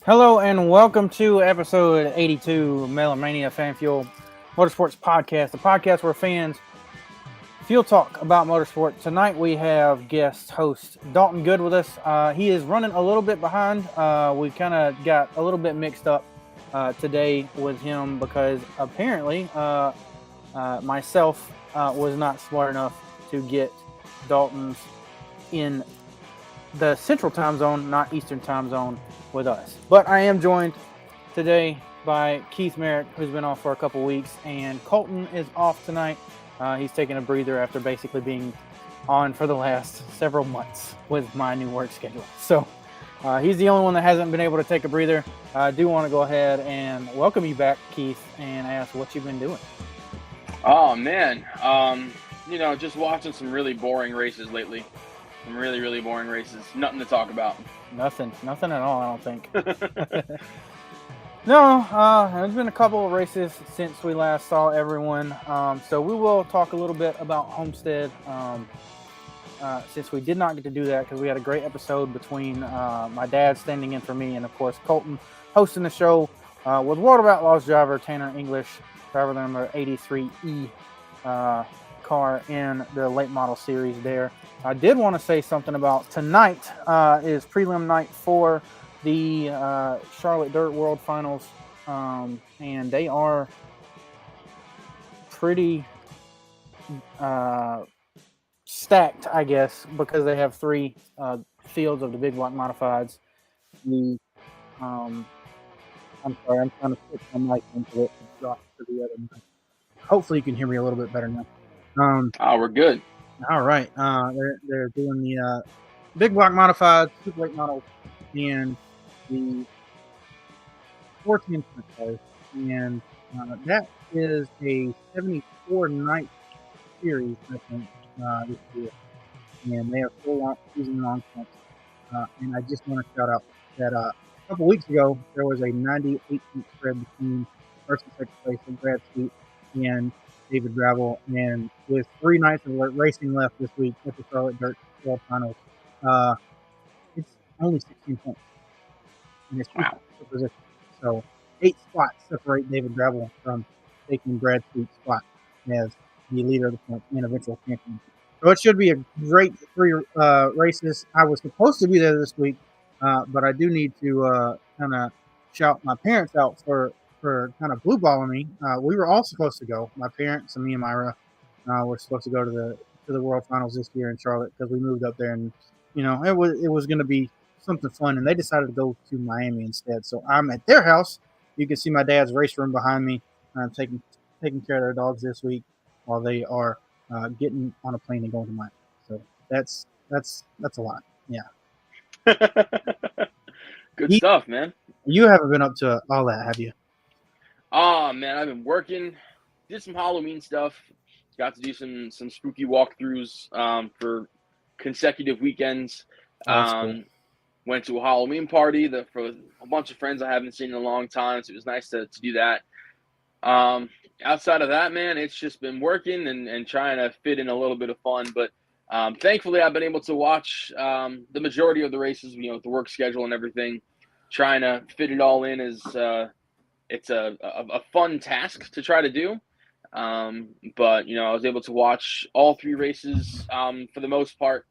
Hello and welcome to episode 82 Melon-Mania Fan Fuel Motorsports Podcast, the podcast where fans fuel talk about motorsport. Tonight we have guest host Dalton Good with us. He is running a little bit behind. We kind of got a little bit mixed up today with him because apparently myself was not smart enough to get Dalton's in the Central Time Zone, not Eastern Time Zone, with us. But I am joined today by Keith Merritt, who's been off for a couple weeks, and Colton is off tonight. He's taking a breather after basically being on for the last several months with my new work schedule. So he's the only one that hasn't been able to take a breather. I do want to go ahead and welcome you back, Keith, and ask what you've been doing. Oh, man. Just watching some really boring races lately. Some really, really boring races. Nothing to talk about. Nothing at all, I don't think. No, there's been a couple of races since we last saw everyone. So we will talk a little bit about Homestead since we did not get to do that because we had a great episode between my dad standing in for me and, of course, Colton hosting the show with World of Outlaws driver Tanner English, driver number 83E car in the late model series there. I did want to say something about tonight is prelim night for the Charlotte Dirt World Finals, and they are pretty stacked, I guess, because they have three fields of the big block modifieds. I'm sorry, I'm trying to switch my mic into it and drop to the other mic. Hopefully you can hear me a little bit better now. We're good. All right. They're doing the big block modified super late models and the 14 cars, and that is a 74 night series, I think, this year, and they have full season long points. And I just want to shout out that a couple weeks ago there was a 98 point spread between first and second place in Brad Sweet and David Gravel, and with 3 nights of racing left this week at the Charlotte Dirt World Finals, it's only 16 points. And it's Wow. position. So 8 spots separate David Gravel from taking Brad Sweet's spot as the leader of the point and eventual champion. So it should be a great 3 races. I was supposed to be there this week, but I do need to kind of shout my parents out for kind of blue balling me. We were all supposed to go. My parents and me and Myra were supposed to go to the World Finals this year in Charlotte because we moved up there, and it was going to be something fun. And they decided to go to Miami instead. So I'm at their house. You can see my dad's race room behind me. I'm taking care of their dogs this week while they are getting on a plane and going to Miami. So that's a lot. Yeah. Good stuff, man. You haven't been up to all that, have you? Oh, man, I've been working. Did some Halloween stuff. Got to do some spooky walkthroughs for consecutive weekends. Cool. Went to a Halloween party for a bunch of friends I haven't seen in a long time, so it was nice to do that. Outside of that, man, it's just been working and trying to fit in a little bit of fun. But thankfully, I've been able to watch the majority of the races, with the work schedule and everything. Trying to fit it all in is it's a fun task to try to do. But, I was able to watch all 3 races for the most part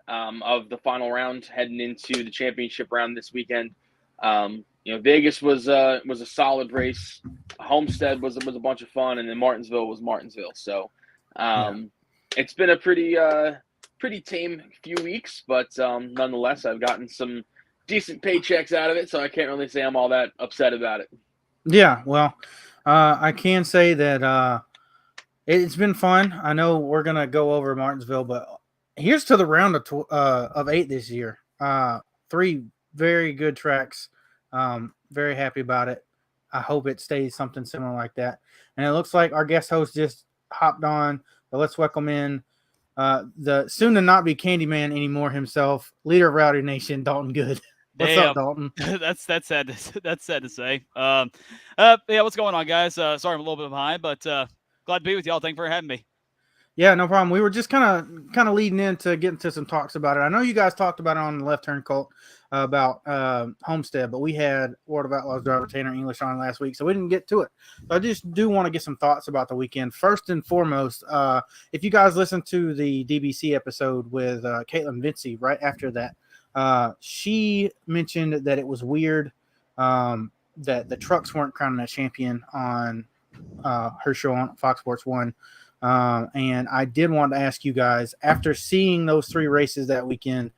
of the final round heading into the championship round this weekend. Vegas was a solid race. Homestead was a bunch of fun, and then Martinsville was Martinsville. So it's been a pretty tame few weeks, but nonetheless, I've gotten some decent paychecks out of it, so I can't really say I'm all that upset about it. Yeah, well, I can say that it's been fun. I know we're gonna go over Martinsville, but here's to the round of 8 this year. 3 very good tracks. Very happy about it. I hope it stays something similar like that. And it looks like our guest host just hopped on. So let's welcome in the soon to not be Candyman anymore himself, leader of Rowdy Nation, Dalton Good. What's up, Dalton? That's sad. That's sad to say. Yeah, what's going on, guys? Sorry, I'm a little bit behind, but glad to be with y'all. Thanks for having me. Yeah, no problem. We were just kind of leading into getting to some talks about it. I know you guys talked about it on the Left Turn Cult about Homestead, but we had World of Outlaws driver Tanner English on last week, so we didn't get to it. So I just do want to get some thoughts about the weekend. First and foremost, if you guys listened to the DBC episode with Caitlin Vincey right after that, she mentioned that it was weird that the trucks weren't crowning a champion on her show on Fox Sports 1. And I did want to ask you guys, after seeing those 3 races that weekend,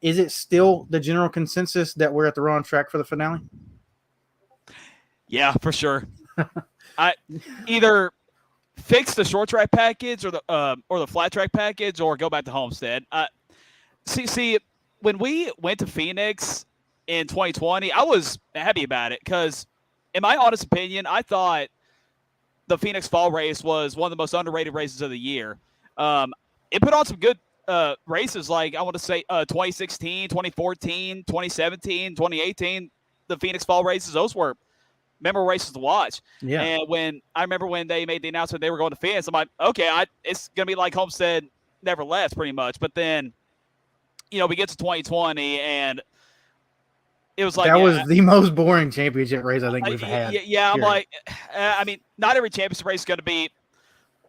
is it still the general consensus that we're at the wrong track for the finale? Yeah, for sure. I either fix the short track package or the flat track package, or go back to Homestead. See, when we went to Phoenix in 2020, I was happy about it because, in my honest opinion, I thought the Phoenix Fall race was one of the most underrated races of the year. It put on some good races, like I want to say 2016, 2014, 2017, 2018. The Phoenix Fall races, those were memorable races to watch. Yeah. And I remember when they made the announcement they were going to Phoenix, I'm like, okay, it's going to be like Homestead never left, pretty much. But then, we get to 2020, and it was like that was the most boring championship race I think we've had. Yeah, I'm like, I mean, not every championship race is going to be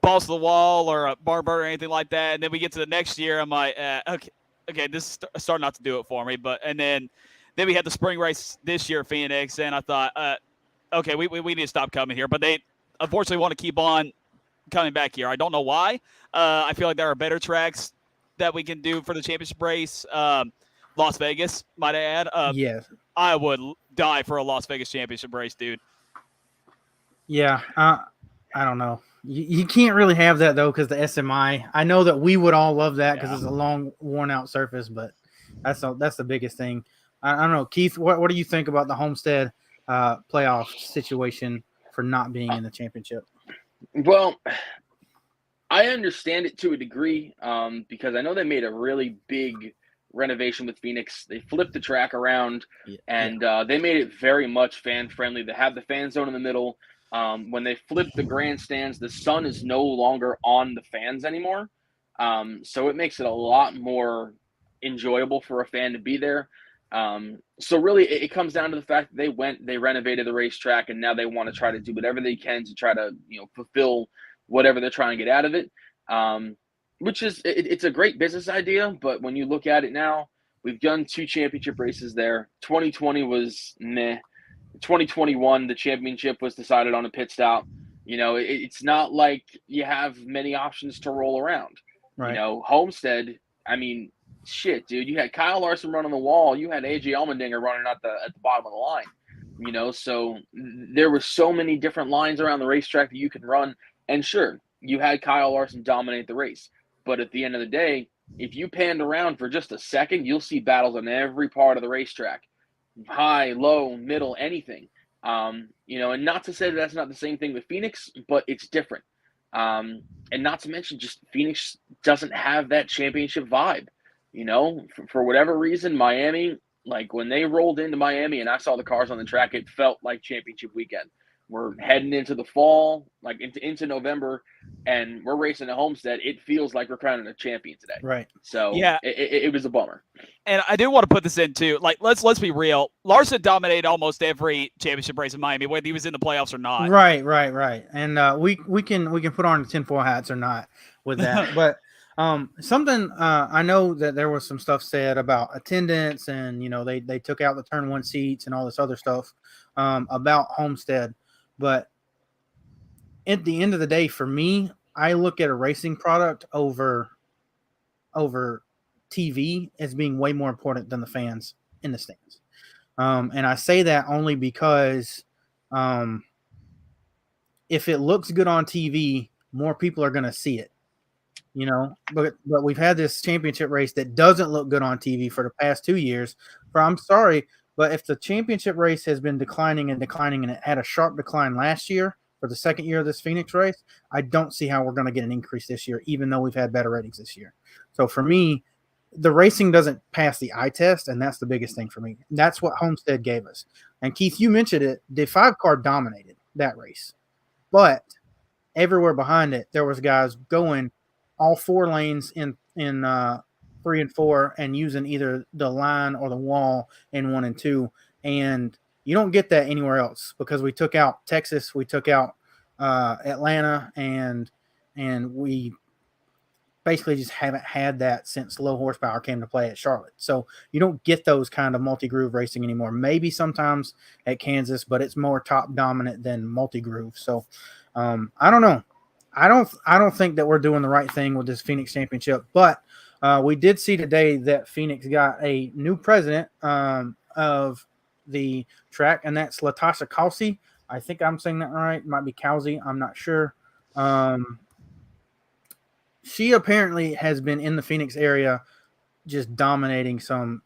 balls to the wall or a bar burner or anything like that. And then we get to the next year, I'm like, okay, this is starting not to do it for me. And then we had the spring race this year, Phoenix, and I thought, okay, we need to stop coming here. But they unfortunately want to keep on coming back here. I don't know why. I feel like there are better tracks that we can do for the championship race. Las Vegas, might I add. Yes. I would die for a Las Vegas championship race, dude. Yeah, I don't know. You can't really have that, though, because the SMI. I know that we would all love that because it's a long, worn-out surface, but that's the biggest thing. I don't know. Keith, what do you think about the Homestead playoff situation for not being in the championship? Well, I understand it to a degree because I know they made a really big renovation with Phoenix. They flipped the track around, and they made it very much fan-friendly. They have the fan zone in the middle. When they flipped the grandstands, the sun is no longer on the fans anymore. So it makes it a lot more enjoyable for a fan to be there. So really it comes down to the fact that they renovated the racetrack, and now they want to try to do whatever they can to try to, fulfill whatever they're trying to get out of it. Which is, it's a great business idea, but when you look at it now, we've done 2 championship races there. 2020 was meh. 2021, the championship was decided on a pit stop. It's not like you have many options to roll around. Right. Homestead, I mean, shit, dude, you had Kyle Larson running the wall. You had AJ Allmendinger running at the bottom of the line. So there were so many different lines around the racetrack that you can run. And sure, you had Kyle Larson dominate the race. But at the end of the day, if you panned around for just a second, you'll see battles on every part of the racetrack. High, low, middle, anything. And not to say that that's not the same thing with Phoenix, but it's different. And not to mention, just Phoenix doesn't have that championship vibe. For whatever reason, Miami, like when they rolled into Miami and I saw the cars on the track, it felt like championship weekend. We're heading into the fall, like into November, and we're racing at Homestead. It feels like we're crowning a champion today. Right. So yeah, it was a bummer. And I do want to put this in too. Like, let's be real. Larson dominated almost every championship race in Miami, whether he was in the playoffs or not. Right. And we can put on tinfoil hats or not with that, but something I know that there was some stuff said about attendance, and they took out the turn 1 seats and all this other stuff about Homestead. But at the end of the day, for me, I look at a racing product over TV as being way more important than the fans in the stands. And I say that only because if it looks good on TV, more people are going to see it. But we've had this championship race that doesn't look good on TV for the past 2 years. I'm sorry, but if the championship race has been declining and it had a sharp decline last year for the second year of this Phoenix race, I don't see how we're going to get an increase this year, even though we've had better ratings this year. So for me, the racing doesn't pass the eye test, and that's the biggest thing for me. That's what Homestead gave us. And Keith, you mentioned it. The 5-car dominated that race, but everywhere behind it, there was guys going all 4 lanes in 3 and 4 and using either the line or the wall in 1 and 2. And you don't get that anywhere else because we took out Texas, we took out Atlanta, and we basically just haven't had that since low horsepower came to play at Charlotte. So you don't get those kind of multi-groove racing anymore. Maybe sometimes at Kansas, but it's more top dominant than multi-groove. So I don't know. I don't think that we're doing the right thing with this Phoenix Championship, but we did see today that Phoenix got a new president of the track, and that's Latasha Kalsi. I think I'm saying that right. It might be Kalsi. I'm not sure. She apparently has been in the Phoenix area just dominating some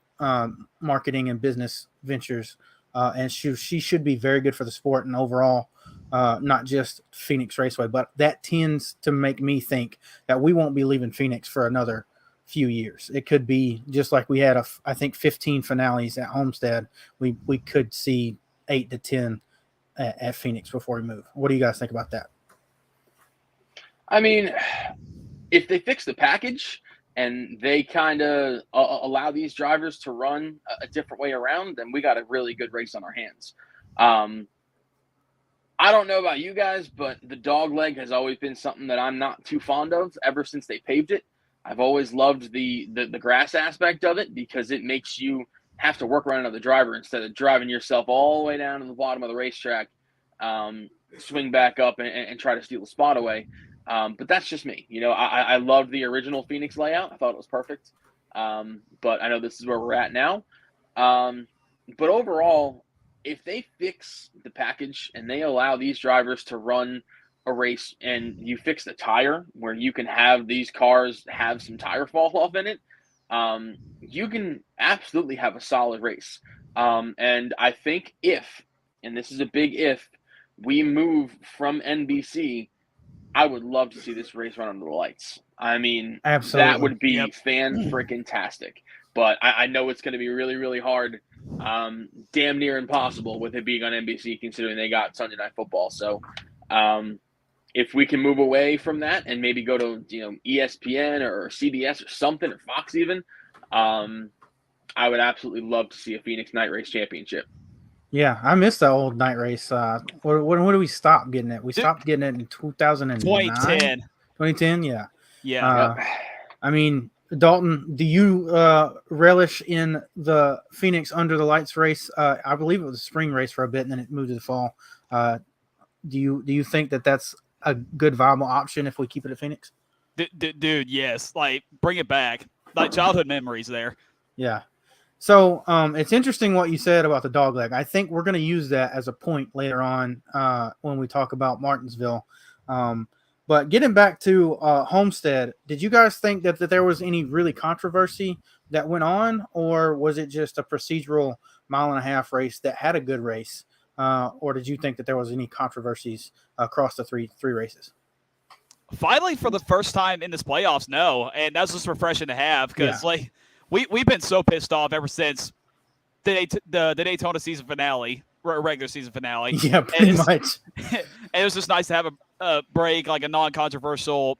marketing and business ventures, and she should be very good for the sport and overall, not just Phoenix Raceway. But that tends to make me think that we won't be leaving Phoenix for another few years. It could be just like we had, I think, 15 finales at Homestead. We could see 8 to 10 at Phoenix before we move. What do you guys think about that? I mean, if they fix the package and they kind of allow these drivers to run a different way around, then we got a really good race on our hands. I don't know about you guys, but the dog leg has always been something that I'm not too fond of ever since they paved it. I've always loved the grass aspect of it because it makes you have to work around another driver instead of driving yourself all the way down to the bottom of the racetrack, swing back up and try to steal a spot away. But that's just me. You know, I loved the original Phoenix layout. I thought it was perfect. But I know this is where we're at now. But overall, if they fix the package and they allow these drivers to run a race and you fix the tire where you can have these cars have some tire fall off in it, you can absolutely have a solid race. And I think and this is a big if, we move from NBC, I would love to see this race run under the lights. I mean, Absolutely. That would be fan-freaking-tastic. But I know it's going to be really, really hard, damn near impossible with it being on NBC considering they got Sunday Night Football. So if we can move away from that and maybe go to ESPN or CBS or something, or Fox even, I would absolutely love to see a Phoenix Night Race Championship. Yeah, I missed that old night race. When did we stop getting it? We stopped getting it in 2009? 2010. 2010, yeah. Yeah. I mean, Dalton, do you relish in the Phoenix under the lights race? I believe it was a spring race for a bit, and then it moved to the fall. Do you think that that's a good viable option if we keep it at Phoenix? Dude, yes. Like, bring it back. Like, childhood memories there. Yeah. So it's interesting what you said about the dog leg. I think we're going to use that as a point later on when we talk about Martinsville. But getting back to Homestead, did you guys think that there was any really controversy that went on, or was it just a procedural 1.5-mile race that had a good race? Or did you think that there was any controversies across the three races? Finally, for the first time in this playoffs, no. And that's just refreshing to have because, we've been so pissed off ever since the Daytona season finale, regular season finale. Yeah, pretty much. And it was just nice to have a break, like a non-controversial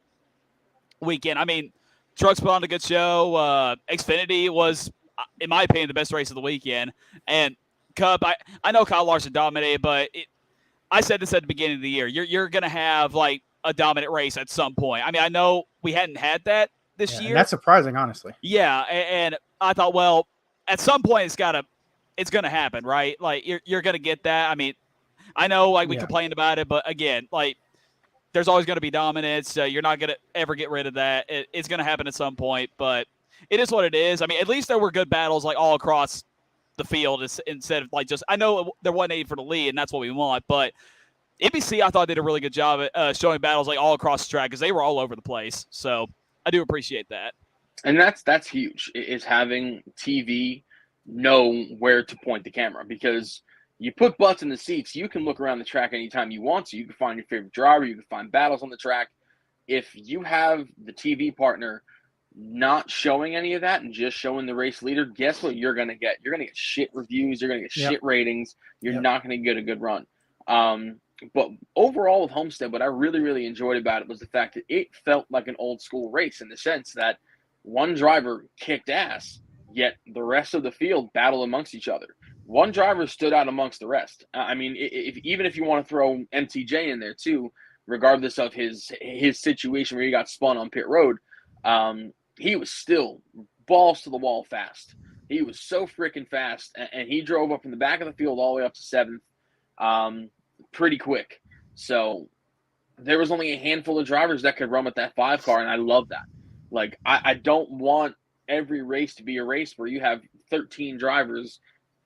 weekend. I mean, Trucks put on a good show. Xfinity was, in my opinion, the best race of the weekend. And Cup, I know Kyle Larson dominated, but I said this at the beginning of the year. You're going to have, like, a dominant race at some point. I mean, I know we hadn't had that this year. That's surprising, honestly. Yeah, and I thought, well, at some point it's going to happen, right? Like you're going to get that. I mean, I know like we complained about it, but again, like there's always going to be dominance. You're not going to ever get rid of that. It's going to happen at some point, but it is what it is. I mean, at least there were good battles like all across the field instead of like just. I know there wasn't aid for the lead, and that's what we want, but NBC I thought did a really good job at showing battles like all across the track because they were all over the place. So I do appreciate that. And that's huge, is having TV know where to point the camera, because you put butts in the seats, you can look around the track anytime you want to. You can find your favorite driver, you can find battles on the track. If you have the TV partner not showing any of that and just showing the race leader, guess what you're going to get? You're going to get shit reviews, you're going to get shit ratings, you're not going to get a good run. But overall with Homestead, what I really, really enjoyed about it was the fact that it felt like an old school race in the sense that one driver kicked ass, yet the rest of the field battled amongst each other. One driver stood out amongst the rest. I mean, even if you want to throw MTJ in there too, regardless of his situation where he got spun on pit road, he was still balls to the wall fast. He was so freaking fast, and he drove up from the back of the field all the way up to seventh pretty quick. So there was only a handful of drivers that could run with that 5 car, and I love that. Like, I don't want every race to be a race where you have 13 drivers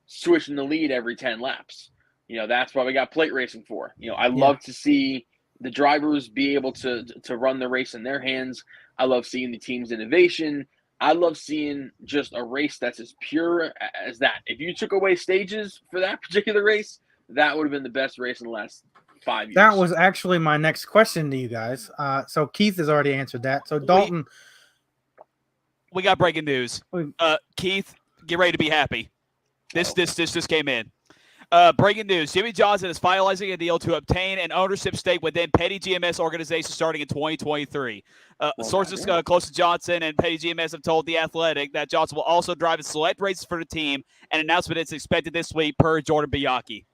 switching the lead every 10 laps. You know, that's why we got plate racing for. You know, I love to see the drivers be able to run the race in their hands. I love seeing the team's innovation. I love seeing just a race that's as pure as that. If you took away stages for that particular race, that would have been the best race in the last 5 years. That was actually my next question to you guys. So Keith has already answered that. So Dalton, we got breaking news. Keith, get ready to be happy. This just came in. Breaking news: Jimmie Johnson is finalizing a deal to obtain an ownership stake within Petty GMS organization starting in 2023. Sources close to Johnson and Petty GMS have told The Athletic that Johnson will also drive and select races for the team. An announcement is expected this week per Jordan Bianchi.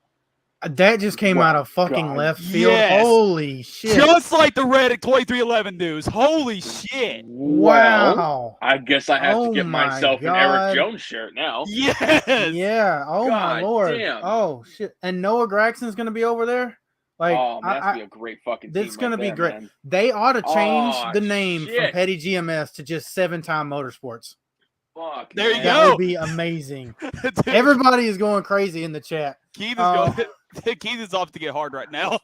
That just came out of fucking left field. Yes. Holy shit. Just like the Reddit 2311 news. Holy shit. Wow. I guess I have to get myself an Eric Jones shirt now. Yes. Yeah. Oh, my Lord. Damn. Oh, shit. And Noah Gragson's going to be over there? Like, that's going to be a great fucking team. It's going to be great. Man. They ought to change the name from Petty GMS to just 7-Time Motorsports. Fuck. There you go. That would be amazing. Everybody is going crazy in the chat. Keith is off to get hard right now.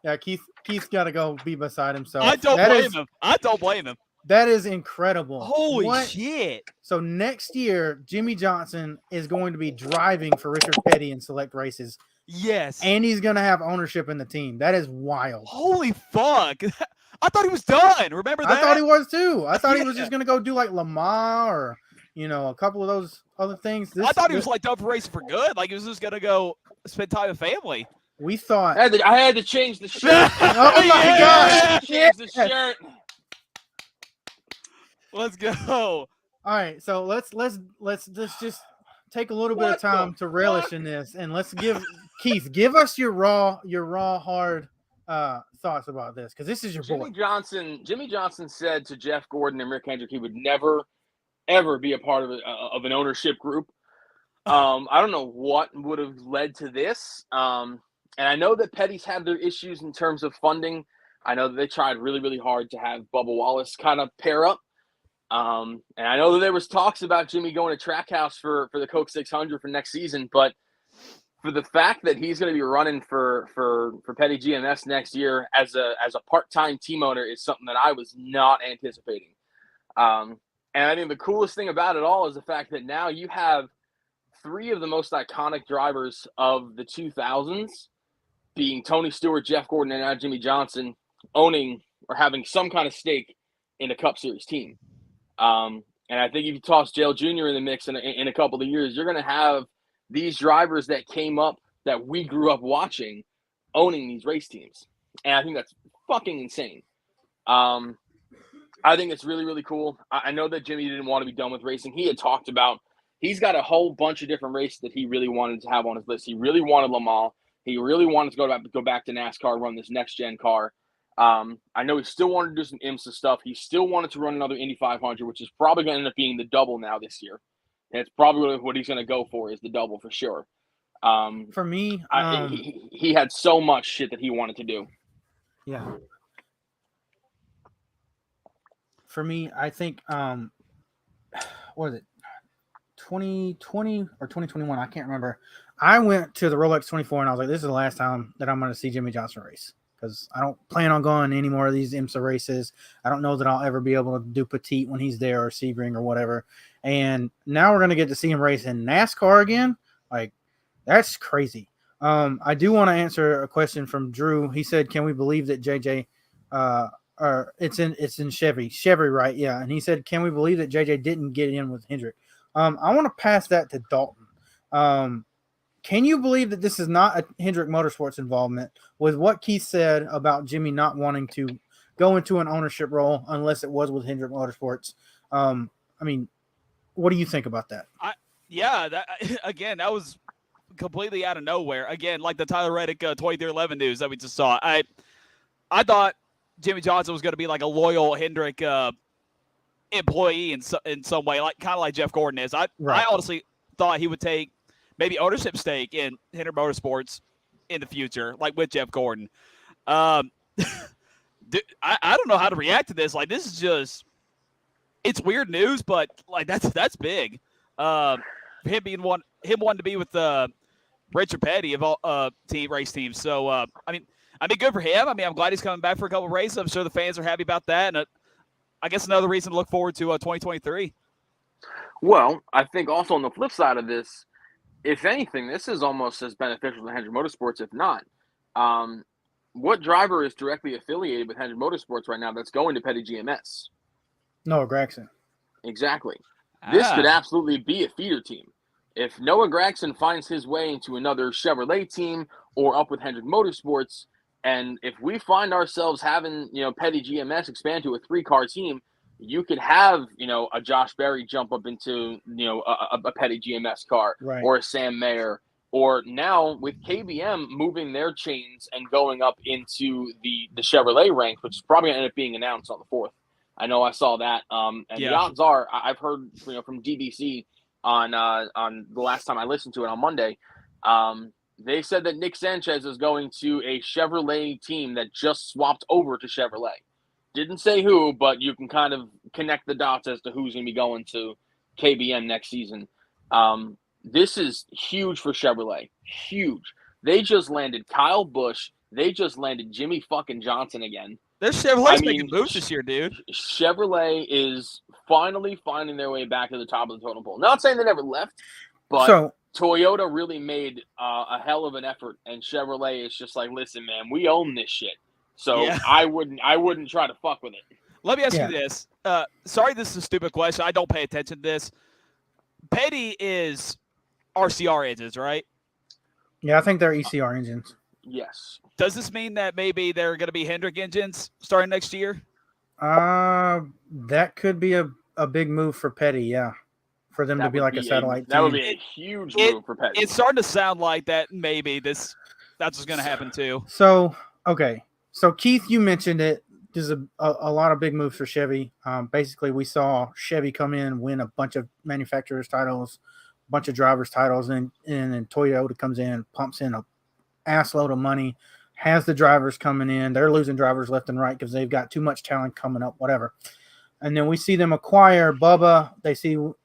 Yeah, Keith's got to go be beside himself. I don't blame him. That is incredible. Holy shit. So next year, Jimmie Johnson is going to be driving for Richard Petty in select races. Yes. And he's going to have ownership in the team. That is wild. Holy fuck. I thought he was done. Remember that? I thought he was too. I thought he was just going to go do like Le Mans or, a couple of those other things. I thought he was like done for racing for good. Like he was just going to go spend time with family. We thought. I had to change the shirt. Oh my gosh. Change the shirt. Let's go. All right. So let's just take a little bit of time to relish in this. And let's give us your raw hard thoughts about this, because this is your boy. Jimmie Johnson said to Jeff Gordon and Rick Hendrick he would never, ever be a part of an ownership group. I don't know what would have led to this. And I know that Petty's had their issues in terms of funding. I know that they tried really, really hard to have Bubba Wallace kind of pair up. And I know that there was talks about Jimmy going to Trackhouse for the Coke 600 for next season, but for the fact that he's going to be running for Petty GMS next year as a part-time team owner is something that I was not anticipating. And I think the coolest thing about it all is the fact that now you have 3 of the most iconic drivers of the 2000s, being Tony Stewart, Jeff Gordon, and now Jimmie Johnson, owning or having some kind of stake in a Cup Series team. And I think if you toss Dale Jr. in the mix in a couple of years, you're going to have these drivers that came up that we grew up watching owning these race teams. And I think that's fucking insane. I think it's really, really cool. I know that Jimmy didn't want to be done with racing. He had talked about he's got a whole bunch of different races that he really wanted to have on his list. He really wanted Le Mans. He really wanted to go back to NASCAR, run this next-gen car. I know he still wanted to do some IMSA stuff. He still wanted to run another Indy 500, which is probably going to end up being the double now this year. And it's probably what he's going to go for is the double for sure. For me, he had so much shit that he wanted to do. Yeah. For me, I think, what is it, 2020 or 2021? I can't remember. I went to the Rolex 24 and I was like, this is the last time that I'm going to see Jimmie Johnson race, because I don't plan on going to any more of these IMSA races. I don't know that I'll ever be able to do Petite when he's there or Sebring or whatever. And now we're going to get to see him race in NASCAR again. Like, that's crazy. I do want to answer a question from Drew. He said, can we believe that JJ or it's in Chevy, right? Yeah. And he said, can we believe that JJ didn't get in with Hendrick? I want to pass that to Dalton. can you believe that this is not a Hendrick Motorsports involvement with what Keith said about Jimmy not wanting to go into an ownership role unless it was with Hendrick Motorsports? I mean, what do you think about that? That was completely out of nowhere. Again, like the Tyler Reddick 2311 news that we just saw. I thought Jimmy Johnson was going to be like a loyal Hendrick employee in some way, like kind of like Jeff Gordon is. I honestly thought he would take maybe ownership stake in Hendrick Motorsports in the future, like with Jeff Gordon. I don't know how to react to this. Like, this is just, it's weird news, but like that's big. Him wanting to be with Richard Petty of all race teams. So I mean, good for him. I mean, I'm glad he's coming back for a couple of races. I'm sure the fans are happy about that, and I guess another reason to look forward to 2023. Well, I think also on the flip side of this, if anything, this is almost as beneficial to Hendrick Motorsports, if not. What driver is directly affiliated with Hendrick Motorsports right now that's going to Petty GMS? Noah Gragson. Exactly. This could absolutely be a feeder team. If Noah Gragson finds his way into another Chevrolet team or up with Hendrick Motorsports, and if we find ourselves having, Petty GMS expand to a 3-car team, you could have, a Josh Berry jump up into, a Petty GMS car, right, or a Sam Mayer, or now with KBM moving their chains and going up into the Chevrolet ranks, which is probably going to end up being announced on the 4th. I know I saw that. The odds are, I've heard, from DBC on the last time I listened to it on Monday, they said that Nick Sanchez is going to a Chevrolet team that just swapped over to Chevrolet. Didn't say who, but you can kind of connect the dots as to who's going to be going to KBM next season. This is huge for Chevrolet. Huge. They just landed Kyle Busch. They just landed Jimmy fucking Johnson again. Their Chevrolet's making moves this year, dude. Chevrolet is finally finding their way back to the top of the totem pole. Not saying they never left, but Toyota really made a hell of an effort, and Chevrolet is just like, listen, man, we own this shit. So I wouldn't try to fuck with it. Let me ask you this. Sorry, this is a stupid question. I don't pay attention to this. Petty is RCR engines, right? Yeah, I think they're ECR engines. Yes. Does this mean that maybe they're going to be Hendrick engines starting next year? That could be a big move for Petty, yeah. For them to be like a satellite team. That would be a huge move for Petty. It's starting to sound like that maybe that's what's going to happen too. So, okay. So, Keith, you mentioned it. There's a lot of big moves for Chevy. Basically, we saw Chevy come in, win a bunch of manufacturers' titles, a bunch of drivers' titles, and Toyota comes in, pumps in a ass load of money, has the drivers coming in. They're losing drivers left and right because they've got too much talent coming up, whatever. And then we see them acquire Bubba.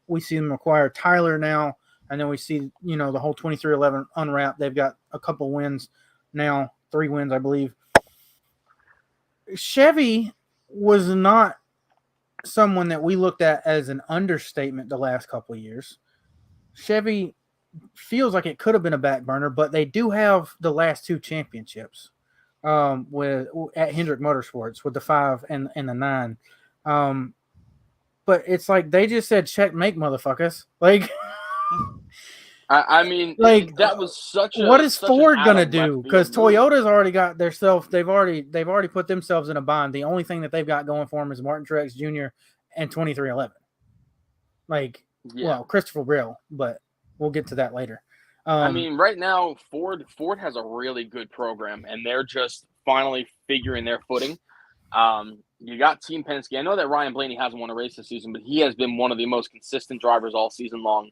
We see them acquire Tyler now. And then we see, the whole 2311 unwrap. They've got a couple wins now, 3 wins, I believe. Chevy was not someone that we looked at as an understatement the last couple of years. Chevy feels like it could have been a back burner, but they do have the last 2 championships at Hendrick Motorsports with the 5 and the 9. But it's like they just said checkmate, motherfuckers. Like, I mean, like, that was such a. What is Ford gonna do? Because Toyota's already got themselves. They've already put themselves in a bind. The only thing that they've got going for them is Martin Truex Jr. and 2311. Like, well, Christopher Brill, but we'll get to that later. I mean, right now Ford has a really good program, and they're just finally figuring their footing. You got Team Penske. I know that Ryan Blaney hasn't won a race this season, but he has been one of the most consistent drivers all season long.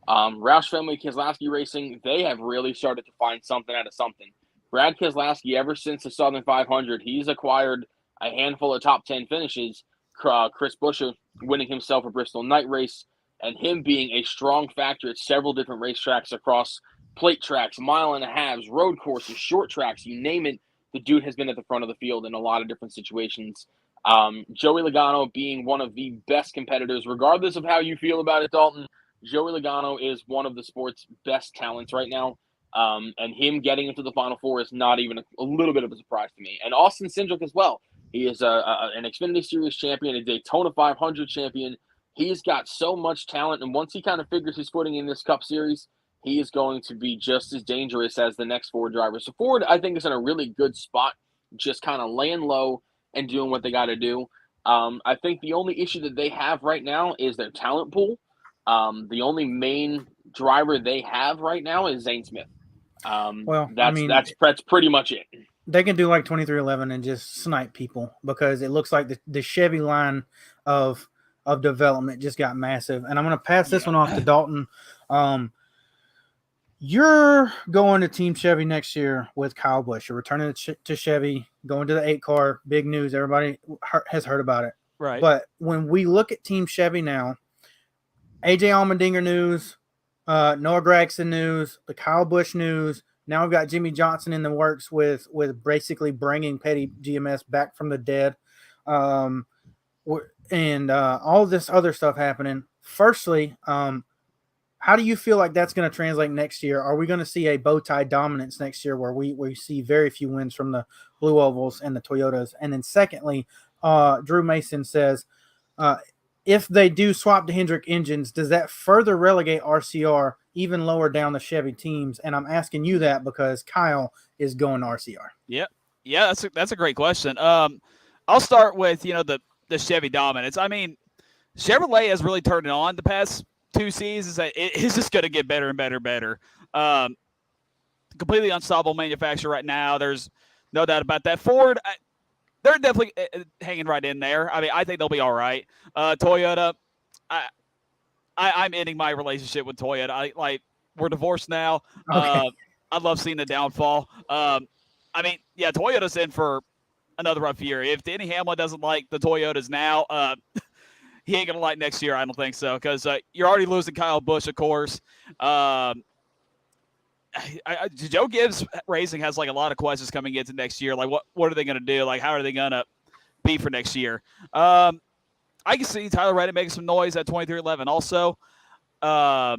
Roush Fenway Keselowski Racing, they have really started to find something out of something. Brad Keselowski, ever since the Southern 500, he's acquired a handful of top 10 finishes. Chris Buescher winning himself a Bristol night race, and him being a strong factor at several different racetracks across plate tracks, mile and a halves, road courses, short tracks, you name it. The dude has been at the front of the field in a lot of different situations. Joey Logano being one of the best competitors, regardless of how you feel about it, Dalton. Joey Logano is one of the sport's best talents right now. And him getting into the Final Four is not even a little bit of a surprise to me. And Austin Cindric as well. He is an Xfinity Series champion, a Daytona 500 champion. He's got so much talent. And once he kind of figures his footing in this Cup Series, he is going to be just as dangerous as the next Ford driver. So Ford, I think, is in a really good spot, just kind of laying low and doing what they got to do. I think the only issue that they have right now is their talent pool. The only main driver they have right now is Zane Smith. That's pretty much it. They can do like 2311 and just snipe people because it looks like the Chevy line of development just got massive. And I'm going to pass this one off to Dalton. You're going to Team Chevy next year with Kyle Busch. You're returning to Chevy, going to the 8 car. Big news. Everybody has heard about it. Right. But when we look at Team Chevy now, AJ Allmendinger news, Noah Gragson news, the Kyle Busch news. Now we've got Jimmy Johnson in the works with basically bringing Petty GMS back from the dead, and all this other stuff happening. Firstly, how do you feel like that's going to translate next year? Are we going to see a bow tie dominance next year where we see very few wins from the Blue Ovals and the Toyotas? And then secondly, Drew Mason says, if they do swap to Hendrick engines, does that further relegate RCR even lower down the Chevy teams? And I'm asking you that because Kyle is going to RCR. Yeah, that's a great question. I'll start with the Chevy dominance. I mean, Chevrolet has really turned it on the past 2 seasons. It's just going to get better and better and better. Completely unstoppable manufacturer right now. There's no doubt about that. Ford, they're definitely hanging right in there. I mean, I think they'll be all right. Toyota, I'm ending my relationship with Toyota. We're divorced now. Okay. I love seeing the downfall. I mean, yeah, Toyota's in for another rough year. If Denny Hamlin doesn't like the Toyotas now, he ain't gonna like next year. I don't think so because you're already losing Kyle Busch, of course. Joe Gibbs Racing has a lot of questions coming into next year. What are they going to do? How are they going to be for next year? I can see Tyler Reddick making some noise at 2311. Also, now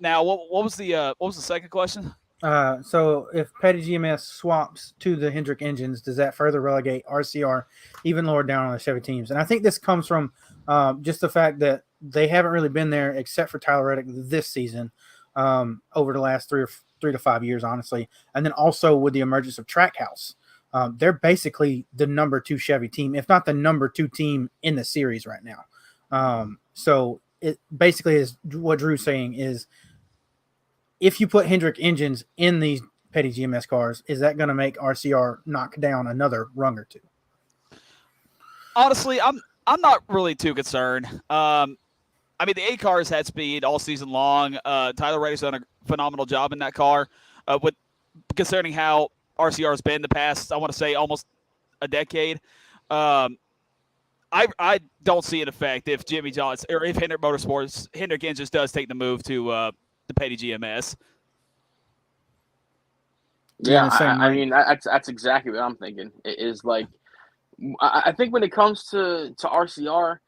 what was the second question? So if Petty GMS swaps to the Hendrick engines, does that further relegate RCR even lower down on the Chevy teams? And I think this comes from just the fact that they haven't really been there except for Tyler Reddick this season over the last 3 to 5 years, honestly. And then also with the emergence of Trackhouse, they're basically the number 2 Chevy team, if not the number 2 team in the series right now. So it basically is what Drew's saying is, if you put Hendrick engines in these Petty GMS cars, is that going to make RCR knock down another rung or 2? Honestly, I'm not really too concerned. I mean, the 8 cars had speed all season long. Tyler Reddick's done a phenomenal job in that car. With concerning how RCR has been the past, I want to say almost a decade. I don't see an effect if Jimmy Johnson or if Hendrick Engines does take the move to the Petty GMS. Yeah, I mean that's exactly what I'm thinking. It is I think when it comes to RCR,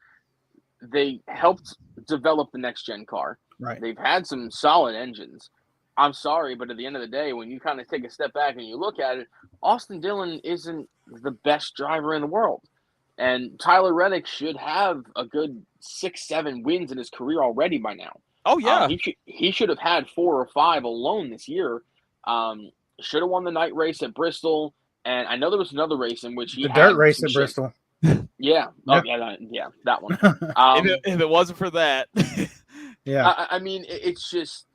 they helped develop the next gen car. Right. They've had some solid engines. I'm sorry, but at the end of the day, when you kind of take a step back and you look at it, Austin Dillon isn't the best driver in the world. And Tyler Reddick should have a good 6-7 wins in his career already by now. Oh, yeah. He should have had 4 or 5 alone this year. Should have won the night race at Bristol. And I know there was another race in which he had dirt race at Bristol. Yeah. Oh, yeah, that one. If it wasn't for that. Yeah. I mean, it's just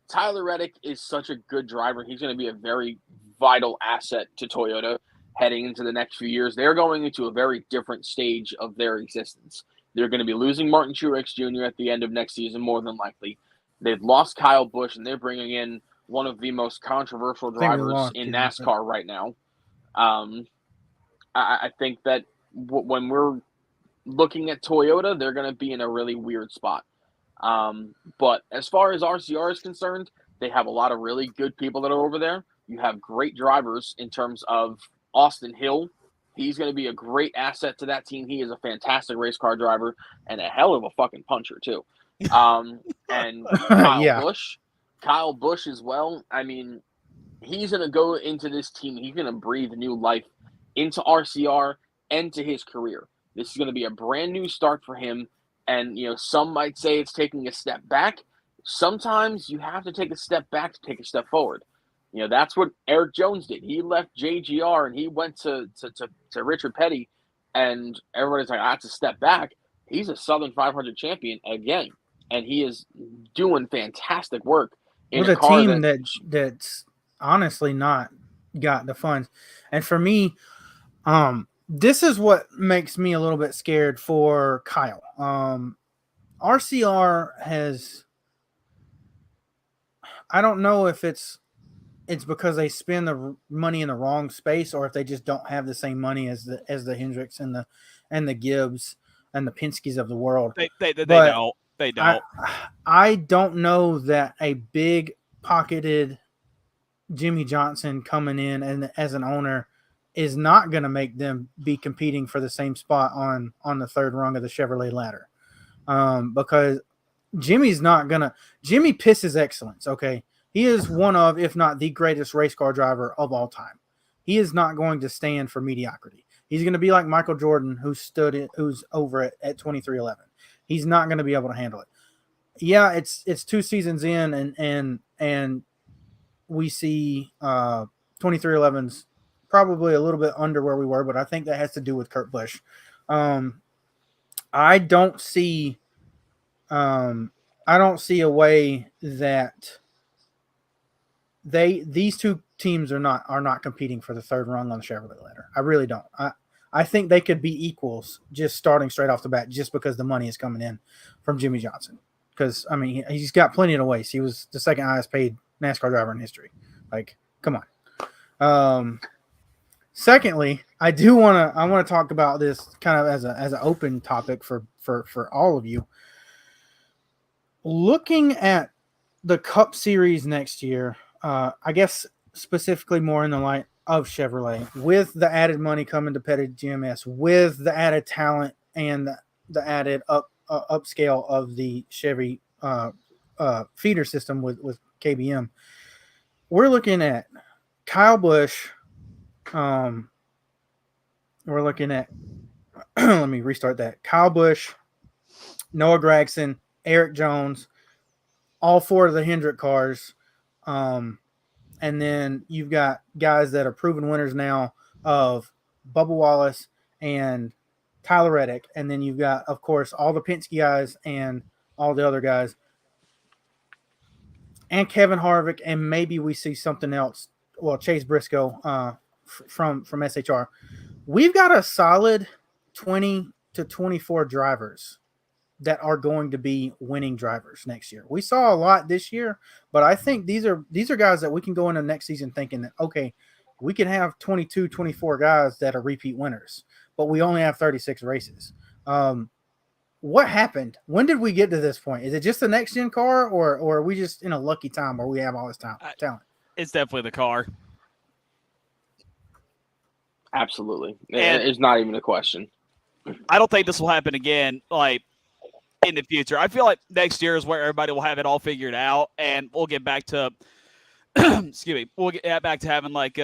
Tyler Reddick is such a good driver. He's going to be a very vital asset to Toyota heading into the next few years. They're going into a very different stage of their existence. They're going to be losing Martin Truex Jr. at the end of next season, more than likely. They've lost Kyle Busch, and they're bringing in one of the most controversial drivers in NASCAR right now. I think that when we're looking at Toyota, they're going to be in a really weird spot. But as far as RCR is concerned, they have a lot of really good people that are over there. You have great drivers in terms of Austin Hill. He's going to be a great asset to that team. He is a fantastic race car driver and a hell of a fucking puncher too. And Kyle Busch as well. I mean, he's going to go into this team. He's going to breathe new life into RCR and to his career. This is going to be a brand new start for him. And, some might say it's taking a step back. sometimes you have to take a step back to take a step forward. That's what Eric Jones did. He left JGR and he went to Richard Petty, and everybody's like, that's a step back. He's a Southern 500 champion again, and he is doing fantastic work in with a a car team that's honestly not got the funds. And for me, this is what makes me a little bit scared for Kyle. RCR has, I don't know if it's because they spend the money in the wrong space, or if they just don't have the same money as the Hendricks and the Gibbs and the Penske's of the world. They don't. They don't. I don't know that a big pocketed Jimmy Johnson coming in and as an owner is not going to make them be competing for the same spot on the third rung of the Chevrolet ladder. Because Jimmy pisses excellence. Okay. He is one of, if not the greatest race car driver of all time. He is not going to stand for mediocrity. He's going to be like Michael Jordan, who's over at 2311. He's not going to be able to handle it. Yeah, it's 2 seasons in, and we see 2311's probably a little bit under where we were, but I think that has to do with Kurt Busch. I don't see a way that these two teams are not competing for the third rung on the Chevrolet ladder. I really don't. I think they could be equals just starting straight off the bat, just because the money is coming in from Jimmy Johnson. Because I mean, he's got plenty to waste. He was the second highest paid NASCAR driver in history. Like, come on. Secondly, I want to talk about this kind of as an open topic for all of you. Looking at the Cup Series next year, I guess specifically more in the light of Chevrolet, with the added money coming to Petty GMS, with the added talent and the added upscale of the Chevy feeder system with KBM, we're looking at Kyle Busch. We're looking at let me restart that. Kyle Busch, Noah Gragson, Eric Jones, all 4 of the Hendrick cars. And then you've got guys that are proven winners now of Bubba Wallace and Tyler Reddick. And then you've got, of course, all the Penske guys and all the other guys. And Kevin Harvick, and maybe we see something else. Well, Chase Briscoe from SHR. We've got a solid 20 to 24 drivers that are going to be winning drivers next year. We saw a lot this year, but I think these are guys that we can go into next season thinking that, okay, we can have 22, 24 guys that are repeat winners, but we only have 36 races. What happened? When did we get to this point? Is it just the next gen car, or are we just in a lucky time where we have all this talent? It's definitely the car. Absolutely. It's not even a question. I don't think this will happen again. Like, in the future, I feel like next year is where everybody will have it all figured out, and we'll get back to, excuse me, we'll get back to having like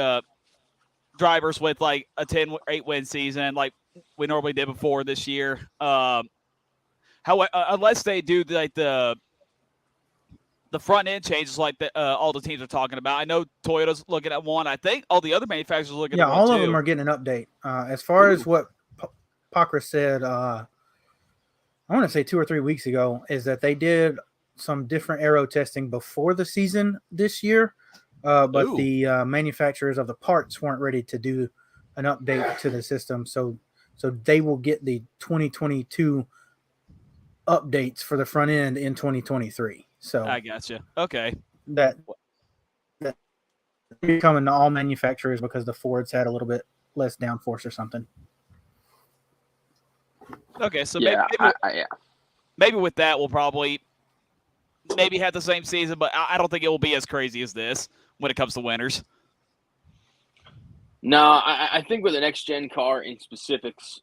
drivers with like a 10 or 8 win season, like we normally did before this year. However, unless they do like the front end changes, like all the teams are talking about. I know Toyota's looking at one. I think all the other manufacturers are looking at one. Yeah, all of them are getting an update. As far as what Pakra said, I want to say 2 or 3 weeks ago, is that they did some different aero testing before the season this year, but the manufacturers of the parts weren't ready to do an update to the system. So they will get the 2022 updates for the front end in 2023. So I gotcha. Okay. That coming to all manufacturers because the Fords had a little bit less downforce or something. Okay, so yeah, maybe with that we'll probably maybe have the same season, but I don't think it will be as crazy as this when it comes to winners. No, I think with the next gen car in specifics,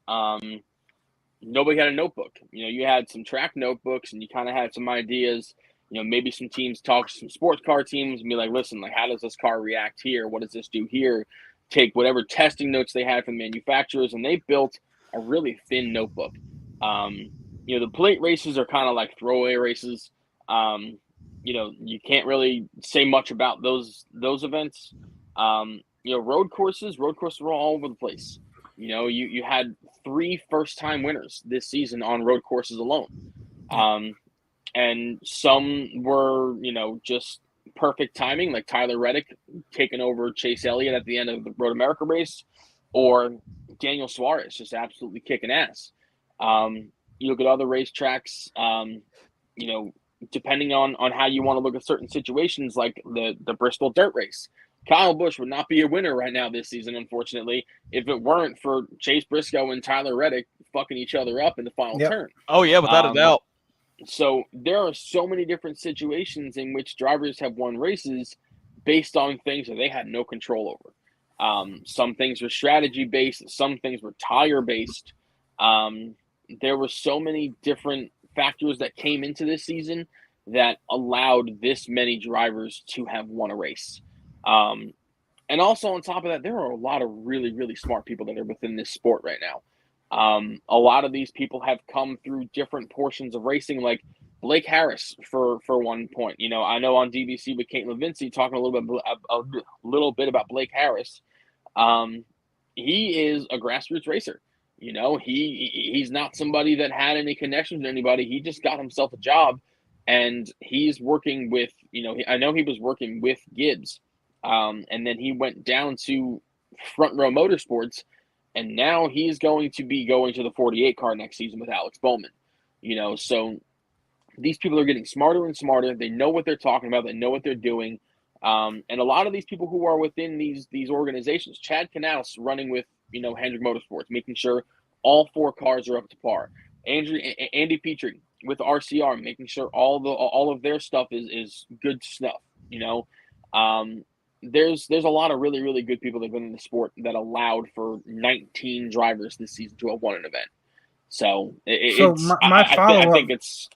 nobody had a notebook. You had some track notebooks, and you kind of had some ideas. Maybe some teams talk to some sports car teams and be like, listen, like, how does this car react here? What does this do here? Take whatever testing notes they had from manufacturers, and they built a really thin notebook. The plate races are kind of like throwaway races. you can't really say much about those events. Road courses were all over the place. You had 3 first-time winners this season on road courses alone. And some were, just perfect timing, like Tyler Reddick taking over Chase Elliott at the end of the Road America race, or Daniel Suarez just absolutely kicking ass. You look at other racetracks, depending on how you want to look at certain situations, like the Bristol Dirt Race. Kyle Busch would not be a winner right now this season, unfortunately, if it weren't for Chase Briscoe and Tyler Reddick fucking each other up in the final turn. Oh, yeah, without a doubt. So there are so many different situations in which drivers have won races based on things that they had no control over. Some things were strategy-based. Some things were tire-based. There were so many different factors that came into this season that allowed this many drivers to have won a race. And also on top of that, there are a lot of really, really smart people that are within this sport right now. A lot of these people have come through different portions of racing, like Blake Harris for one point. I know on DBC with Kate Levinci talking a little bit about Blake Harris. He is a grassroots racer. He's not somebody that had any connections to anybody. He just got himself a job, and he's working with, I know he was working with Gibbs. And then he went down to Front Row Motorsports, and now he's going to be going to the 48 car next season with Alex Bowman. So these people are getting smarter and smarter. They know what they're talking about. They know what they're doing. And a lot of these people who are within these organizations, Chad Canales running with, Hendrick Motorsports, making sure all 4 cars are up to par. Andy Petrie with RCR, making sure all of their stuff is good stuff. There's a lot of really, really good people that have been in the sport that allowed for 19 drivers this season to have won an event. So I think it's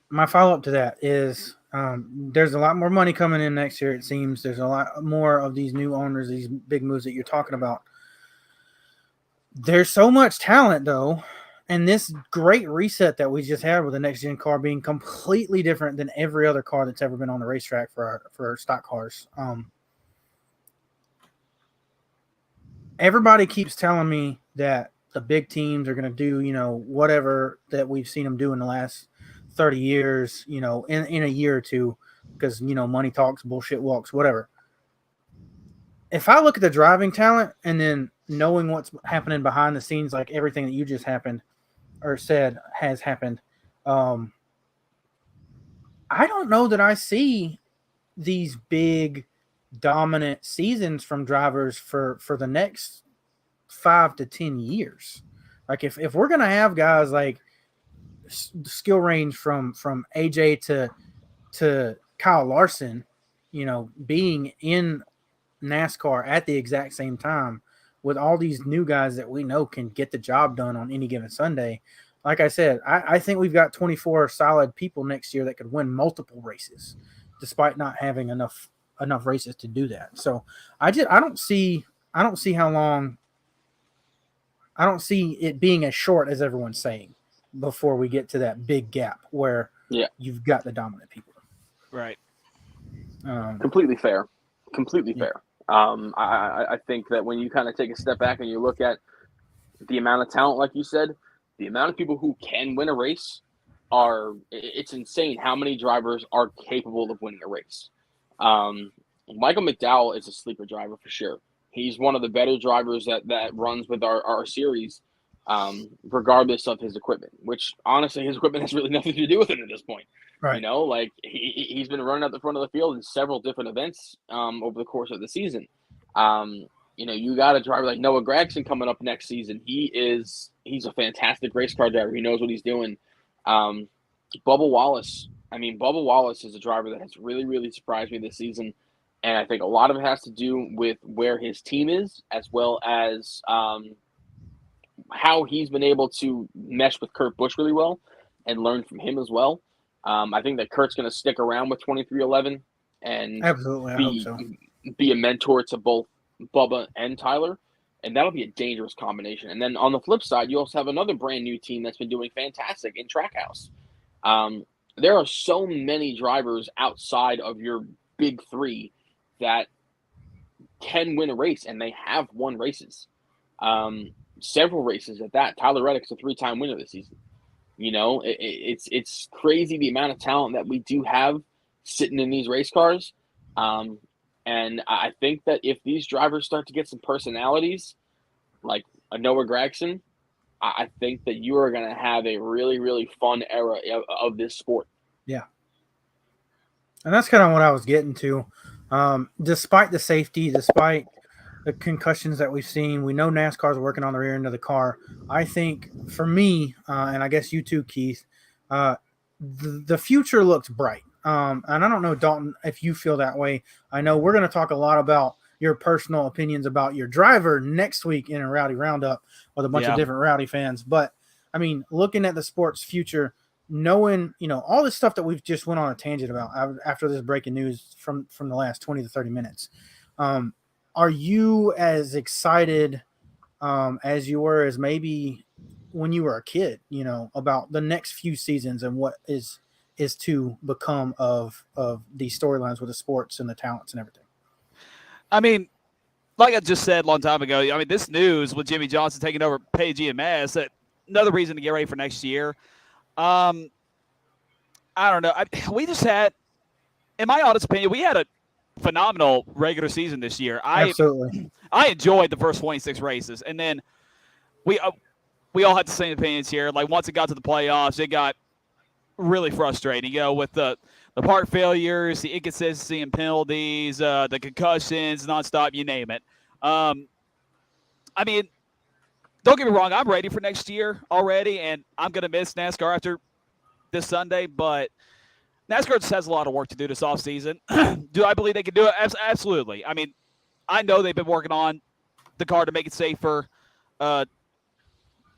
my follow-up to that is there's a lot more money coming in next year. It seems there's a lot more of these new owners, these big moves that you're talking about. There's so much talent though, and this great reset that we just had with the next gen car being completely different than every other car that's ever been on the racetrack for stock cars. Everybody keeps telling me that the big teams are going to do, whatever that we've seen them do in the last 30 years, in a year or two, because, money talks, bullshit walks, whatever. If I look at the driving talent and then knowing what's happening behind the scenes, like everything that you just happened or said has happened, I don't know that I see these big dominant seasons from drivers for the next 5 to 10 years. Like if we're going to have guys like skill range from AJ to Kyle Larson, being in NASCAR at the exact same time with all these new guys that we know can get the job done on any given Sunday. Like I said, I think we've got 24 solid people next year that could win multiple races despite not having enough races to do that. So I don't see how long, I don't see it being as short as everyone's saying before we get to that big gap where you've got the dominant people. Right. Completely fair. I think that when you kind of take a step back and you look at the amount of talent, like you said, the amount of people who can win a race it's insane how many drivers are capable of winning a race. Michael McDowell is a sleeper driver for sure. He's one of the better drivers that runs with our series, regardless of his equipment, which honestly his equipment has really nothing to do with it at this point. Right. Like he's been running at the front of the field in several different events over the course of the season. You got a driver like Noah Gragson coming up next season. He's a fantastic race car driver. He knows what he's doing. Bubba Wallace. Bubba Wallace is a driver that has really, really surprised me this season. And I think a lot of it has to do with where his team is, as well as how he's been able to mesh with Kurt Busch really well and learn from him as well. I think that Kurt's going to stick around with 2311 and absolutely, I hope so. Be a mentor to both Bubba and Tyler. And that'll be a dangerous combination. And then on the flip side, you also have another brand new team that's been doing fantastic in Trackhouse. there are so many drivers outside of your big three that can win a race, and they have won races. Several races at that. Tyler Reddick's a 3-time winner this season. It's crazy the amount of talent that we do have sitting in these race cars. And I think that if these drivers start to get some personalities, like a Noah Gragson, I think that you are going to have a really, really fun era of this sport. Yeah. And that's kind of what I was getting to. Despite the safety, despite the concussions that we've seen, we know NASCAR's working on the rear end of the car. I think for me, and I guess you too, Keith, the future looks bright. And I don't know, Dalton, if you feel that way. I know we're going to talk a lot about your personal opinions about your driver next week in a Rowdy Roundup with a bunch of different Rowdy fans. But, I mean, looking at the sport's future, knowing, all this stuff that we've just went on a tangent about after this breaking news from the last 20 to 30 minutes, are you as excited as you were as maybe when you were a kid, about the next few seasons and what is to become of these storylines with the sports and the talents and everything? I mean, like I just said a long time ago, this news with Jimmy Johnson taking over Page EMS, that another reason to get ready for next year. I don't know. We just had, in my honest opinion, we had a phenomenal regular season this year. Absolutely. I enjoyed the first 26 races, and then we all had the same opinions here. Like, once it got to the playoffs, it got really frustrating, with the part failures, the inconsistency and penalties, the concussions, nonstop, you name it. Don't get me wrong, I'm ready for next year already, and I'm going to miss NASCAR after this Sunday, but NASCAR just has a lot of work to do this offseason. Do I believe they can do it? Absolutely. I know they've been working on the car to make it safer, like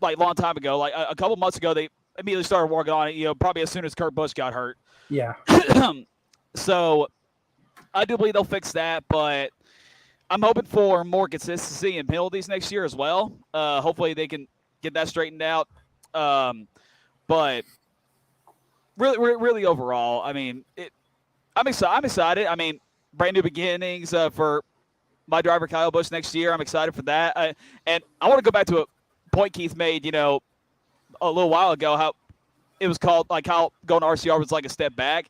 a long time ago. Like a couple months ago, they immediately started working on it, probably as soon as Kurt Busch got hurt. Yeah. So I do believe they'll fix that, but I'm hoping for more consistency and penalties next year as well. Hopefully they can get that straightened out. But really overall, I'm excited. Brand new beginnings for my driver Kyle Busch next year. I'm excited for that. And I want to go back to a point Keith made, a little while ago, how it was called, like, how going to RCR was like a step back.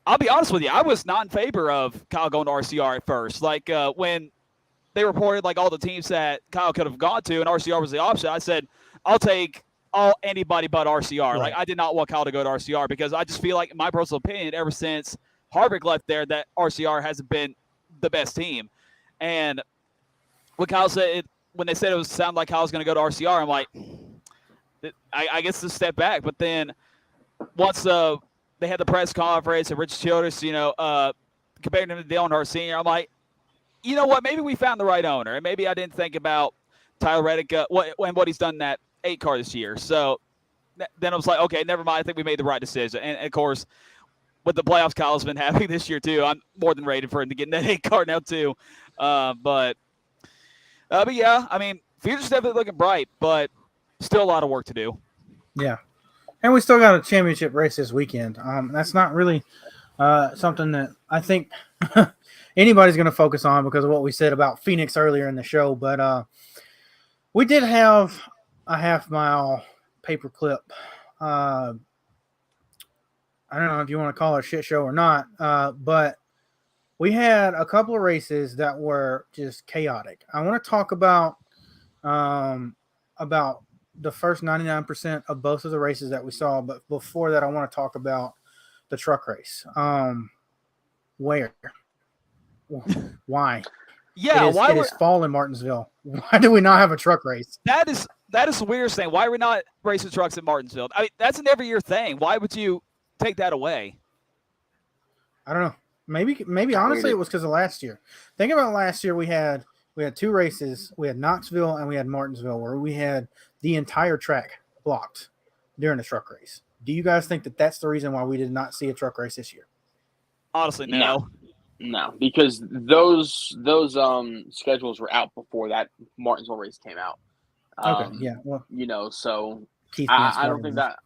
I'll be honest with you, I was not in favor of Kyle going to RCR at first. Like, when they reported, like, all the teams that Kyle could have gone to and RCR was the option, I said, I'll take anybody but RCR. Right. Like, I did not want Kyle to go to RCR because I just feel like, in my personal opinion, ever since Harvick left there, that RCR hasn't been the best team. And when Kyle said when they said it was sound like Kyle was going to go to RCR, I'm like, I guess it's a step back. But then once they had the press conference and Rich Childress, comparing him to Dale Earnhardt Sr., I'm like, you know what? Maybe we found the right owner. And maybe I didn't think about Tyler Reddick and what he's done in that 8 car this year. So then I was like, okay, never mind. I think we made the right decision. And of course, with the playoffs Kyle's been having this year too, I'm more than ready for him to get in that 8 car now too. But yeah, future's definitely looking bright, but still a lot of work to do. Yeah. And we still got a championship race this weekend. That's not really something that I think anybody's going to focus on because of what we said about Phoenix earlier in the show. But we did have a half-mile paperclip. I don't know if you want to call it a shit show or not, but we had a couple of races that were just chaotic. I want to talk about the first 99% of both of the races that we saw. But before that, I want to talk about the truck race. Where? Why? Yeah, it is fall in Martinsville. Why do we not have a truck race? That is the weirdest thing. Why are we not racing trucks in Martinsville? That's an every year thing. Why would you take that away? I don't know. Maybe honestly it was because of last year. Think about last year. We had 2 races. We had Knoxville and we had Martinsville, where we had the entire track blocked during the truck race. Do you guys think that that's the reason why we did not see a truck race this year? Honestly, no. No, because those schedules were out before that Martinsville race came out. Okay, yeah. Well, so Keith I don't think that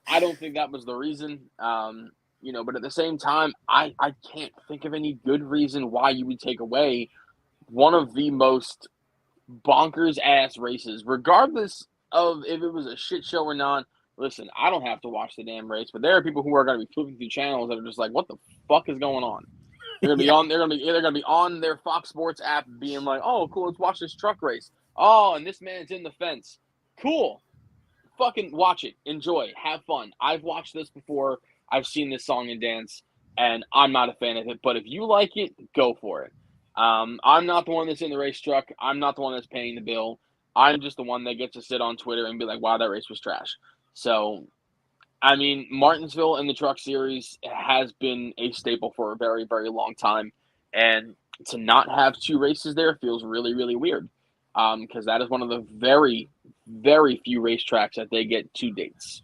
I don't think that was the reason. But at the same time, I can't think of any good reason why you would take away one of the most bonkers ass races, regardless of if it was a shit show or not. Listen, I don't have to watch the damn race, but there are people who are going to be flipping through channels that are just like, "What the fuck is going on?" They're gonna be on. They're gonna be on their Fox Sports app, being like, "Oh, cool, let's watch this truck race. Oh, and this man's in the fence. Cool, fucking watch it, enjoy, have fun. I've watched this before. I've seen this song and dance, and I'm not a fan of it. But if you like it, go for it. I'm not the one that's in the race truck. I'm not the one that's paying the bill. I'm just the one that gets to sit on Twitter and be like, "Wow, that race was trash." So, I mean, Martinsville in the Truck Series has been a staple for a very, very long time, and to not have two races there feels really, really weird. Because that is one of the very, very few racetracks that they get two dates.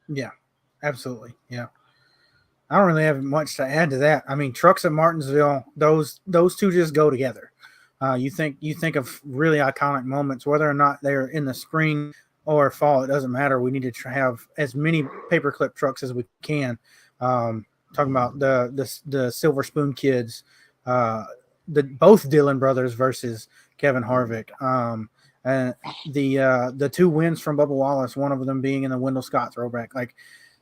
Yeah, absolutely. Yeah. I don't really have much to add to that. I mean, trucks at Martinsville, those two just go together. You think of really iconic moments, whether or not they're in the spring or fall, it doesn't matter. We need to have as many paperclip trucks as we can. Talking about the Silver Spoon kids, both Dillon brothers versus Kevin Harvick. And the two wins from Bubba Wallace, one of them being in the Wendell Scott throwback. Like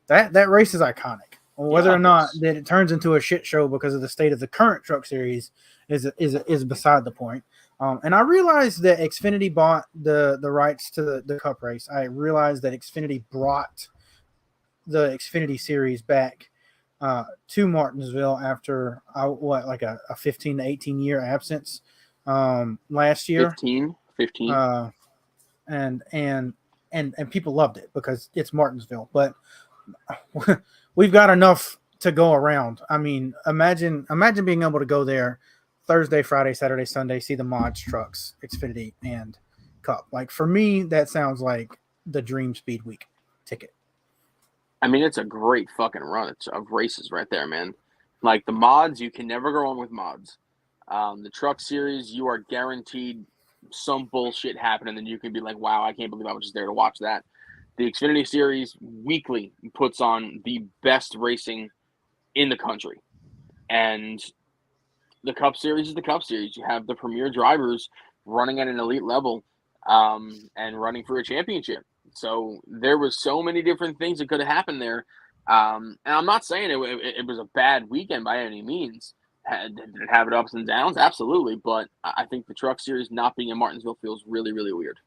that race is iconic. Whether or not that it turns into a shit show because of the state of the current Truck Series is beside the point. And I realized that Xfinity bought the rights to the Cup race. I realized that Xfinity brought the Xfinity Series back to Martinsville after a 15 to 18 year absence last year. 15. And people loved it because it's Martinsville, but we've got enough to go around. I mean, imagine being able to go there Thursday, Friday, Saturday, Sunday, see the mods, trucks, Xfinity, and Cup. Like, for me, that sounds like the Dream Speed Week ticket. I mean, it's a great fucking run of races right there, man. Like, the mods, you can never go wrong with mods. The Truck Series, you are guaranteed some bullshit happening, and you can be like, wow, I can't believe I was just there to watch that. The Xfinity Series weekly puts on the best racing in the country. And the Cup Series is the Cup Series. You have the premier drivers running at an elite level and running for a championship. So there was so many different things that could have happened there. And I'm not saying it was a bad weekend by any means. Did it have its ups and downs? Absolutely. But I think the Truck Series not being in Martinsville feels really, really weird.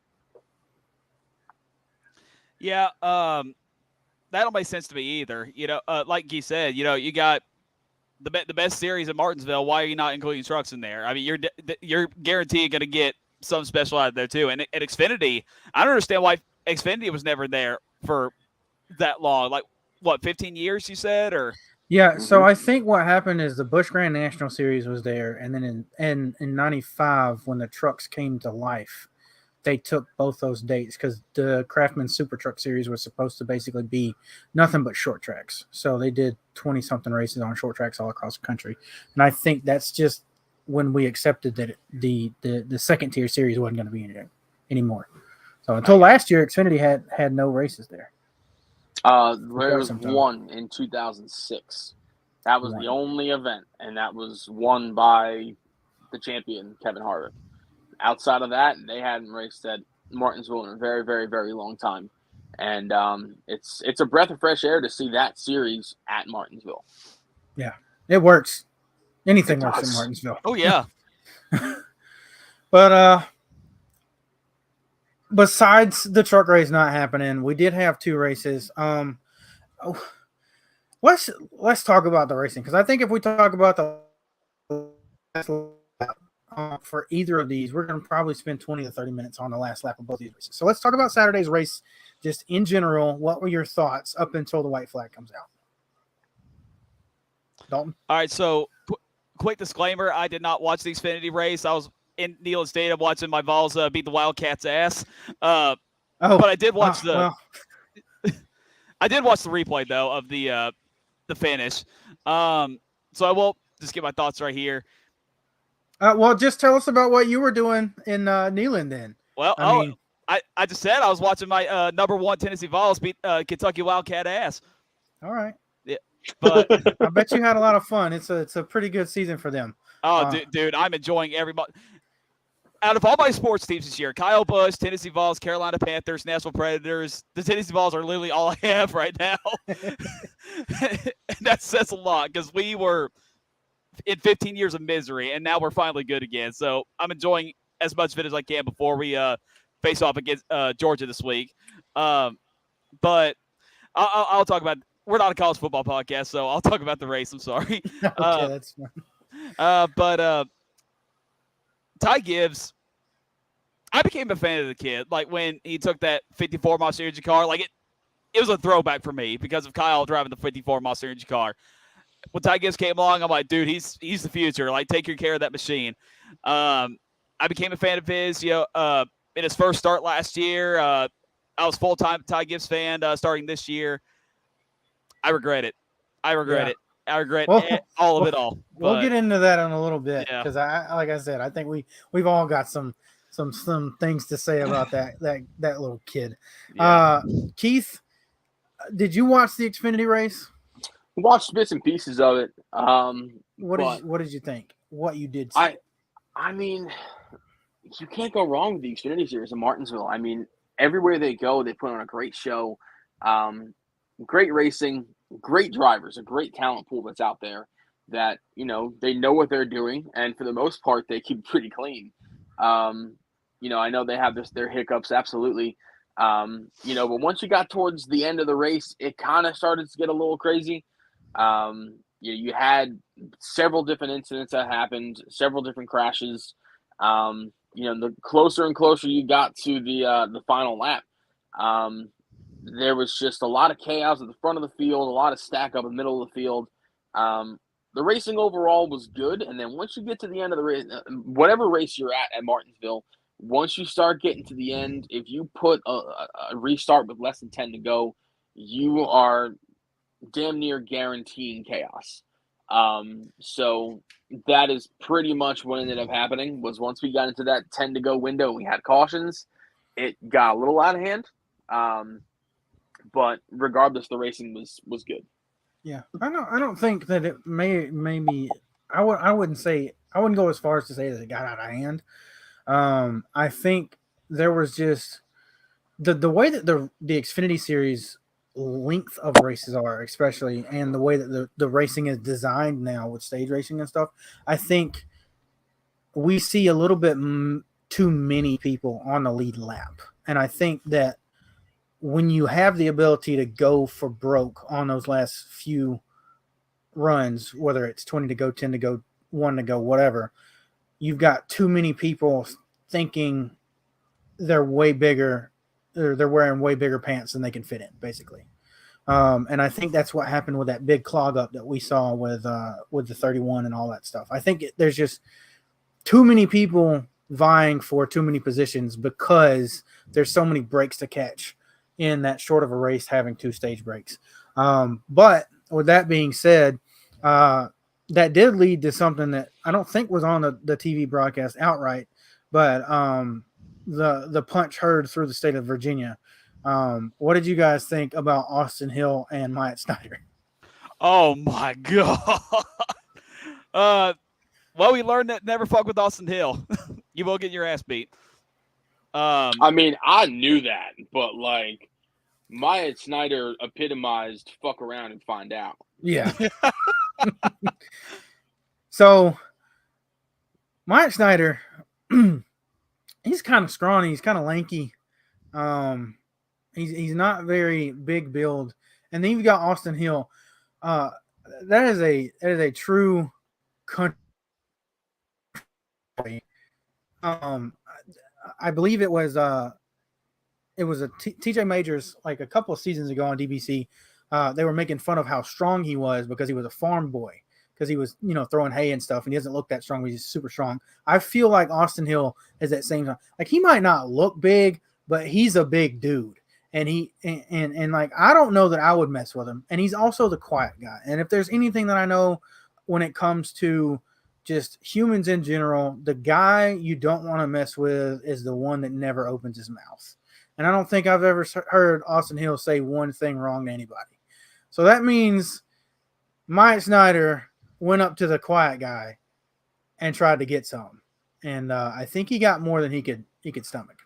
Yeah, that don't make sense to me either. Like you said, you got the best series in Martinsville. Why are you not including trucks in there? I mean, you're guaranteed going to get some special out of there too. And at Xfinity, I don't understand why Xfinity was never there for that long. Like, what, 15 years you said? Or yeah, so I think what happened is the Busch Grand National Series was there, and then in 95, when the trucks came to life, they took both those dates because the Craftsman Super Truck Series was supposed to basically be nothing but short tracks. So they did 20-something races on short tracks all across the country. And I think that's just when we accepted that the second-tier series wasn't going to be in there anymore. So until last year, Xfinity had no races there. There was one in 2006. That was the only event, and that was won by the champion, Kevin Harvick. Outside of that, they hadn't raced at Martinsville in a very, very, very long time. And it's a breath of fresh air to see that series at Martinsville. Yeah, it works. Anything works in Martinsville. Oh, yeah. But besides the truck race not happening, we did have two races. Let's talk about the racing, because I think if we talk about the last lap for either of these, we're going to probably spend 20 to 30 minutes on the last lap of both these races. So let's talk about Saturday's race just in general. What were your thoughts up until the white flag comes out? Dalton? All right, so quick disclaimer, I did not watch the Xfinity race. I was in Neyland Stadium watching my Vols beat the Wildcats' ass. But I did watch I did watch the replay, though, of the finish. So I will just get my thoughts right here. Well, just tell us about what you were doing in Neyland then. Well, I just said I was watching my number 1 Tennessee Vols beat Kentucky Wildcat ass. All right. Yeah, but I bet you had a lot of fun. It's a pretty good season for them. Dude, I'm enjoying everybody. Out of all my sports teams this year, Kyle Busch, Tennessee Vols, Carolina Panthers, Nashville Predators, the Tennessee Vols are literally all I have right now. And that says a lot because we were in 15 years of misery, and now we're finally good again. So I'm enjoying as much of it as I can before we face off against Georgia this week. But I'll talk about – we're not a college football podcast, so I'll talk about the race. I'm sorry. Okay, that's fine. But Ty Gibbs, I became a fan of the kid. Like when he took that 54 Monster Energy car, like it was a throwback for me because of Kyle driving the 54 Monster Energy car. When Ty Gibbs came along, I'm like, dude, he's the future. Like, take good care of that machine. I became a fan of his. In his first start last year, I was full-time Ty Gibbs fan. Starting this year, I regret it. I regret all of it all. We'll get into that in a little bit because like I said, I think we've all got some things to say about that little kid. Yeah. Keith, did you watch the Xfinity race? Watched bits and pieces of it. What did you think? What you did see? I mean, you can't go wrong with the Xfinity Series in Martinsville. I mean, everywhere they go, they put on a great show. Great racing, great drivers, a great talent pool that's out there that, they know what they're doing. And for the most part, they keep pretty clean. I know they have their hiccups, absolutely. But once you got towards the end of the race, it kind of started to get a little crazy. You had several different incidents that happened, several different crashes. The closer and closer you got to the final lap, there was just a lot of chaos at the front of the field, a lot of stack up in the middle of the field. The racing overall was good, and then once you get to the end of the race, whatever race you're at Martinsville, once you start getting to the end, if you put a restart with less than 10 to go, you are damn near guaranteeing chaos. So that is pretty much what ended up happening. Was once we got into that 10 to go window and we had cautions, it got a little out of hand. But regardless, the racing was good. Yeah, I don't think that it maybe I wouldn't go as far as to say that it got out of hand. I think there was just the way that the Xfinity Series length of races are, especially, and the way that the racing is designed now with stage racing and stuff. I think we see a little bit too many people on the lead lap, and I think that when you have the ability to go for broke on those last few runs, whether it's 20 to go, 10 to go, 1 to go, whatever, you've got too many people thinking they're way bigger, or they're wearing way bigger pants than they can fit in, basically. And I think that's what happened with that big clog up that we saw with the 31 and all that stuff. I think there's just too many people vying for too many positions because there's so many breaks to catch in that short of a race, having 2 stage breaks. But with that being said, that did lead to something that I don't think was on the TV broadcast outright, but the punch heard through the state of Virginia. What did you guys think about Austin Hill and Myatt Snyder? Oh my God. Well, we learned that never fuck with Austin Hill. You will get your ass beat. I mean, I knew that, but like Myatt Snyder epitomized fuck around and find out. Yeah. So Myatt Snyder, he's kind of scrawny. He's kind of lanky. He's not very big build. And then you've got Austin Hill. That is a true country. I believe it was a TJ Majors like a couple of seasons ago on DBC. They were making fun of how strong he was because he was a farm boy, because he was throwing hay and stuff, and he doesn't look that strong, but he's super strong. I feel like Austin Hill is that same time. Like, he might not look big, but he's a big dude, and like, I don't know that I would mess with him. And he's also the quiet guy. And if there's anything that I know when it comes to just humans in general, the guy you don't want to mess with is the one that never opens his mouth. And I don't think I've ever heard Austin Hill say one thing wrong to anybody. So that means Mike Snyder went up to the quiet guy and tried to get some. And I think he got more than he could stomach.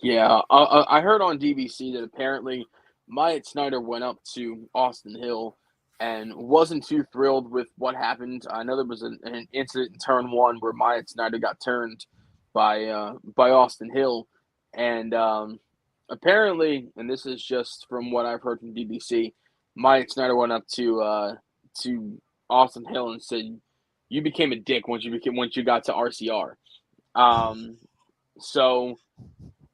Yeah, I heard on DBC that apparently Myatt Snyder went up to Austin Hill and wasn't too thrilled with what happened. I know there was an incident in turn one where Myatt Snyder got turned by Austin Hill, and apparently, and this is just from what I've heard from DBC, Myatt Snyder went up to Austin Hill and said, "You became a dick once you got to RCR." So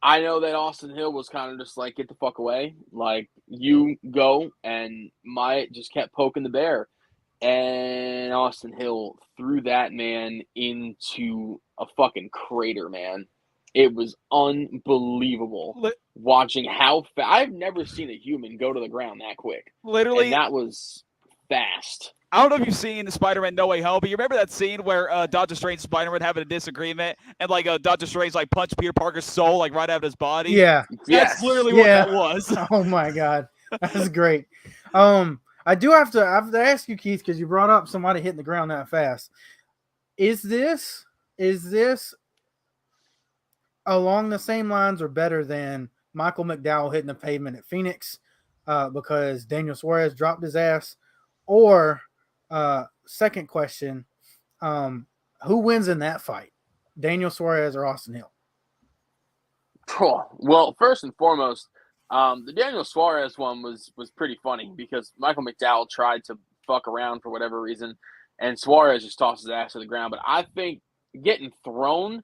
I know that Austin Hill was kind of just like, get the fuck away. Like, you go, and Myatt just kept poking the bear. And Austin Hill threw that man into a fucking crater, man. It was unbelievable watching how fast. I've never seen a human go to the ground that quick. Literally. And that was fast. I don't know if you've seen the Spider-Man No Way Home, but you remember that scene where Doctor Strange and Spider-Man having a disagreement, and like Doctor Strange like punched Peter Parker's soul like right out of his body? Yeah. That's literally what that was. Oh my God. That's great. I do have to ask you, Keith, because you brought up somebody hitting the ground that fast. Is this along the same lines or better than Michael McDowell hitting the pavement at Phoenix because Daniel Suarez dropped his ass? Or second question, who wins in that fight, Daniel Suarez or Austin Hill? Well, first and foremost, the Daniel Suarez one was pretty funny because Michael McDowell tried to fuck around for whatever reason, and Suarez just tossed his ass to the ground. But I think getting thrown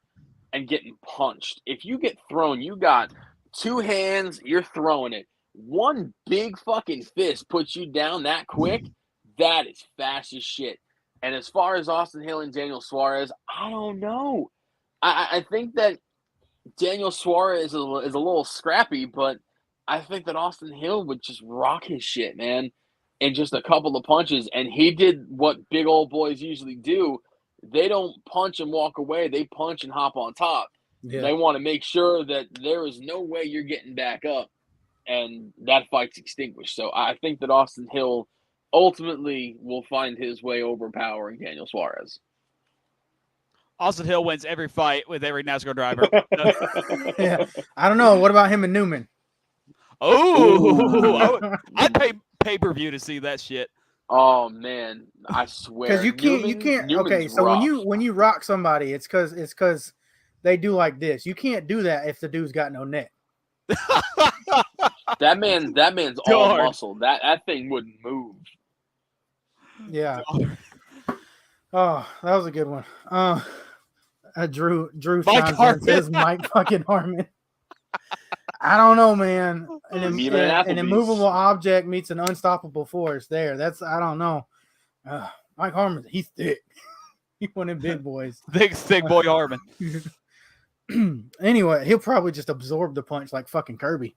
and getting punched, if you get thrown, you got two hands, you're throwing it. One big fucking fist puts you down that quick. That is fast as shit. And as far as Austin Hill and Daniel Suarez, I don't know. I think that Daniel Suarez is a little scrappy, but I think that Austin Hill would just rock his shit, man, in just a couple of punches. And he did what big old boys usually do. They don't punch and walk away. They punch and hop on top. Yeah. They want to make sure that there is no way you're getting back up, and that fight's extinguished. So I think that Austin Hill ultimately will find his way overpowering Daniel Suarez. Austin Hill wins every fight with every NASCAR driver. Yeah, I don't know. What about him and Newman? Oh, I'd pay pay-per-view to see that shit. Oh man, I swear. Because you can't. Newman's okay, so rough. when you rock somebody, it's because they do like this. You can't do that if the dude's got no neck. That man's all muscle. That thing wouldn't move. Yeah. Oh, that was a good one. Drew says Mike fucking Harmon. I don't know, man. An immovable object meets an unstoppable force. That's I don't know. Mike Harmon, he's thick. He's one of them big boys. Thick boy Harmon. Anyway, he'll probably just absorb the punch like fucking Kirby.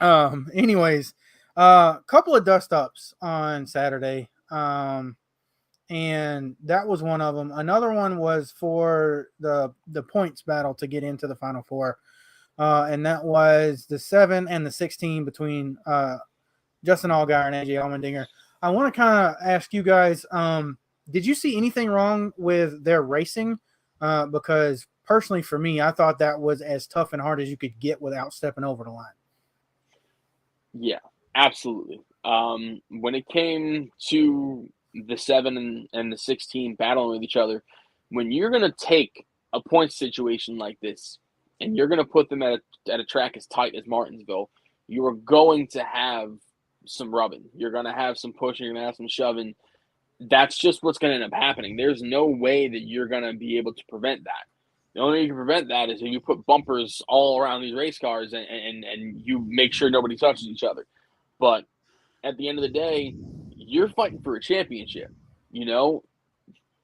Anyways, couple of dust ups on Saturday. And that was one of them. Another one was for the points battle to get into the Final Four. And that was the 7 and the 16 between Justin Allgaier and AJ Allmendinger. I want to kind of ask you guys, did you see anything wrong with their racing? Because personally for me, I thought that was as tough and hard as you could get without stepping over the line. Yeah, absolutely. When it came to the 7 and the 16 battling with each other, when you're going to take a point situation like this and you're going to put them at a track as tight as Martinsville, you are going to have some rubbing. You're going to have some pushing. You're going to have some shoving. That's just what's going to end up happening. There's no way that you're going to be able to prevent that. The only way you can prevent that is if you put bumpers all around these race cars and you make sure nobody touches each other. But at the end of the day, you're fighting for a championship. You know,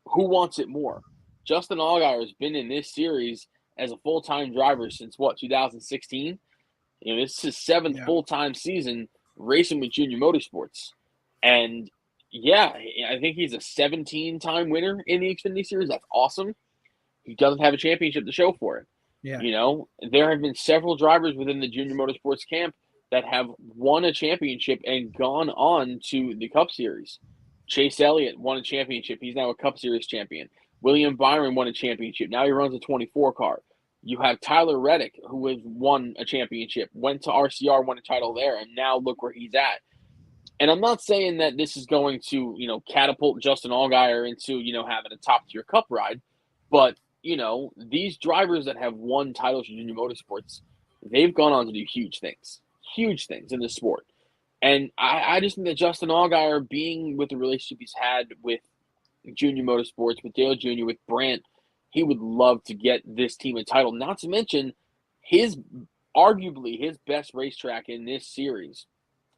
who wants it more? Justin Allgaier has been in this series as a full-time driver since, 2016? You know, this is his 7th full-time season racing with Junior Motorsports. And Yeah, I think he's a 17-time winner in the Xfinity Series. That's awesome. He doesn't have a championship to show for it. Yeah. You know, there have been several drivers within the junior motorsports camp that have won a championship and gone on to the Cup Series. Chase Elliott won a championship. He's now a Cup Series champion. William Byron won a championship. Now he runs a 24 car. You have Tyler Reddick, who has won a championship, went to RCR, won a title there, and now look where he's at. And I'm not saying that this is going to, catapult Justin Allgaier into, having a top tier Cup ride, but these drivers that have won titles in junior motorsports, they've gone on to do huge things in the sport. And I just think that Justin Allgaier, being with the relationship he's had with junior motorsports, with Dale Jr., with Brandt, he would love to get this team a title. Not to mention arguably his best racetrack in this series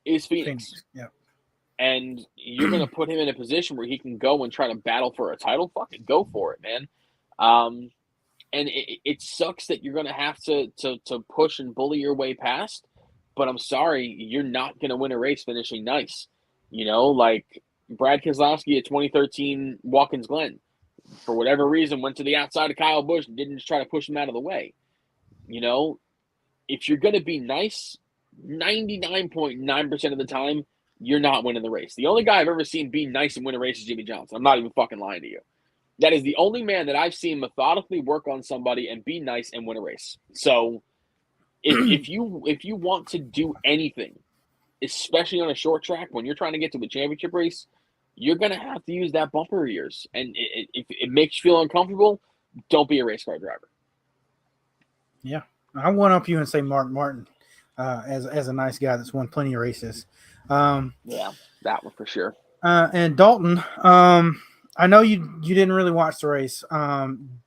is Phoenix. Yeah. And you're going to put him in a position where he can go and try to battle for a title. Fucking go for it, man. And it sucks that you're going to have to push and bully your way past. But I'm sorry, you're not going to win a race finishing nice. Like Brad Keselowski at 2013 Watkins Glen, for whatever reason, went to the outside of Kyle Busch and didn't just try to push him out of the way. If you're going to be nice, 99.9% of the time, you're not winning the race. The only guy I've ever seen be nice and win a race is Jimmy Johnson. I'm not even fucking lying to you. That is the only man that I've seen methodically work on somebody and be nice and win a race. So if you want to do anything, especially on a short track, when you're trying to get to a championship race, you're going to have to use that bumper of yours. And if it makes you feel uncomfortable, don't be a race car driver. Yeah. I one up you and say Mark Martin as a nice guy that's won plenty of races. Yeah, that one for sure. And Dalton, I know you didn't really watch the race.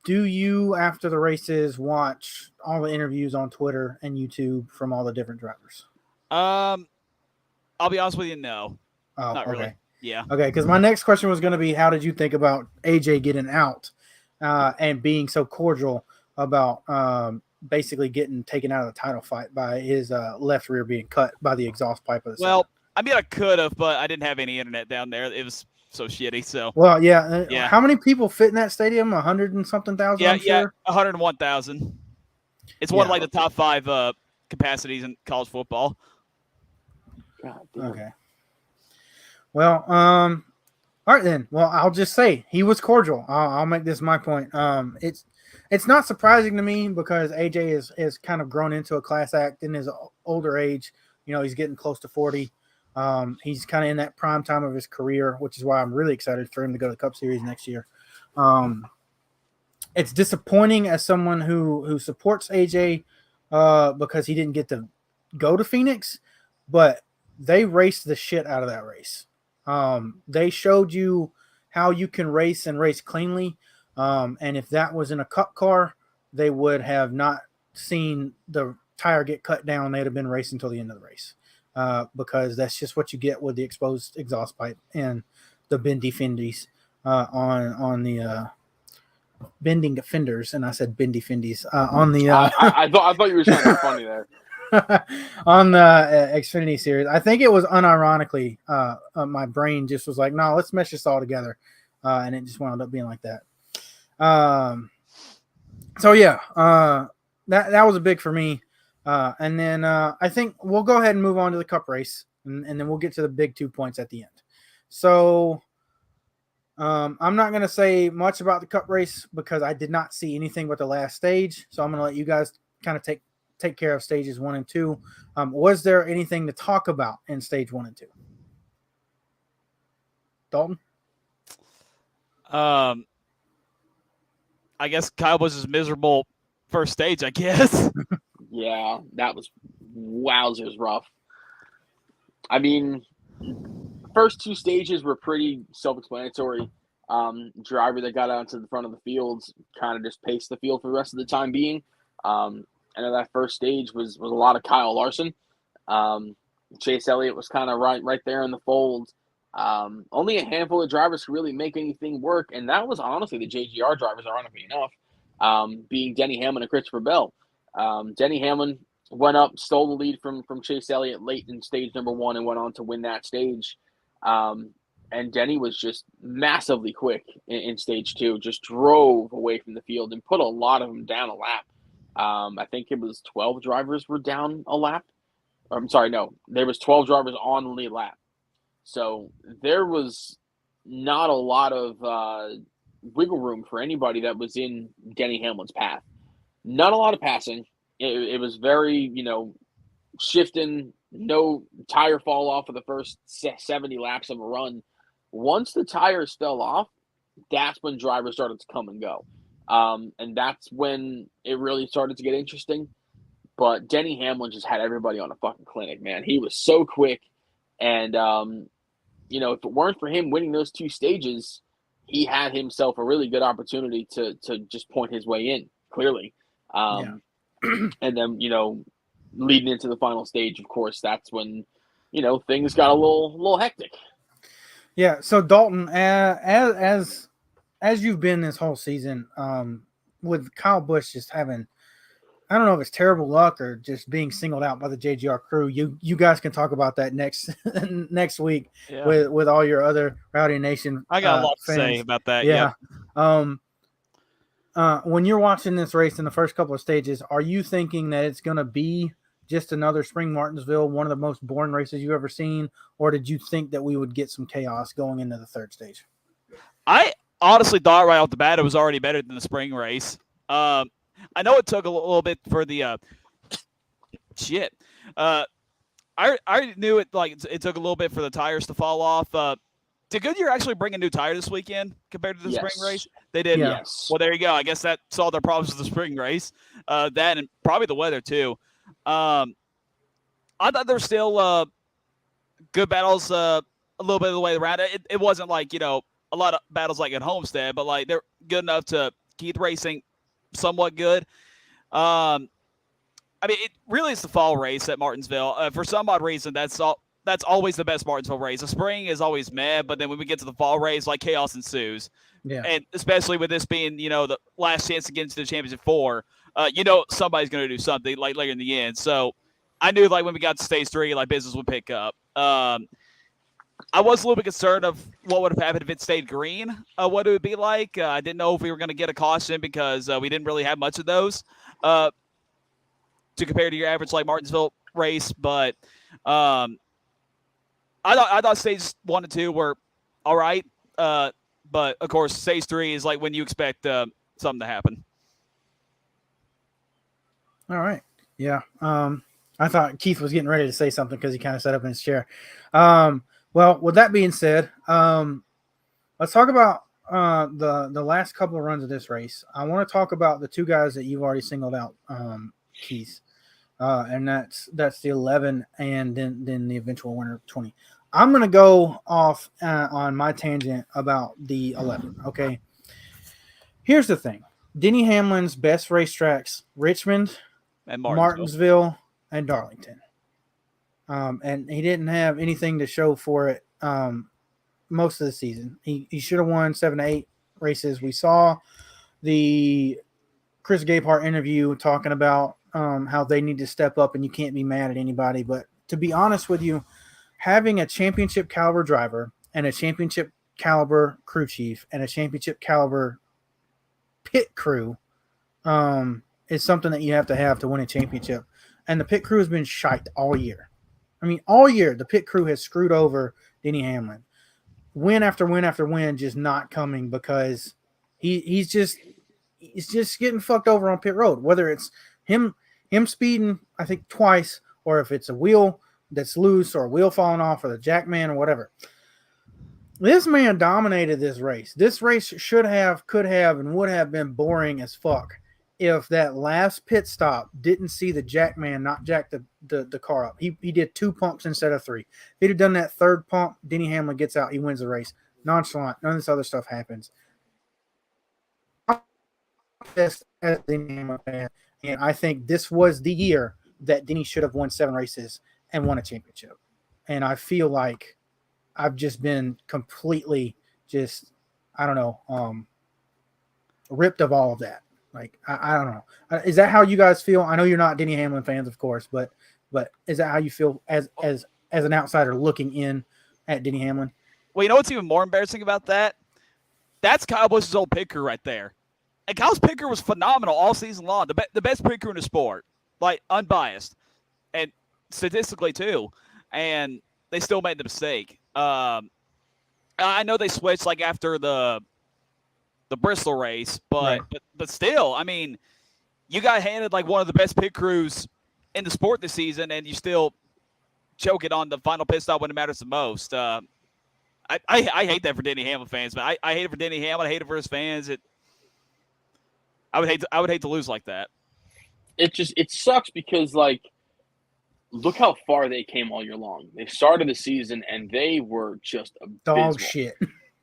Do you, after the races, watch all the interviews on Twitter and YouTube from all the different drivers? I'll be honest with you, no. Oh, not okay. really. Yeah. Okay, because my next question was going to be, how did you think about AJ getting out and being so cordial about basically getting taken out of the title fight by his left rear being cut by the exhaust pipe of the Well, I mean, I could have, but I didn't have any internet down there. It was so shitty. So. Well, yeah. Yeah. How many people fit in that stadium? 100 and something thousand. Yeah, I'm sure? 101,000. It's one of like the top 5 capacities in college football. God damn. Okay. Well, all right then. Well, I'll just say he was cordial. I'll make this my point. It's not surprising to me because AJ is kind of grown into a class act in his older age. He's getting close to 40. He's kind of in that prime time of his career, which is why I'm really excited for him to go to the Cup Series next year. It's disappointing as someone who supports AJ because he didn't get to go to Phoenix, but they raced the shit out of that race. They showed you how you can race and race cleanly. And if that was in a Cup car, they would have not seen the tire get cut down. They'd have been racing until the end of the race. Because that's just what you get with the exposed exhaust pipe and the bendy fendies on the bending fenders. And I said bendy fendies on the. I thought you were trying to be funny there. On the Xfinity Series, I think it was unironically. My brain just was like, "No, let's mesh this all together," and it just wound up being like that. So yeah, that was a big for me. And then I think we'll go ahead and move on to the Cup race, and then we'll get to the big 2 points at the end. So I'm not going to say much about the Cup race because I did not see anything but the last stage. So I'm going to let you guys kind of take care of stages 1 and 2. Was there anything to talk about in stage 1 and 2? Dalton? I guess Kyle Busch's miserable first stage, I guess. Yeah, that was wowzers rough. I mean, first 2 stages were pretty self-explanatory. Driver that got out to the front of the field kind of just paced the field for the rest of the time being. And that first stage was a lot of Kyle Larson. Chase Elliott was kind of right there in the fold. Only a handful of drivers could really make anything work, and that was honestly the JGR drivers, ironically enough, being Denny Hamlin and Christopher Bell. Denny Hamlin went up, stole the lead from Chase Elliott late in stage number 1 and went on to win that stage. and Denny was just massively quick in stage 2, just drove away from the field and put a lot of them down a lap. I think it was 12 drivers were down a lap. I'm sorry, no, there was 12 drivers on the lead lap. So there was not a lot of wiggle room for anybody that was in Denny Hamlin's path. Not a lot of passing. It was very, shifting, no tire fall off of the first 70 laps of a run. Once the tires fell off, that's when drivers started to come and go. And that's when it really started to get interesting. But Denny Hamlin just had everybody on a fucking clinic, man. He was so quick. And, if it weren't for him winning those 2 stages, he had himself a really good opportunity to just point his way in, clearly. And then, leading into the final stage, of course, that's when, things got a little hectic. Yeah. So Dalton, as you've been this whole season, with Kyle Busch just having, I don't know if it's terrible luck or just being singled out by the JGR crew. You guys can talk about that next week with all your other Rowdy Nation. I got a lot fans. to say about that. Yeah. When you're watching this race in the first couple of stages, are you thinking that it's going to be just another Spring Martinsville, one of the most boring races you've ever seen, or did you think that we would get some chaos going into the third stage? I honestly thought right off the bat it was already better than the spring race. I know it took a little bit for the shit. I knew it it took a little bit for the tires to fall off. Did Goodyear actually bring a new tire this weekend compared to the spring race? They did. Yeah. Yes. Well, there you go. I guess that solved their problems with the spring race. That and probably the weather too. I thought there were still good battles a little bit of the way around. It wasn't a lot of battles like at Homestead, but they're good enough to keep racing somewhat good. It really is the fall race at Martinsville. For some odd reason, that's always the best Martinsville race. The spring is always meh, but then when we get to the fall race, chaos ensues. Yeah. And especially with this being, the last chance to get into the championship 4, somebody's going to do something later in the end. So I knew when we got to stage 3, business would pick up. I was a little bit concerned of what would have happened if it stayed green, what it would be like. I didn't know if we were going to get a caution because we didn't really have much of those to compare to your average Martinsville race. But I thought stages 1 and 2 were all right. But, of course, stage 3 is when you expect something to happen. All right. Yeah. I thought Keith was getting ready to say something because he kind of sat up in his chair. Well, with that being said, let's talk about the last couple of runs of this race. I want to talk about the 2 guys that you've already singled out, Keith, and that's the 11 and then the eventual winner of 20. I'm going to go off on my tangent about the 11. Okay. Here's the thing. Denny Hamlin's best racetracks, Richmond, and Martinsville, and Darlington. And he didn't have anything to show for it most of the season. He should have won 7 to 8 races. We saw the Chris Gabehart interview talking about how they need to step up and you can't be mad at anybody. But to be honest with you, having a championship caliber driver and a championship caliber crew chief and a championship caliber pit crew is something that you have to win a championship. And the pit crew has been shite all year. All year, the pit crew has screwed over Denny Hamlin. Win after win after win, just not coming because he's just getting fucked over on pit road. Whether it's him speeding, I think twice, or if it's a wheel that's loose or a wheel falling off or the jack man or whatever. This man dominated this race. This race should have, could have, and would have been boring as fuck if that last pit stop didn't see the jack man not jack the car up. He did 2 pumps instead of 3. If he'd have done that third pump, Denny Hamlin gets out. He wins the race. Nonchalant. None of this other stuff happens. As a Denny Hamlin fan, and I think this was the year that Denny should have won 7 races and won a championship. And I feel like I've just been completely ripped of all of that. I don't know. Is that how you guys feel? I know you're not Denny Hamlin fans, of course, but is that how you feel as an outsider looking in at Denny Hamlin? well, you know what's even more embarrassing about that? That's Kyle Busch's old pit crew right there. And Kyle's pit crew was phenomenal all season long. The best pit crew in the sport, like unbiased, and statistically too. And they still made the mistake. I know they switched like after the Bristol race, but still, I mean, you got handed like one of the best pit crews in the sport this season, and you still choke it on the final pit stop when it matters the most. I hate that for Denny Hamlin fans, but I hate it for Denny Hamlin. I hate it for his fans. I would hate to lose like that. It sucks because like, look how far they came all year long. They started the season and they were just abysmal. Dog shit.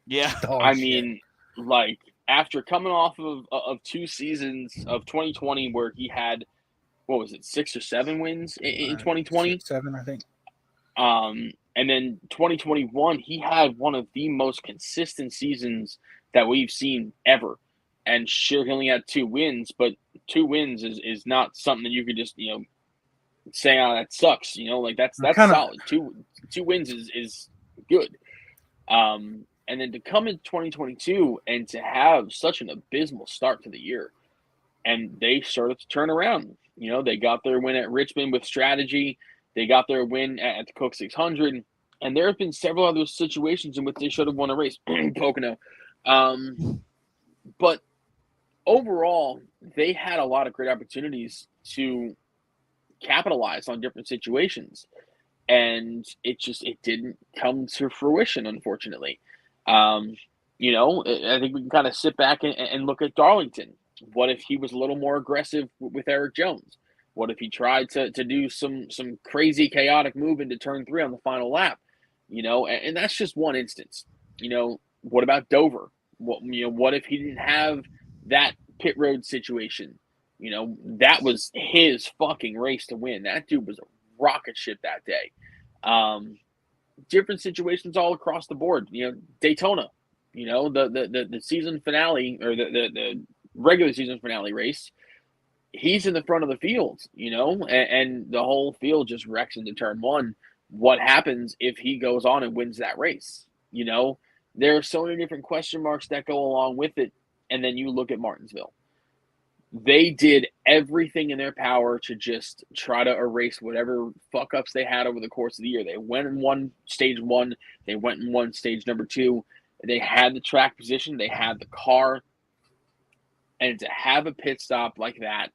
Yeah, I mean, like after coming off of 2 seasons of 2020 where he had, what was it, 6 or 7 wins in 2020? 7, I think. And then 2021, he had one of the most consistent seasons that we've seen ever. And sure, he only had 2 wins, but 2 wins is not something that you could just, say, oh, that sucks. Like that's solid. Two wins is good. And then to come in 2022 and to have such an abysmal start to the year, and they started to turn around. They got their win at Richmond with strategy. They got their win at the Cook 600. And there have been several other situations in which they should have won a race. Pocono. But overall, they had a lot of great opportunities to capitalize on different situations. And it didn't come to fruition, unfortunately. I think we can kind of sit back and look at Darlington. What if he was a little more aggressive with Eric Jones? What if he tried to do some crazy chaotic move into turn 3 on the final lap? And that's just one instance. What about Dover? What if he didn't have that pit road situation? That was his fucking race to win. That dude was a rocket ship that day. Different situations all across the board. Daytona, the season finale or the regular season finale race, he's in the front of the field, and the whole field just wrecks into turn 1. What happens if he goes on and wins that race? There are so many different question marks that go along with it. And then you look at Martinsville. They did everything in their power to just try to erase whatever fuck-ups they had over the course of the year. They went and won stage 1. They went and won stage number 2. They had the track position. They had the car. And to have a pit stop like that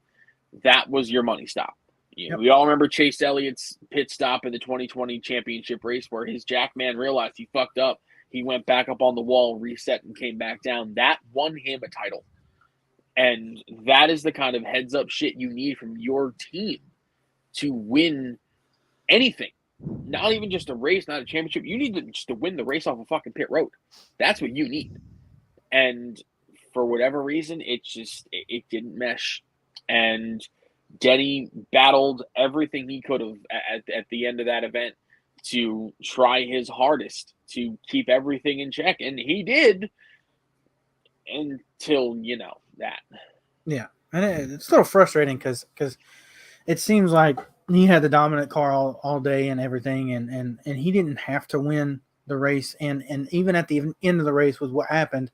was your money stop. Yep. We all remember Chase Elliott's pit stop in the 2020 championship race where his jackman realized he fucked up. He went back up on the wall, reset, and came back down. That won him a title. And that is the kind of heads-up shit you need from your team to win anything. Not even just a race, not a championship. You need to win the race off a fucking pit road. That's what you need. And for whatever reason, it didn't mesh. And Denny battled everything he could have at the end of that event to try his hardest to keep everything in check. And he did until, that. Yeah. And it's a little frustrating because it seems like he had the dominant car all day and everything. And he didn't have to win the race. And even at the end of the race with what happened,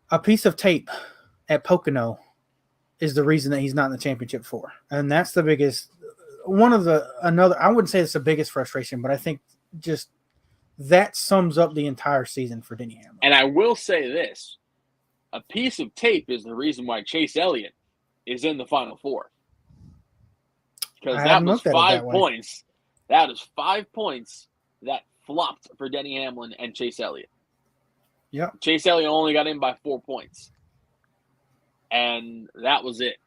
a piece of tape at Pocono is the reason that he's not in the championship 4. And that's the biggest I wouldn't say it's the biggest frustration, but I think just that sums up the entire season for Denny Hamlin. And I will say this, a piece of tape is the reason why Chase Elliott is in the Final 4. Because that was 5 points. That is 5 points that flopped for Denny Hamlin and Chase Elliott. Yeah. Chase Elliott only got in by 4 points. And that was it.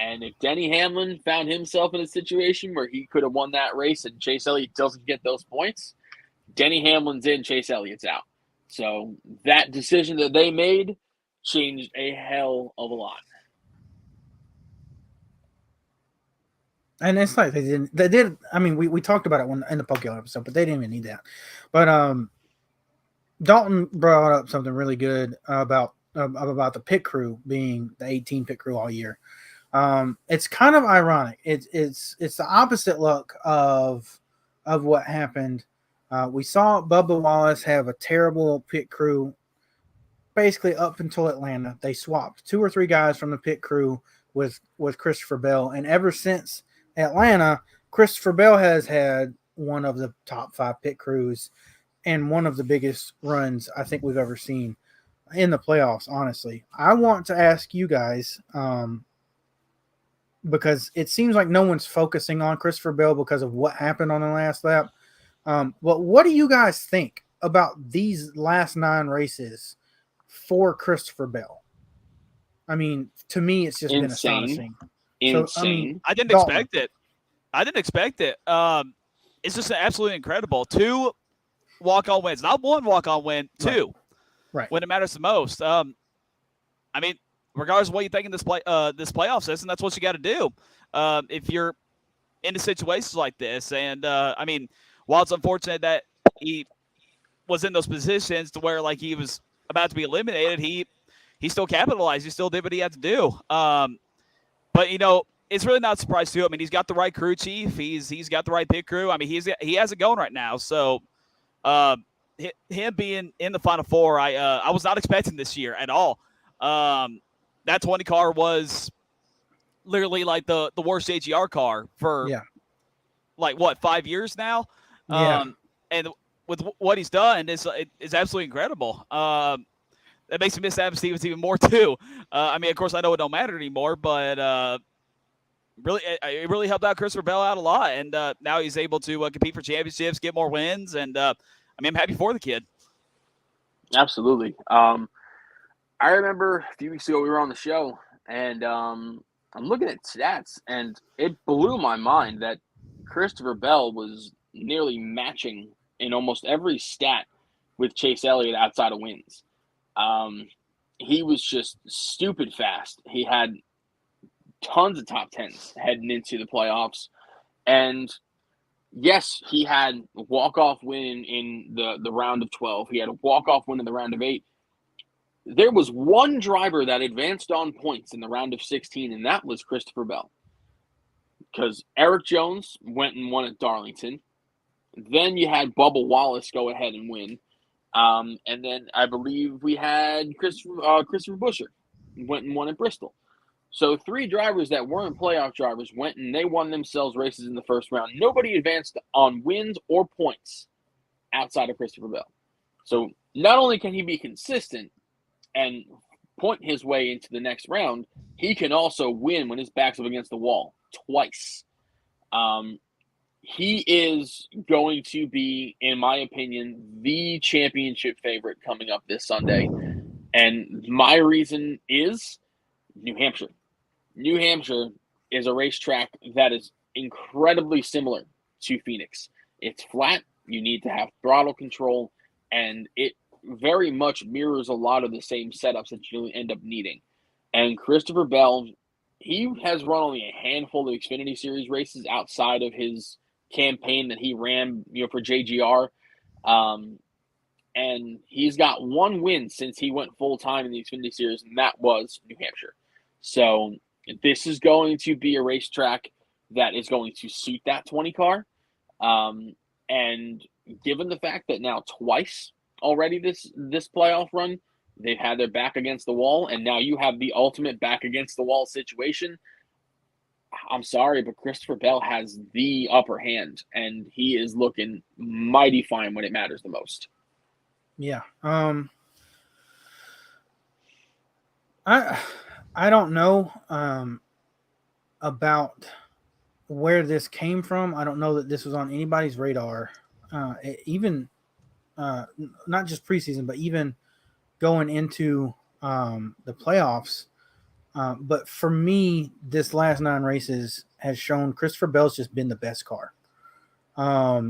And if Denny Hamlin found himself in a situation where he could have won that race and Chase Elliott doesn't get those points, Denny Hamlin's in, Chase Elliott's out. So that decision that they made changed a hell of a lot. And it's like they did. I mean, we talked about it in the Pokemon episode, but they didn't even need that. But Dalton brought up something really good about the pit crew being the 18 pit crew all year. It's kind of ironic. It's the opposite look of what happened We saw Bubba Wallace have a terrible pit crew basically up until Atlanta. They swapped 2 or 3 guys from the pit crew with Christopher Bell. And ever since Atlanta, Christopher Bell has had one of the top 5 pit crews and one of the biggest runs I think we've ever seen in the playoffs, honestly. I want to ask you guys, because it seems like no one's focusing on Christopher Bell because of what happened on the last lap. But what do you guys think about these last 9 races for Christopher Bell? I mean, to me, it's just been astonishing. Insane. So, I mean, I didn't Dalton. expect it. It's just absolutely incredible. 2 walk-on wins, not 1 walk-on win, 2. Right. When it matters the most. I mean, regardless of what you think in this playoff season, that's what you got to do. If you're into situations like this, and I mean, while it's unfortunate that he was in those positions to where like he was about to be eliminated, he still capitalized. He still did what he had to do. But you know, it's really not a surprise too. I mean, he's got the right crew chief. He's got the right pit crew. I mean, he has it going right now. So him being in the Final Four, I was not expecting this year at all. That 20 car was literally like the worst AGR car for like what 5 years now. And with what he's done is absolutely incredible. That makes me miss Adam Stevens even more too. I mean, of course, I know it don't matter anymore, but really, it really helped out Christopher Bell out a lot, and now he's able to compete for championships, get more wins, and I mean, I'm happy for the kid. Absolutely. I remember a few weeks ago we were on the show, and I'm looking at stats, and it blew my mind that Christopher Bell was nearly matching in almost every stat with Chase Elliott outside of wins. He was just stupid fast. He had tons of top 10s heading into the playoffs. And yes, he had a walk-off win in the round of 12. He had a walk-off win in the round of 8. There was one driver that advanced on points in the round of 16, and that was Christopher Bell. Because Eric Jones went and won at Darlington. Then you had Bubba Wallace go ahead and win. And then I believe we had Christopher Buescher went and won at Bristol. So 3 drivers that weren't playoff drivers went and they won themselves races in the first round. Nobody advanced on wins or points outside of Christopher Bell. So not only can he be consistent and point his way into the next round, he can also win when his back's up against the wall twice. He is going to be, in my opinion, the championship favorite coming up this Sunday. And my reason is New Hampshire. New Hampshire is a racetrack that is incredibly similar to Phoenix. It's flat. You need to have throttle control, and it very much mirrors a lot of the same setups that you end up needing. And Christopher Bell, he has run only a handful of Xfinity Series races outside of his campaign that he ran, for JGR. And he's got 1 win since he went full-time in the Xfinity Series, and that was New Hampshire. So this is going to be a racetrack that is going to suit that 20 car. And given the fact that now twice already this playoff run, they've had their back against the wall, and now you have the ultimate back against the wall situation. I'm sorry, but Christopher Bell has the upper hand, and he is looking mighty fine when it matters the most. Yeah. I don't know about where this came from. I don't know that this was on anybody's radar. Even not just preseason, but even going into the playoffs. But for me, this last 9 races has shown Christopher Bell's just been the best car.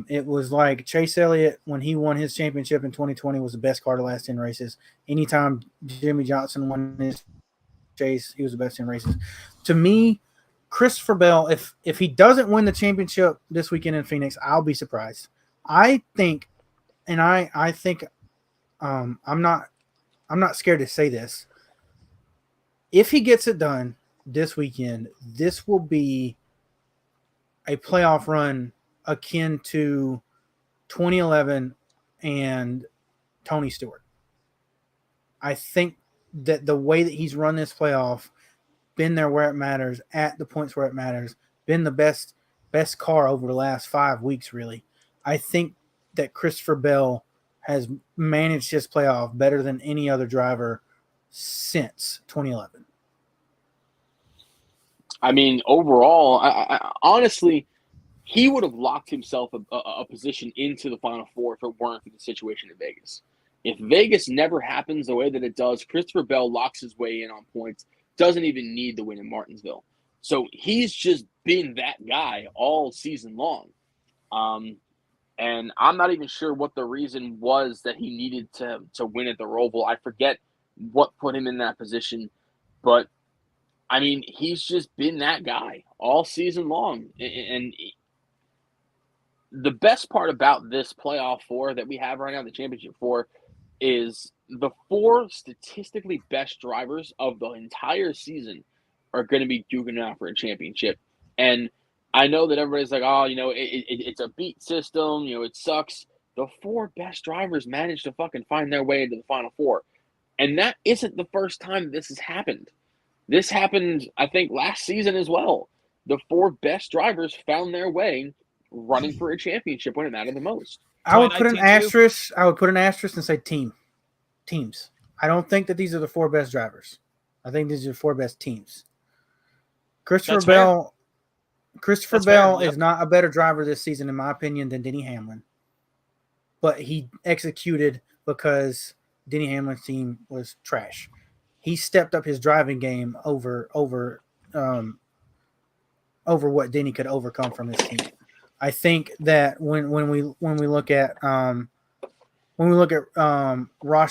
It was like Chase Elliott, when he won his championship in 2020, was the best car the last 10 races. Anytime Jimmy Johnson won his chase, he was the best 10 races. To me, Christopher Bell, if he doesn't win the championship this weekend in Phoenix, I'll be surprised. I think, and I think I'm not scared to say this. If he gets it done this weekend, this will be a playoff run akin to 2011 and Tony Stewart. I think that the way that he's run this playoff, been there where it matters, at the points where it matters, been the best car over the last 5 weeks, really. I think that Christopher Bell has managed his playoff better than any other driver since 2011. I mean, overall, I honestly, he would have locked himself a position into the Final Four if it weren't for the situation in Vegas. If Vegas never happens the way that it does, Christopher Bell locks his way in on points, doesn't even need the win in Martinsville. So he's just been that guy all season long. And I'm not even sure what the reason was that he needed to win at the Roval. I forget what put him in that position. But, I mean, he's just been that guy all season long. And the best part about this playoff four that we have right now, the championship four, is the four statistically best drivers of the entire season are going to be duking it out for a championship. And I know that everybody's like, oh, it's a beat system, it sucks. The four best drivers managed to fucking find their way into the Final Four. And that isn't the first time this has happened. This happened, I think, last season as well. The four best drivers found their way running for a championship when it mattered the most. I would put an asterisk. I would put an asterisk and say teams. I don't think that these are the four best drivers. I think these are the four best teams. Christopher Bell is not a better driver this season, in my opinion, than Denny Hamlin. But he executed because Denny Hamlin's team was trash. He stepped up his driving game over what Denny could overcome from his team. I think that when we look at Ross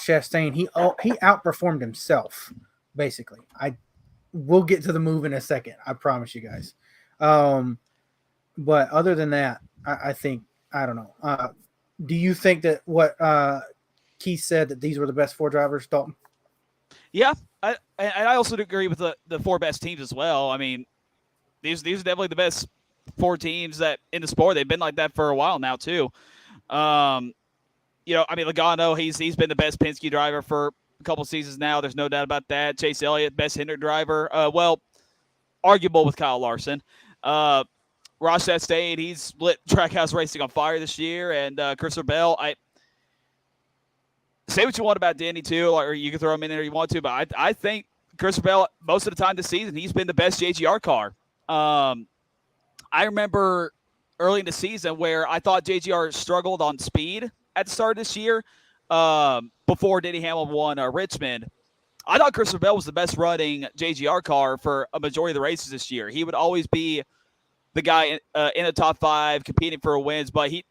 Chastain, he outperformed himself basically. We'll get to the move in a second. I promise you guys. But other than that, I think I don't know. Do you think that what Keith said that these were the best four drivers, Dalton? Yeah, I also agree with the four best teams as well. I mean, these are definitely the best four teams that in the sport. They've been like that for a while now too. I mean, Logano, he's been the best Penske driver for a couple seasons now. There's no doubt about that. Chase Elliott, best Hendrick driver. Arguable with Kyle Larson. Ross Chastain, he's lit Trackhouse Racing on fire this year, and Christopher Bell. I say what you want about Danny too, or you can throw him in there if you want to, but I think Christopher Bell most of the time this season he's been the best JGR car. I remember early in the season where I thought JGR struggled on speed at the start of this year before Denny Hamlin won Richmond. I thought Christopher Bell was the best running JGR car for a majority of the races this year. He would always be the guy in the top five competing for wins, but he,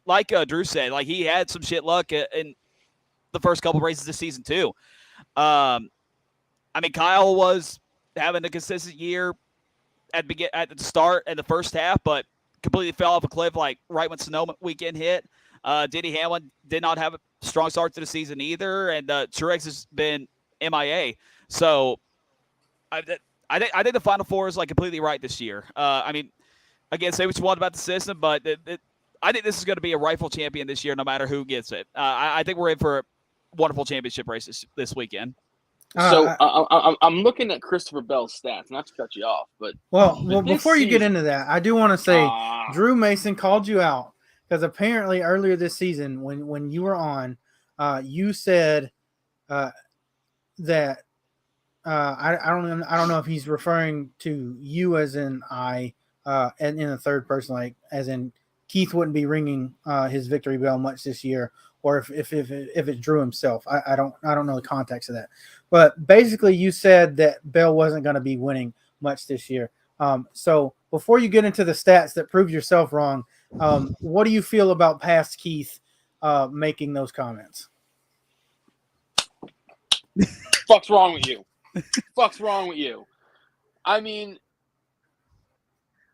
like Drew said, like he had some shit luck in the first couple races this season too. I mean, Kyle was having a consistent year at the start and the first half, but completely fell off a cliff like right when snow weekend hit. Denny Hamlin did not have a strong start to the season either, and Truex has been MIA. So I think the Final Four is like completely right this year. I mean, again, say what you want about the system, but I think this is going to be a rifle champion this year, no matter who gets it. I think we're in for a wonderful championship race this weekend. So I'm looking at Christopher Bell's stats, not to cut you off, but before you get into that, I do want to say Drew Mason called you out because apparently earlier this season when you were on, you said that I don't know if he's referring to you as in and in the third person, like as in Keith wouldn't be ringing his victory bell much this year, or if it's Drew himself. I don't know the context of that. But basically you said that Bell wasn't going to be winning much this year. So before you get into the stats that prove yourself wrong, what do you feel about past Keith making those comments? Fuck's wrong with you? Fuck's wrong with you? I mean,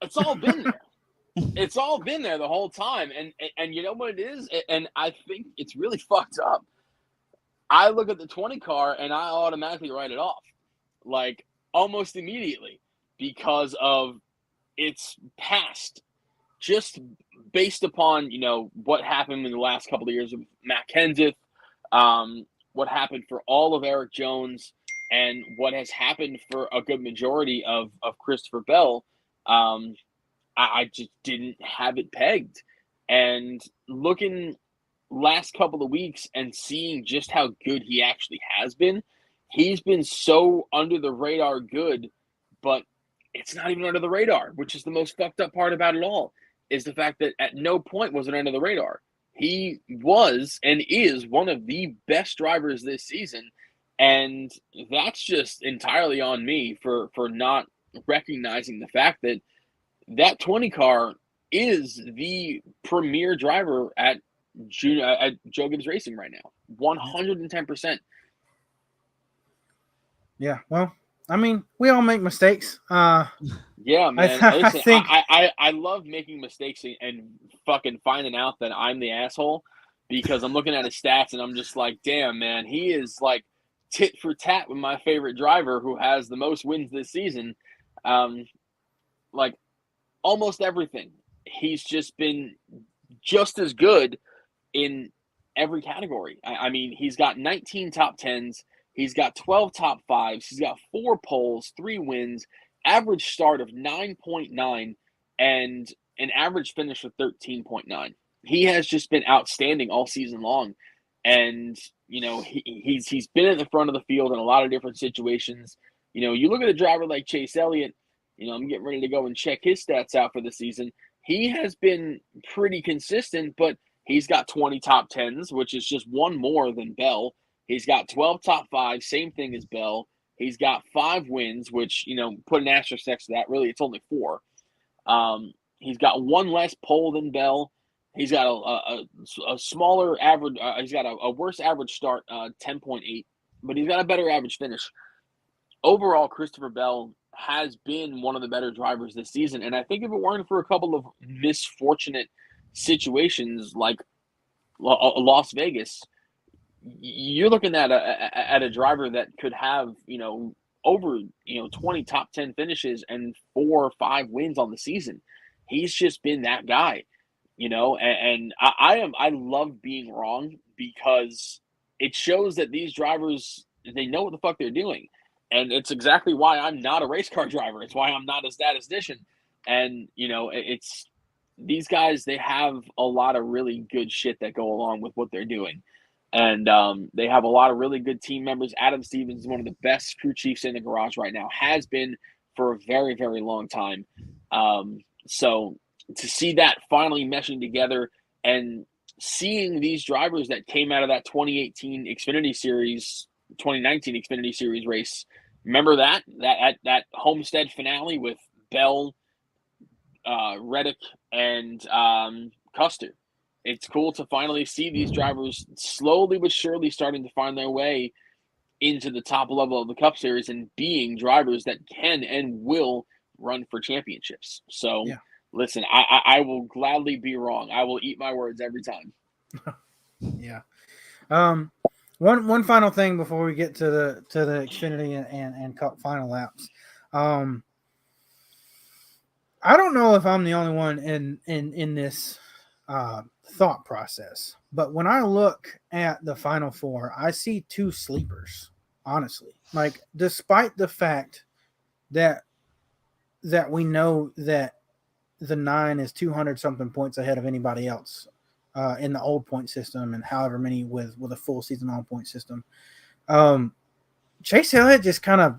it's all been there. It's all been there the whole time. And you know what it is? And I think it's really fucked up. I look at the 20 car and I automatically write it off, like almost immediately, because of its past. Just based upon, what happened in the last couple of years with Matt Kenseth, what happened for all of Eric Jones, and what has happened for a good majority of Christopher Bell, I just didn't have it pegged. And looking last couple of weeks and seeing just how good he actually has been, he's been so under the radar good, but it's not even under the radar, which is the most fucked up part about it all, is the fact that at no point was it under the radar. He was and is one of the best drivers this season, and that's just entirely on me for not recognizing the fact that that 20 car is the premier driver at Joe Gibbs Racing right now. 110%. Yeah, well, I mean, we all make mistakes. Yeah, man. Listen, think I love making mistakes and fucking finding out that I'm the asshole, because I'm looking at his stats and I'm just like, damn, man, he is like tit for tat with my favorite driver who has the most wins this season. Like almost everything. He's just been just as good in every category. I mean, he's got 19 top 10s. He's got 12 top 5s. He's got 4 poles, 3 wins, average start of 9.9, and an average finish of 13.9. He has just been outstanding all season long. And, he's been at the front of the field in a lot of different situations. You look at a driver like Chase Elliott, I'm getting ready to go and check his stats out for the season. He has been pretty consistent, but he's got 20 top 10s, which is just one more than Bell. He's got 12 top 5, same thing as Bell. He's got 5 wins, which, put an asterisk next to that. Really, it's only 4. He's got 1 less pole than Bell. He's got a smaller average. He's got a worse average start, 10.8, but he's got a better average finish. Overall, Christopher Bell has been one of the better drivers this season. And I think if it weren't for a couple of misfortunate situations like Las Vegas, you're looking at a driver that could have, over, 20 top 10 finishes and 4 or 5 wins on the season. He's just been that guy, and I love being wrong, because it shows that these drivers, they know what the fuck they're doing. And it's exactly why I'm not a race car driver. It's why I'm not a statistician. And, it's these guys, they have a lot of really good shit that go along with what they're doing. And they have a lot of really good team members. Adam Stevens is one of the best crew chiefs in the garage right now, has been for a very, very long time. So to see that finally meshing together and seeing these drivers that came out of that 2019 Xfinity Series race, remember that Homestead finale with Bell, Reddick, and Custer. It's cool to finally see these drivers slowly but surely starting to find their way into the top level of the Cup Series and being drivers that can and will run for championships. So, Listen, I will gladly be wrong. I will eat my words every time. Yeah. One final thing before we get to the Xfinity and Cup final laps. I don't know if I'm the only one in this thought process, but when I look at the Final Four, I see 2 sleepers. Honestly, like, despite the fact that we know that the 9 is 200 something points ahead of anybody else in the old point system, and however many with a full season on point system. Chase Elliott just kind of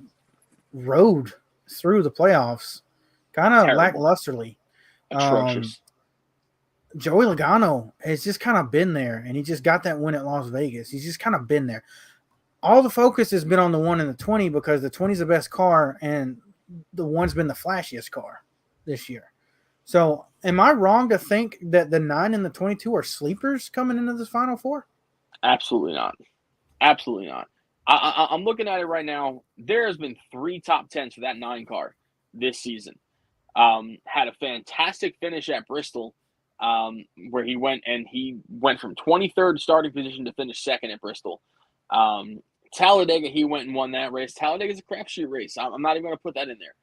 rode through the playoffs kind of lacklusterly. Atrocious. Joey Logano has just kind of been there, and he just got that win at Las Vegas. He's just kind of been there. All the focus has been on the 1 and the 20, because the 20 is the best car, and the 1's been the flashiest car this year. So am I wrong to think that the 9 and the 22 are sleepers coming into this Final Four? Absolutely not. Absolutely not. I'm looking at it right now. There has been 3 top 10s for that 9 car this season. Had a fantastic finish at Bristol, where he went from 23rd starting position to finish 2nd at Bristol. Talladega, he went and won that race. Talladega's a crapshoot race. I'm not even going to put that in there.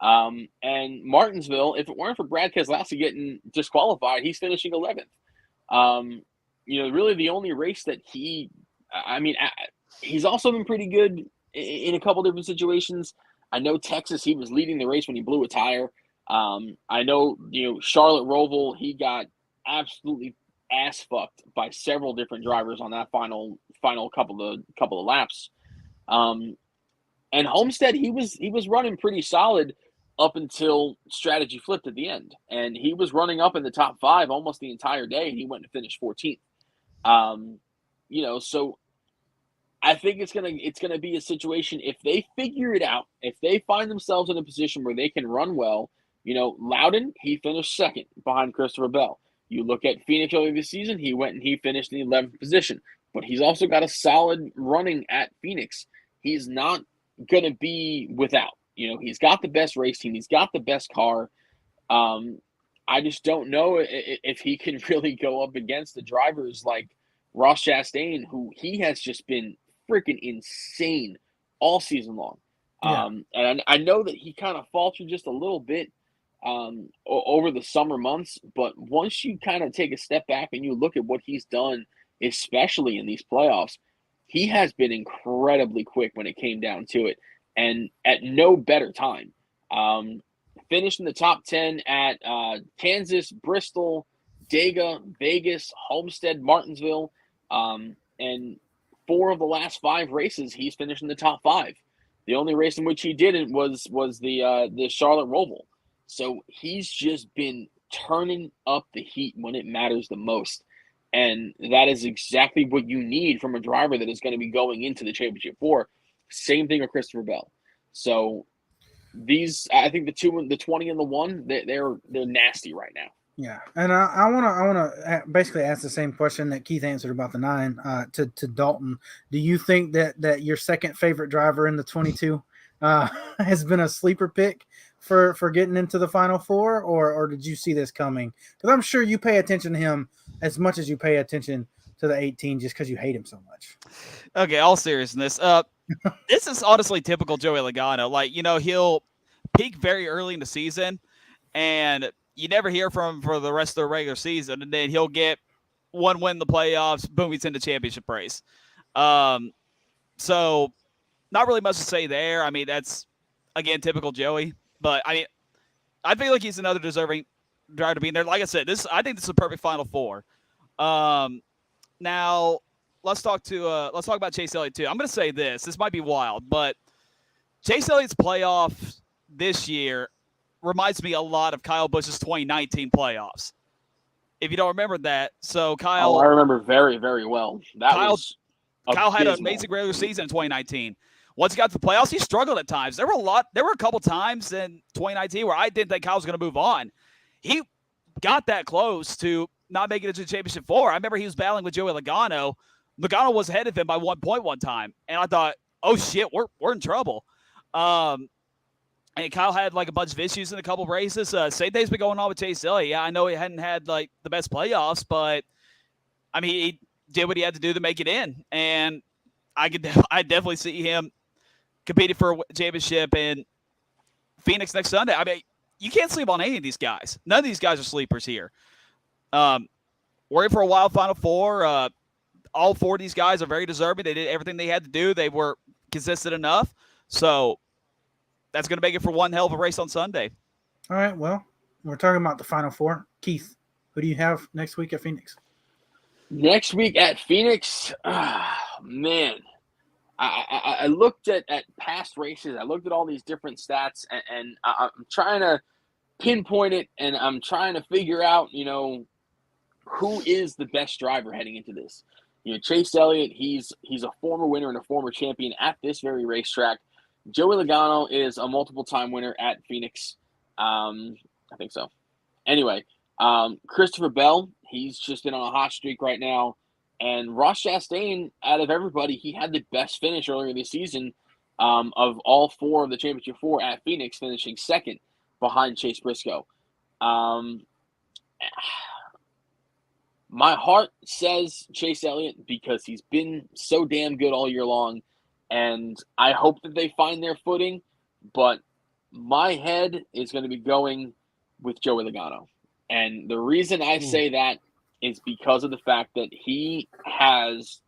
And Martinsville, if it weren't for Brad Keselowski getting disqualified, he's finishing 11th. Really the only race that he's also been pretty good in a couple different situations. I know Texas, he was leading the race when he blew a tire. I know, Charlotte Roval, he got absolutely ass fucked by several different drivers on that final couple of laps. And Homestead, he was running pretty solid up until strategy flipped at the end, and he was running up in the top 5 almost the entire day, and he went to finish 14th. So I think it's gonna be a situation, if they figure it out, if they find themselves in a position where they can run well. Loudon, he finished second behind Christopher Bell. You look at Phoenix earlier this season, he went and he finished in the 11th position, but he's also got a solid running at Phoenix. He's not going to be without. He's got the best race team. He's got the best car. I just don't know if he can really go up against the drivers like Ross Chastain, who he has just been freaking insane all season long. Yeah. And I know that he kind of faltered just a little bit over the summer months, but once you kind of take a step back and you look at what he's done, especially in these playoffs, he has been incredibly quick when it came down to it, and at no better time. Finished in the top 10 at Kansas, Bristol, Dega, Vegas, Homestead, Martinsville, and 4 of the last 5 races he's finished in the top 5. The only race in which he didn't was the Charlotte Roval. So he's just been turning up the heat when it matters the most. And that is exactly what you need from a driver that is going to be going into the championship 4. Same thing with Christopher Bell. So I think the 20 and the 1, they're nasty right now. Yeah, and I want to basically ask the same question that Keith answered about the 9 to Dalton. Do you think that your second favorite driver in the 22 has been a sleeper pick for getting into the Final Four, or did you see this coming? Because I'm sure you pay attention to him as much as you pay attention to the 18 just because you hate him so much. Okay, all seriousness. This is honestly typical Joey Logano. Like, he'll peak very early in the season, and you never hear from him for the rest of the regular season, and then he'll get one win in the playoffs, boom, he's in the championship race. So not really much to say there. I mean, that's, again, typical Joey. But, I feel like he's another deserving driver to be in there. Like I said, I think this is a perfect Final Four. Now, let's talk about Chase Elliott, too. I'm going to say this. This might be wild, but Chase Elliott's playoff this year reminds me a lot of Kyle Busch's 2019 playoffs. If you don't remember that. So, Kyle. Oh, I remember very, very well. Kyle had an amazing regular season in 2019. Once he got to the playoffs, he struggled at times. There were a couple times in 2019 where I didn't think Kyle was going to move on. He got that close to not making it to the championship 4. I remember he was battling with Joey Logano. Logano was ahead of him by 1 point one time. And I thought, oh shit, we're in trouble. And Kyle had like a bunch of issues in a couple of races. Same thing's been going on with Chase Elliott. Yeah, I know he hadn't had like the best playoffs, but he did what he had to do to make it in. And I definitely see him competing for a championship in Phoenix next Sunday. You can't sleep on any of these guys. None of these guys are sleepers here. We're in for a wild Final Four. All 4 of these guys are very deserving. They did everything they had to do. They were consistent enough. So that's going to make it for one hell of a race on Sunday. All right, well, we're talking about the Final Four. Keith, who do you have next week at Phoenix? Next week at Phoenix, man. I looked at past races. I looked at all these different stats, and I'm trying to pinpoint it, and I'm trying to figure out, who is the best driver heading into this. Chase Elliott, he's a former winner and a former champion at this very racetrack. Joey Logano is a multiple-time winner at Phoenix. I think so. Anyway, Christopher Bell, he's just been on a hot streak right now. And Ross Chastain, out of everybody, he had the best finish earlier this season of all 4 of the championship 4 at Phoenix, finishing second behind Chase Briscoe. My heart says Chase Elliott because he's been so damn good all year long, and I hope that they find their footing. But my head is going to be going with Joey Logano. And the reason I say that is because of the fact that he has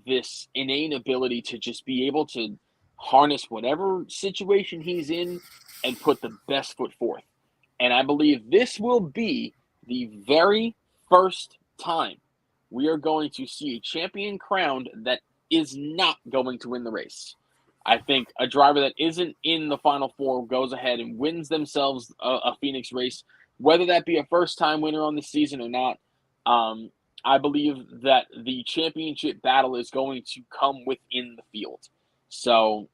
this innate ability to just be able to harness whatever situation he's in and put the best foot forth. And I believe this will be the very first time we are going to see a champion crowned that is not going to win the race. I think a driver that isn't in the Final Four goes ahead and wins themselves a Phoenix race, whether that be a first-time winner on the season or not. I believe that the championship battle is going to come within the field. So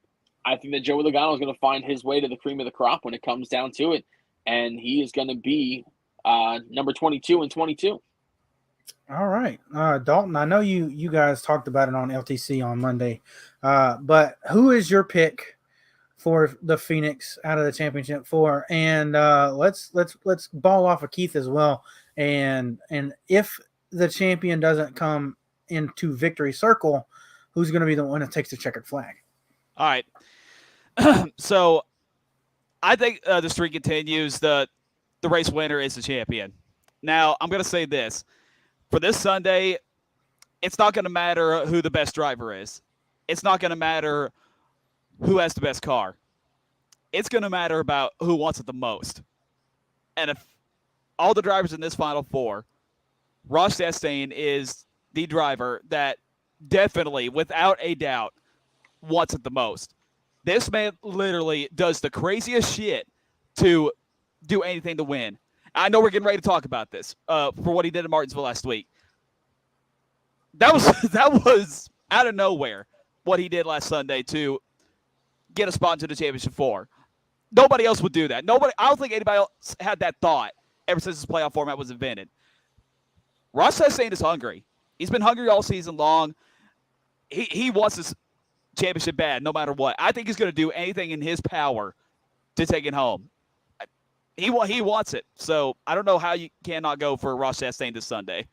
I think that Joey Logano is going to find his way to the cream of the crop when it comes down to it, and he is going to be number 22 and 22. All right. Dalton, I know you guys talked about it on LTC on Monday, but who is your pick for the Phoenix out of the championship four? And let's ball off of Keith as well. And if the champion doesn't come into victory circle, who's going to be the one that takes the checkered flag? All right. So I think the streak continues. The race winner is the champion. Now, I'm going to say this. For this Sunday, it's not going to matter who the best driver is. It's not going to matter who has the best car. It's going to matter about who wants it the most. And if all the drivers in this Final Four, Ross Chastain is the driver that definitely, without a doubt, wants it the most. This man literally does the craziest shit to do anything to win. I know we're getting ready to talk about this for what he did in Martinsville last week. That was out of nowhere what he did last Sunday to get a spot into the championship four. Nobody else would do that. I don't think anybody else had that thought ever since this playoff format was invented. Ross Chastain is hungry. He's been hungry all season long. He wants this championship bad, no matter what. I think he's going to do anything in his power to take it home. He wants it. So I don't know how you cannot go for Ross Chastain this Sunday.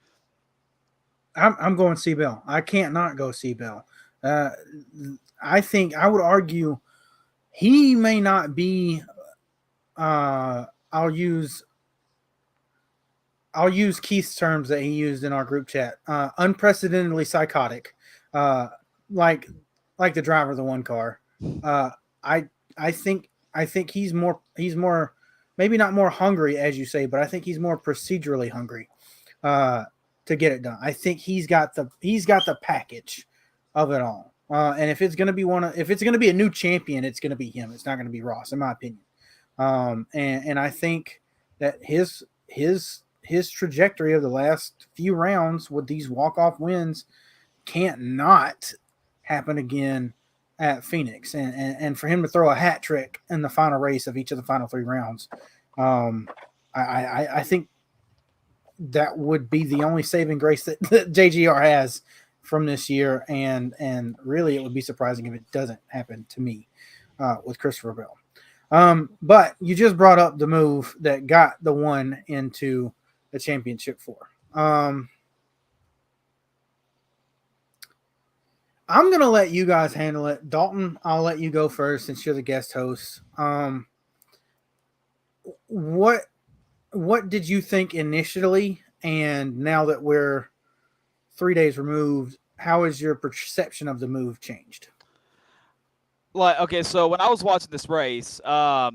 I'm going C-Bell. I can't not go C-Bell. I think I would argue he may not be. I'll use Keith's terms that he used in our group chat. Unprecedentedly psychotic, like the driver of the one car. I think he's more maybe not more hungry as you say, but I think he's more procedurally hungry to get it done. I think he's got the package of it all. And if it's going to be a new champion, it's going to be him. It's not going to be Ross, in my opinion. And I think that his trajectory of the last few rounds with these walk-off wins can't not happen again at Phoenix, and for him to throw a hat trick in the final race of each of the final three rounds, I think that would be the only saving grace that JGR has from this year, and really it would be surprising if it doesn't happen to me with Christopher Bell. But you just brought up the move that got the one into the championship four. I'm going to let you guys handle it. Dalton, I'll let you go first since you're the guest host. What did you think initially? And now that we're 3 days removed, how has your perception of the move changed? Okay, so when I was watching this race, I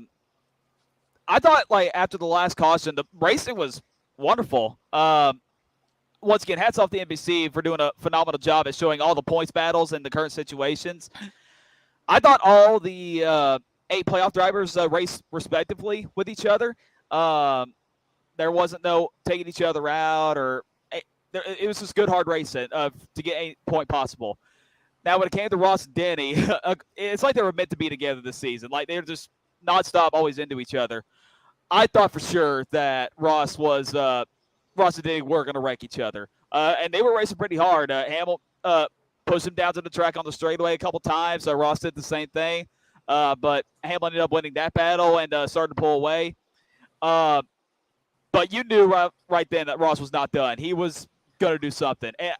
thought after the last caution, the racing was wonderful. Once again, hats off to NBC for doing a phenomenal job at showing all the points battles and the current situations. I thought all the 8 playoff drivers raced respectively with each other. There wasn't no taking each other out, or it was just good, hard racing to get any point possible. Now, when it came to Ross and Denny, it's like they were meant to be together this season. Like, they were just nonstop, always into each other. I thought for sure that Ross and Denny were going to wreck each other. And they were racing pretty hard. Hamill pushed him down to the track on the straightaway a couple times. Ross did the same thing. But Hamill ended up winning that battle and started to pull away. But you knew right then that Ross was not done. He was going to do something. And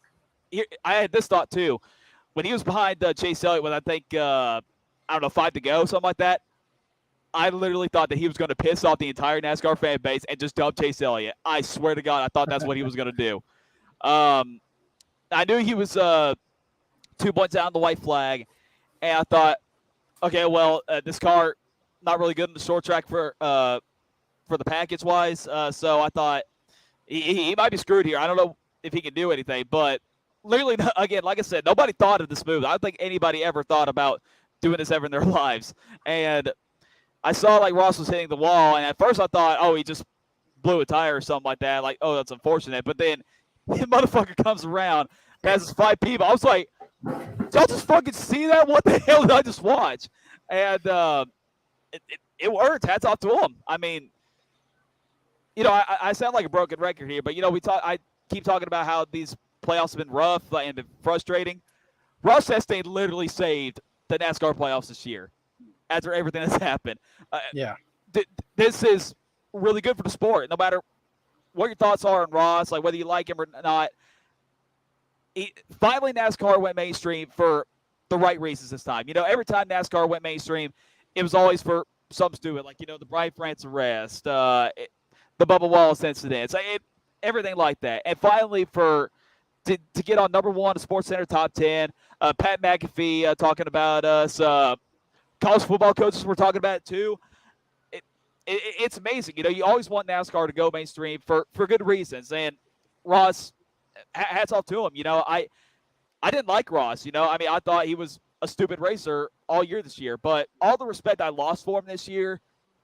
I had this thought, too. When he was behind Chase Elliott with, I think, 5 to go, something like that, I literally thought that he was going to piss off the entire NASCAR fan base and just dump Chase Elliott. I swear to God, I thought that's what he was going to do. I knew he was 2 points down the white flag, and I thought, okay, well, this car not really good in the short track for the package wise. So I thought he might be screwed here. I don't know if he can do anything, but literally, again, like I said, nobody thought of this move. I don't think anybody ever thought about doing this ever in their lives. And I saw like Ross was hitting the wall, and at first I thought, oh, he just blew a tire or something like that. Like, oh, that's unfortunate. But then the motherfucker comes around, passes 5 people. I was like, did y'all just fucking see that? What the hell did I just watch? And it worked. Hats off to him. I mean, I sound like a broken record here, but I keep talking about how these playoffs have been rough and been frustrating. Ross Chastain literally saved the NASCAR playoffs this year after everything that's happened. This is really good for the sport. No matter what your thoughts are on Ross, like whether you like him or not, finally NASCAR went mainstream for the right reasons this time. Every time NASCAR went mainstream, it was always for something stupid, like the Brian France arrest, the Bubba Wallace incidents, everything like that. And finally, to get on number 1 Sports Center top 10, Pat McAfee talking about us, college football coaches were talking about it too. It's amazing. You always want NASCAR to go mainstream for good reasons. And Ross, hats off to him. I didn't like Ross. I thought he was a stupid racer all year this year. But all the respect I lost for him this year,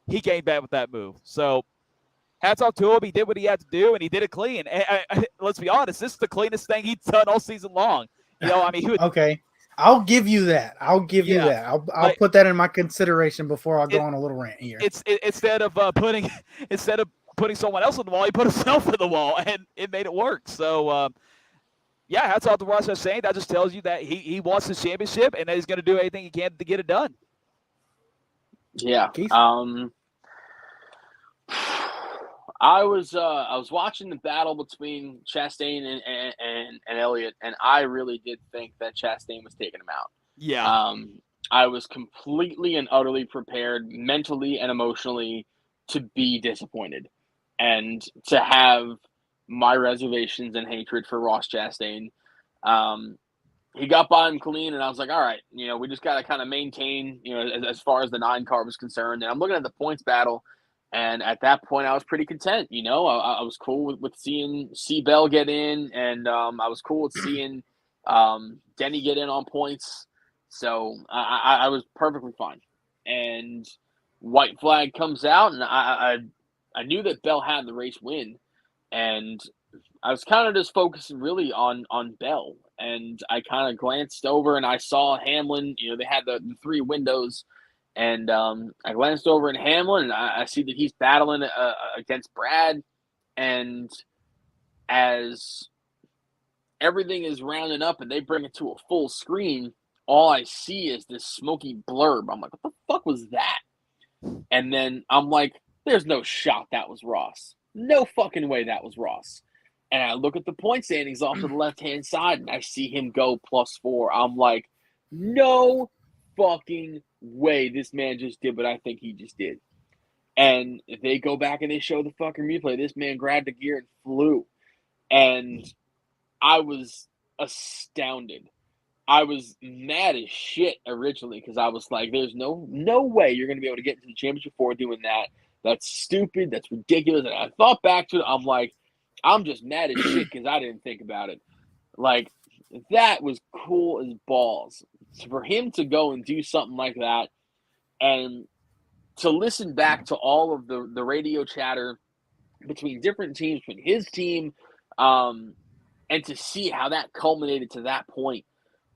he gained back with that move. So hats off to him. He did what he had to do, and he did it clean. And let's be honest, this is the cleanest thing he's done all season long. Okay. I'll give you that. I'll put that in my consideration before I go on a little rant here. Instead of putting someone else on the wall, he put himself in the wall, and it made it work. So, hats off to Ross Chastain. That just tells you that he wants the championship, and that he's going to do anything he can to get it done. Yeah. I was watching the battle between Chastain and Elliott, and I really did think that Chastain was taking him out. Yeah. I was completely and utterly prepared mentally and emotionally to be disappointed and to have my reservations and hatred for Ross Chastain. He got by him clean, and I was like, all right, we just got to kind of maintain, as far as the 9 car was concerned. And I'm looking at the points battle. And at that point, I was pretty content. I was cool with seeing C-Bell get in, and I was cool with seeing Denny get in on points. So I was perfectly fine. And white flag comes out, and I knew that Bell had the race win. And I was kind of just focusing really on Bell. And I kind of glanced over, and I saw Hamlin. They had the 3 windows. And I glanced over at Hamlin, and I see that he's battling against Brad. And as everything is rounding up and they bring it to a full screen, all I see is this smoky blurb. I'm like, what the fuck was that? And then I'm like, there's no shot that was Ross. No fucking way that was Ross. And I look at the point standings off to the left-hand side, and I see him go +4. I'm like, no fucking way this man just did what I think he just did. And they go back and they show the fucking replay. This man grabbed the gear and flew. And I was astounded. I was mad as shit originally because I was like, there's no way you're going to be able to get into the championship 4 doing that. That's stupid. That's ridiculous. And I thought back to it. I'm like, I'm just mad as shit because I didn't think about it. Like, that was cool as balls. So for him to go and do something like that and to listen back to all of the radio chatter between different teams, between his team, and to see how that culminated to that point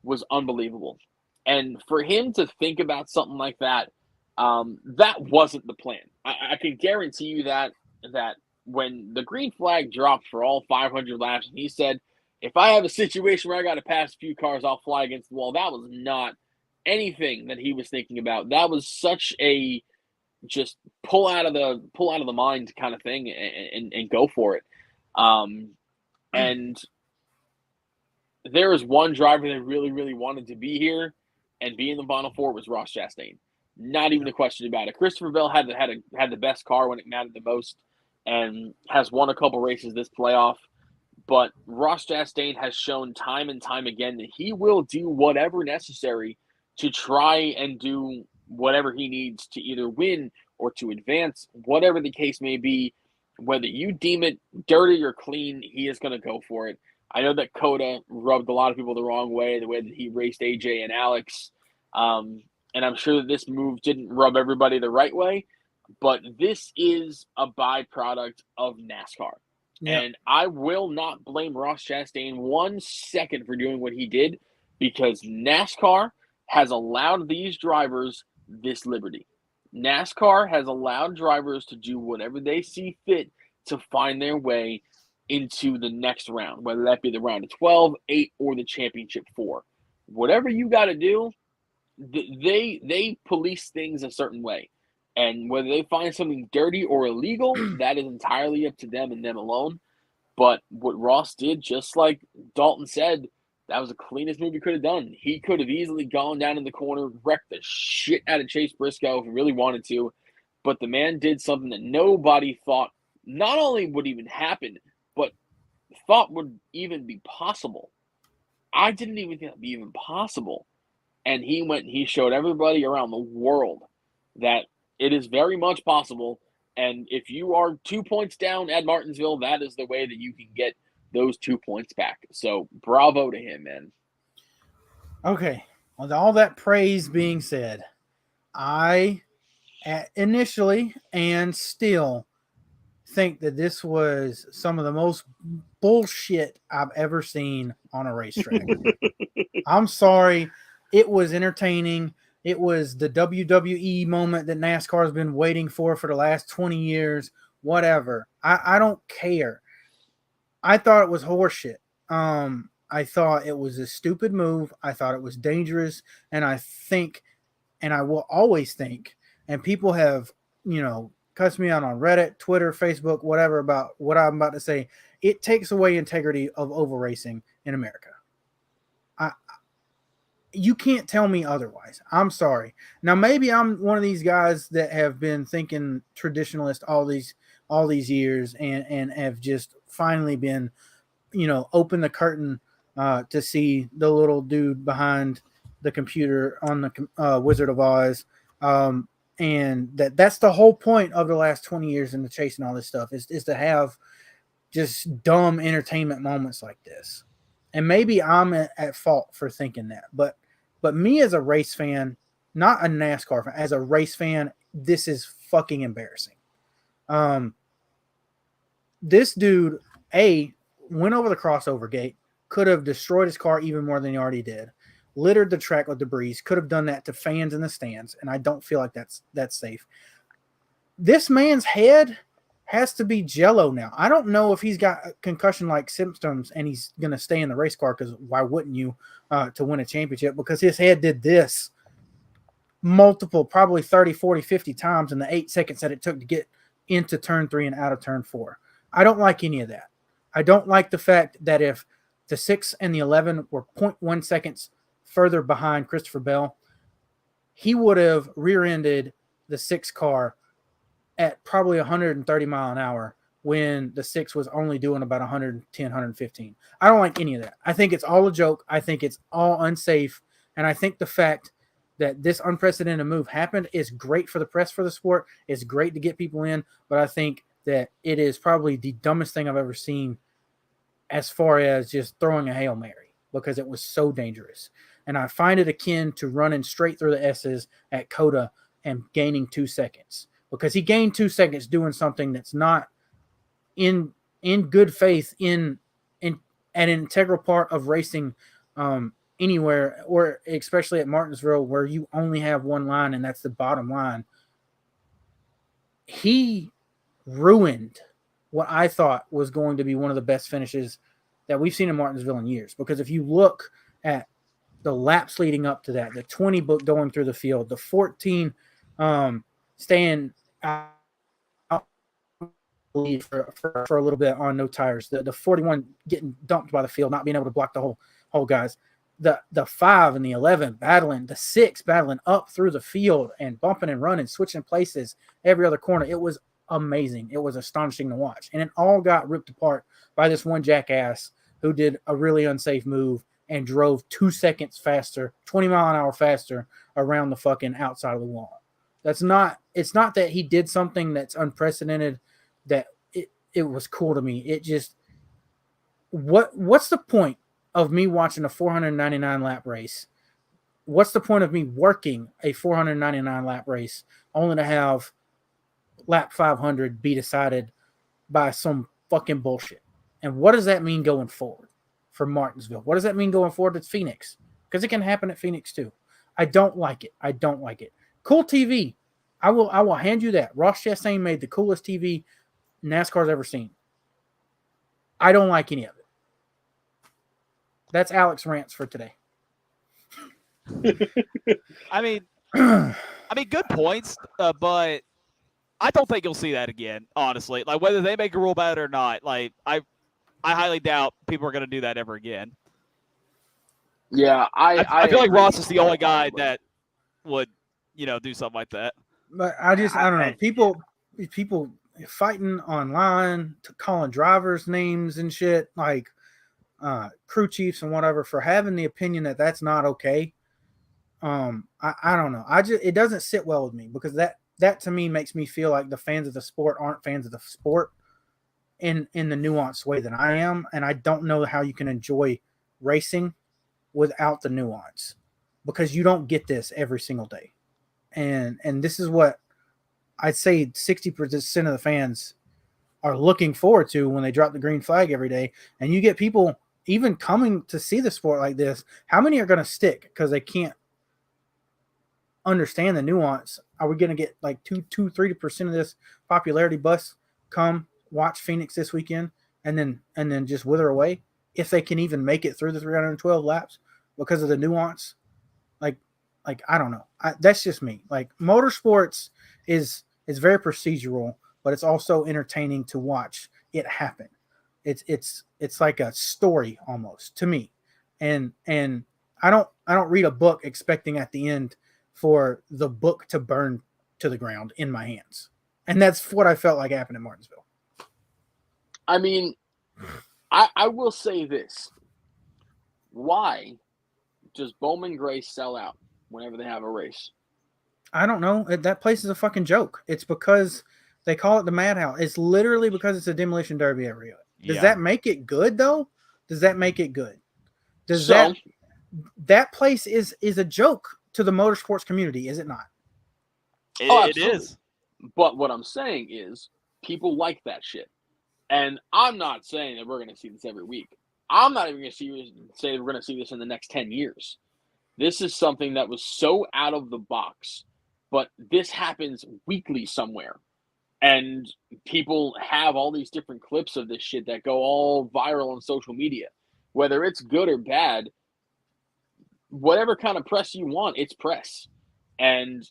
was unbelievable. And for him to think about something like that, that wasn't the plan. I can guarantee you that when the green flag dropped for all 500 laps, and he said, if I have a situation where I got to pass a few cars, I'll fly against the wall. That was not anything that he was thinking about. That was such a just pull out of the mind kind of thing and go for it. And there was one driver that really, really wanted to be here and be in the Final Four was Ross Chastain. Not even a question about it. Christopher Bell had the best car when it mattered the most, and has won a couple races this playoff. But Ross Chastain has shown time and time again that he will do whatever necessary to try and do whatever he needs to either win or to advance, whatever the case may be. Whether you deem it dirty or clean, he is going to go for it. I know that Coda rubbed a lot of people the wrong way, the way that he raced AJ and Alex. And I'm sure that this move didn't rub everybody the right way, but this is a byproduct of NASCAR. Yep. And I will not blame Ross Chastain 1 second for doing what he did, because NASCAR has allowed these drivers this liberty. NASCAR has allowed drivers to do whatever they see fit to find their way into the next round, whether that be the round of 12, 8, or the championship 4. Whatever you got to do, they police things a certain way. And whether they find something dirty or illegal, that is entirely up to them and them alone. But what Ross did, just like Dalton said, that was the cleanest move he could have done. He could have easily gone down in the corner, wrecked the shit out of Chase Briscoe if he really wanted to. But the man did something that nobody thought not only would even happen, but thought would even be possible. I didn't even think it would be even possible. And he went and he showed everybody around the world that it is very much possible. And if you are 2 points down at Martinsville, that is the way that you can get those 2 points back. So bravo to him, man. Okay. With all that praise being said, I initially and still think that this was some of the most bullshit I've ever seen on a racetrack. I'm sorry. It was entertaining. It was the WWE moment that NASCAR has been waiting for the last 20 years. Whatever. I don't care. I thought it was horseshit. I thought it was a stupid move. I thought it was dangerous. And I think, and I will always think, and people have, cussed me out on Reddit, Twitter, Facebook, whatever about what I'm about to say. It takes away integrity of oval racing in America. You can't tell me otherwise. I'm sorry. Now, maybe I'm one of these guys that have been thinking traditionalist all these years and have just finally been, open the curtain to see the little dude behind the computer on the Wizard of Oz. And that's the whole point of the last 20 years in the chase and all this stuff is to have just dumb entertainment moments like this. And maybe I'm at fault for thinking that, but me as a race fan, not a NASCAR fan, as a race fan, this is fucking embarrassing. This dude, went over the crossover gate, could have destroyed his car even more than he already did, littered the track with debris, could have done that to fans in the stands, and I don't feel like that's safe. This man's head has to be jello now. I don't know if he's got concussion-like symptoms and he's going to stay in the race car, because why wouldn't you to win a championship? Because his head did this multiple, probably 30, 40, 50 times in the 8 seconds that it took to get into turn 3 and out of turn 4. I don't like any of that. I don't like the fact that if the 6 and the 11 were 0.1 seconds further behind Christopher Bell, he would have rear-ended the 6 car at probably 130 mile an hour when the 6 was only doing about 110, 115. I don't like any of that. I think it's all a joke. I think it's all unsafe. And I think the fact that this unprecedented move happened is great for the press for the sport. It's great to get people in, but I think that it is probably the dumbest thing I've ever seen as far as just throwing a Hail Mary, because it was so dangerous. And I find it akin to running straight through the S's at Coda and gaining 2 seconds. Because he gained 2 seconds doing something that's not in good faith in an integral part of racing anywhere, or especially at Martinsville, where you only have one line and that's the bottom line. He ruined what I thought was going to be one of the best finishes that we've seen in Martinsville in years. Because if you look at the laps leading up to that, the 20 book going through the field, the 14 staying out for a little bit on no tires, the 41 getting dumped by the field, not being able to block the whole guys. the 5 and the 11 battling, the 6 battling up through the field and bumping and running, switching places every other corner. It was amazing. It was astonishing to watch. And it all got ripped apart by this one jackass who did a really unsafe move and drove 2 seconds faster, 20 mile an hour faster around the fucking outside of the wall. It's not that he did something that's unprecedented, that it was cool to me. It just, what's the point of me watching a 499 lap race? What's the point of me working a 499 lap race only to have lap 500 be decided by some fucking bullshit? And what does that mean going forward for Martinsville? What does that mean going forward at Phoenix? Because it can happen at Phoenix too. I don't like it. Cool TV. I will hand you that. Ross Chastain made the coolest TV NASCAR's ever seen. I don't like any of it. That's Alex rants for today. I mean, good points, but I don't think you'll see that again. Honestly, like whether they make a rule about it or not, like I highly doubt people are going to do that ever again. Yeah, I feel like Ross is the only guy that would, do something like that. But I don't know. People fighting online, calling drivers names and shit, like crew chiefs and whatever, for having the opinion that that's not okay. I don't know. It doesn't sit well with me, because that to me makes me feel like the fans of the sport aren't fans of the sport in the nuanced way that I am. And I don't know how you can enjoy racing without the nuance, because you don't get this every single day. And this is what I'd say 60% of the fans are looking forward to when they drop the green flag every day. And you get people even coming to see the sport like this. How many are going to stick because they can't understand the nuance? Are we going to get like 3% of this popularity bus come watch Phoenix this weekend and then just wither away if they can even make it through the 312 laps because of the nuance? Like I don't know. That's just me. Like, motorsports is very procedural, but it's also entertaining to watch it happen. It's like a story almost to me. And I don't read a book expecting at the end for the book to burn to the ground in my hands. And that's what I felt like happened in Martinsville. I mean, I will say this. Why does Bowman Gray sell out whenever they have a race? I don't know. That place is a fucking joke. It's because they call it the Madhouse. It's literally because it's a demolition derby every year. Does that make it good, though? Does that make it good? That place is a joke to the motorsports community, is it not? It is. But what I'm saying is people like that shit. And I'm not saying that we're going to see this every week. I'm not even going to say we're going to see this in the next 10 years. This is something that was so out of the box, but this happens weekly somewhere. And people have all these different clips of this shit that go all viral on social media. Whether it's good or bad, whatever kind of press you want, it's press. And,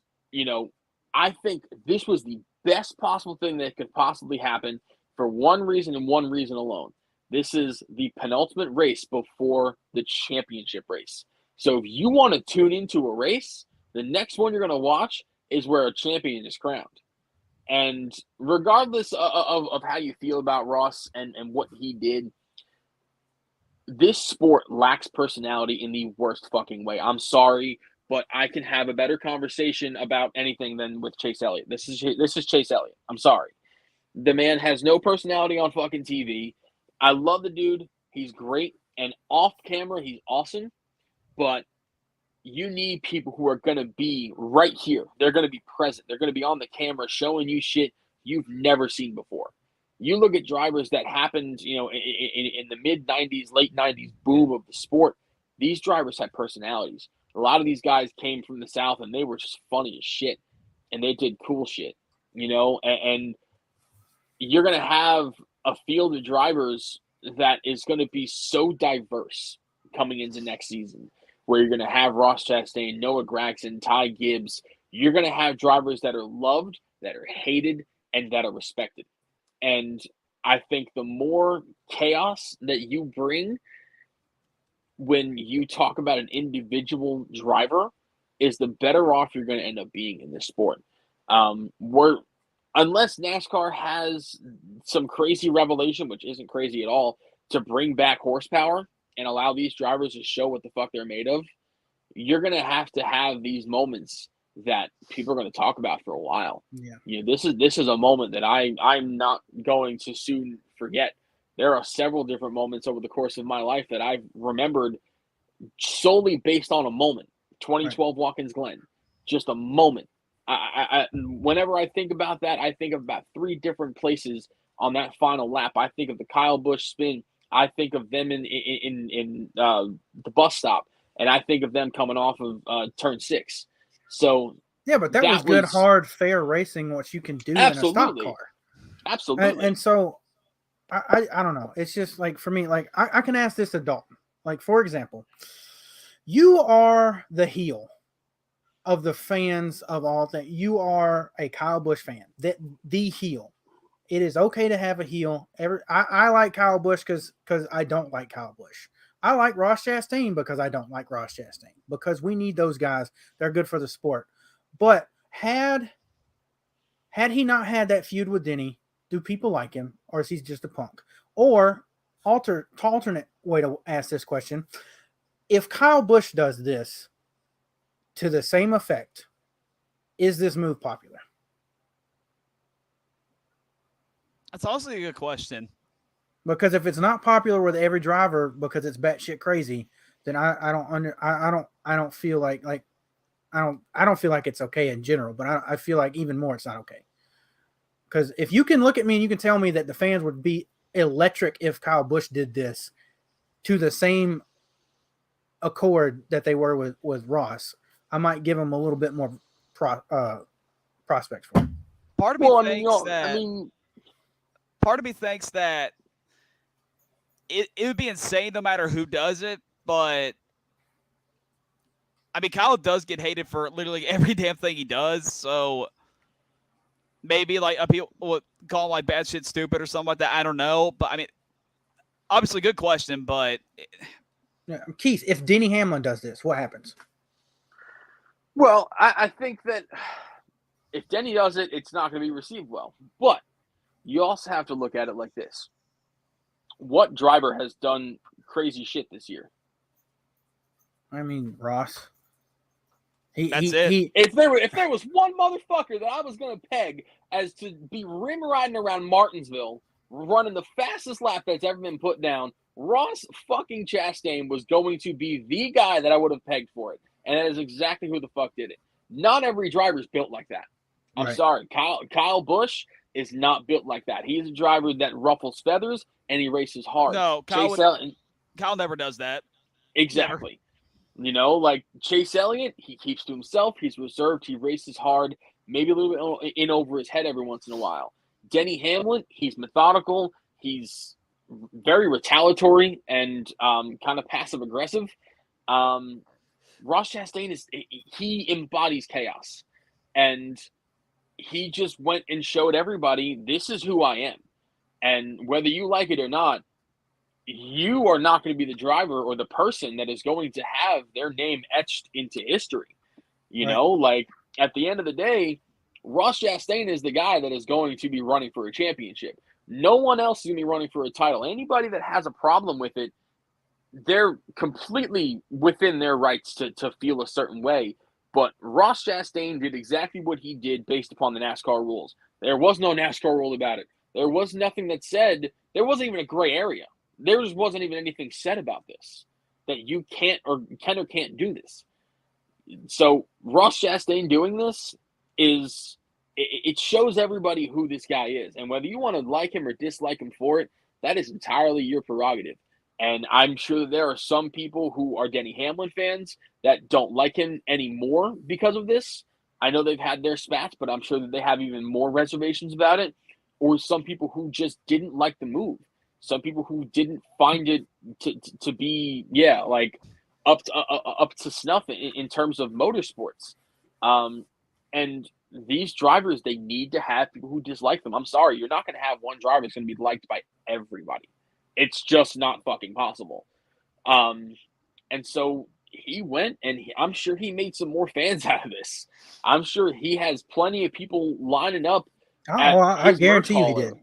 I think this was the best possible thing that could possibly happen for one reason and one reason alone. This is the penultimate race before the championship race. So if you want to tune into a race, the next one you're going to watch is where a champion is crowned. And regardless of how you feel about Ross and what he did, this sport lacks personality in the worst fucking way. I'm sorry, but I can have a better conversation about anything than with Chase Elliott. This is Chase Elliott. I'm sorry. The man has no personality on fucking TV. I love the dude. He's great. And off camera, he's awesome. But you need people who are going to be right here. They're going to be present. They're going to be on the camera showing you shit you've never seen before. You look at drivers that happened, in the mid-'90s, late 90s boom of the sport. These drivers had personalities. A lot of these guys came from the South, and they were just funny as shit. And they did cool shit, and you're going to have a field of drivers that is going to be so diverse coming into next season, where you're going to have Ross Chastain, Noah Gragson, Ty Gibbs. You're going to have drivers that are loved, that are hated, and that are respected. And I think the more chaos that you bring, when you talk about an individual driver is the better off you're going to end up being in this sport. We're unless NASCAR has some crazy revelation, which isn't crazy at all, to bring back horsepower and allow these drivers to show what the fuck they're made of, you're going to have these moments that people are going to talk about for a while. Yeah. You know, this is a moment that I'm not going to soon forget. There are several different moments over the course of my life that I've remembered solely based on a moment. 2012 Watkins Glen, just a moment. Whenever I think about that, I think of about 3 different places on that final lap. I think of the Kyle Busch spin. I think of them in the bus stop, and I think of them coming off of turn 6. So yeah, but that was good, hard, fair racing. What you can do in a stock car, absolutely. And so I don't know. It's just like for me, like I can ask this to Dalton. Like for example, you are the heel of the fans of all things. You are a Kyle Busch fan, the heel. It is okay to have a heel. I like Kyle Busch because I don't like Kyle Busch. I like Ross Chastain because I don't like Ross Chastain, because we need those guys. They're good for the sport. But had he not had that feud with Denny, do people like him, or is he just a punk? Or alternate way to ask this question: if Kyle Busch does this to the same effect, is this move popular? That's also a good question. Because if it's not popular with every driver because it's batshit crazy, then I don't feel like I don't feel like it's okay in general. But I feel like even more it's not okay. Because if you can look at me and you can tell me that the fans would be electric if Kyle Busch did this to the same accord that they were with Ross, I might give him a little bit more prospects for it. Part of me thinks that it would be insane no matter who does it, but I mean, Kyle does get hated for literally every damn thing he does, so maybe like people would call him like bad shit stupid or something like that. I don't know, but I mean, obviously good question, but Keith, if Denny Hamlin does this, what happens? Well, I think that if Denny does it, it's not going to be received well. But you also have to look at it like this. What driver has done crazy shit this year? I mean, Ross. If there was one motherfucker that I was going to peg as to be rim riding around Martinsville, running the fastest lap that's ever been put down, Ross fucking Chastain was going to be the guy that I would have pegged for it. And that is exactly who the fuck did it. Not every driver's built like that. I'm sorry. Kyle Busch is not built like that. He's a driver that ruffles feathers and he races hard. No, Kyle never does that. Exactly. Never. You know, like Chase Elliott, he keeps to himself. He's reserved. He races hard, maybe a little bit in over his head every once in a while. Denny Hamlin, he's methodical. He's very retaliatory and kind of passive aggressive. Ross Chastain he embodies chaos, and he just went and showed everybody, this is who I am. And whether you like it or not, you are not going to be the driver or the person that is going to have their name etched into history. You know, like at the end of the day, Ross Chastain is the guy that is going to be running for a championship. No one else is going to be running for a title. Anybody that has a problem with it, they're completely within their rights to feel a certain way. But Ross Chastain did exactly what he did based upon the NASCAR rules. There was no NASCAR rule about it. There was nothing that said, there wasn't even a gray area. There just wasn't even anything said about this, that you can or can't do this. So Ross Chastain doing this it shows everybody who this guy is. And whether you want to like him or dislike him for it, that is entirely your prerogative. And I'm sure that there are some people who are Denny Hamlin fans that don't like him anymore because of this. I know they've had their spats, but I'm sure that they have even more reservations about it. Or some people who just didn't like the move. Some people who didn't find it to be, like up to snuff in terms of motorsports. And these drivers, they need to have people who dislike them. I'm sorry, you're not going to have one driver that's going to be liked by everybody. It's just not fucking possible. And so he went, and I'm sure he made some more fans out of this. I'm sure he has plenty of people lining up at I his merch guarantee you he hauler. did.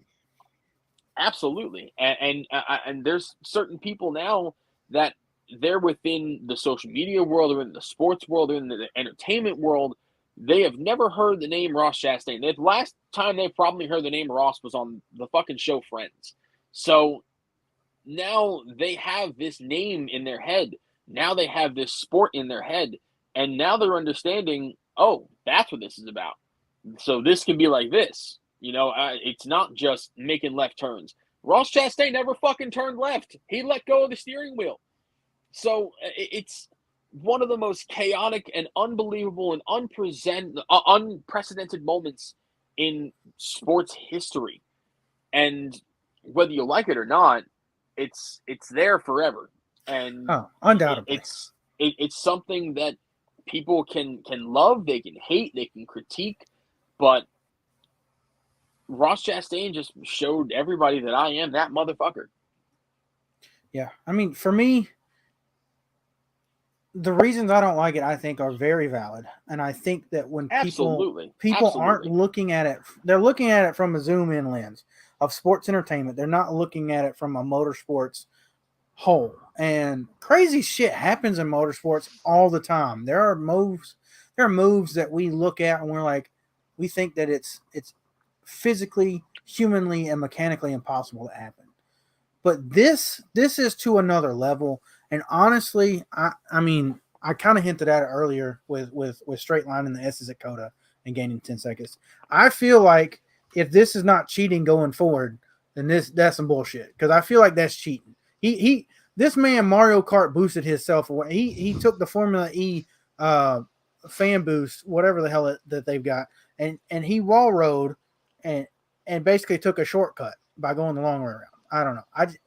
Absolutely, and there's certain people now that they're within the social media world, or in the sports world, or in the entertainment world. They have never heard the name Ross Chastain. The last time they probably heard the name Ross was on the fucking show Friends. So now they have this name in their head. Now they have this sport in their head, and now they're understanding. Oh, that's what this is about. So this can be like this. It's not just making left turns. Ross Chastain never fucking turned left. He let go of the steering wheel. So it's one of the most chaotic and unbelievable and unprecedented moments in sports history. And whether you like it or not, it's there forever. And undoubtedly. It's something that people can love, they can hate, they can critique, but Ross Chastain just showed everybody that I am that motherfucker. Yeah. I mean, for me, the reasons I don't like it, I think, are very valid. And I think that when people aren't looking at it, they're looking at it from a zoom in lens of sports entertainment. They're not looking at it from a motorsports whole. And crazy shit happens in motorsports all the time. There are moves that we look at and we're like, we think that it's physically, humanly, and mechanically impossible to happen. But this is to another level. And honestly, I mean, I kind of hinted at it earlier with straight line in the S's at Coda and gaining 10 seconds. I feel like if this is not cheating going forward, then that's some bullshit. Because I feel like that's cheating. This man Mario Kart boosted himself away. He took the Formula E fan boost, whatever the hell that they've got, and he wall rode and basically took a shortcut by going the long way around. I don't know.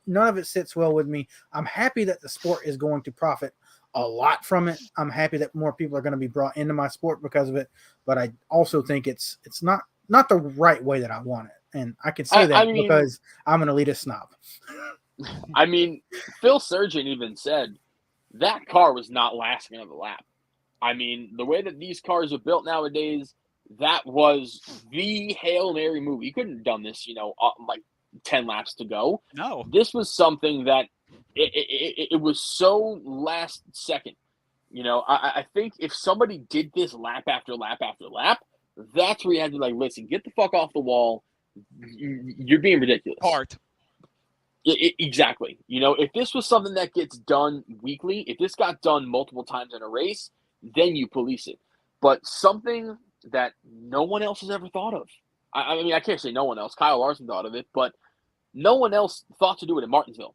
None of it sits well with me. I'm happy that the sport is going to profit a lot from it. I'm happy that more people are going to be brought into my sport because of it. But I also think it's not the right way that I want it. And I can say that because I'm an elitist snob. I mean, Phil Surgeon even said that car was not lasting another lap. I mean, the way that these cars are built nowadays, that was the Hail Mary move. You couldn't have done this, like 10 laps to go. No. This was something that it was so last second. I think if somebody did this lap after lap after lap, that's where you had to be like, listen, get the fuck off the wall. You're being ridiculous. Part. Exactly. If this was something that gets done weekly, if this got done multiple times in a race, then you police it. But something that no one else has ever thought of. I mean, I can't say no one else. Kyle Larson thought of it, but no one else thought to do it in Martinsville.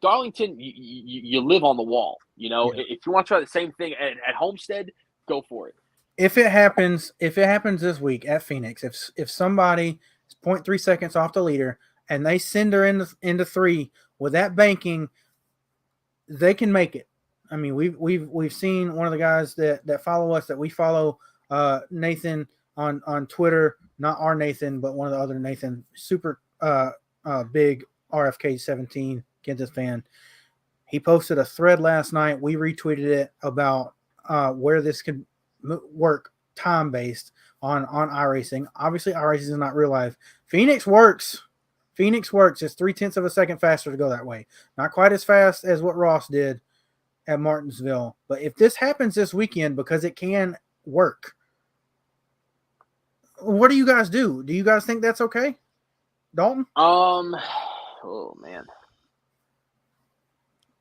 Darlington, you live on the wall. If you want to try the same thing at Homestead, go for it. If it happens this week at Phoenix, if somebody is 0.3 seconds off the leader and they send her into 3 with that banking, they can make it. I mean, we've seen one of the guys that follow us, that we follow, Nathan on Twitter, not our Nathan, but one of the other Nathan, super big RFK 17 Kansas fan. He posted a thread last night. We retweeted it about where this could work time based on iRacing. Obviously, iRacing is not real life. Phoenix works. It's 0.3 of a second faster to go that way. Not quite as fast as what Ross did at Martinsville. But if this happens this weekend, because it can work, what do you guys do? Do you guys think that's okay, Dalton? Oh man,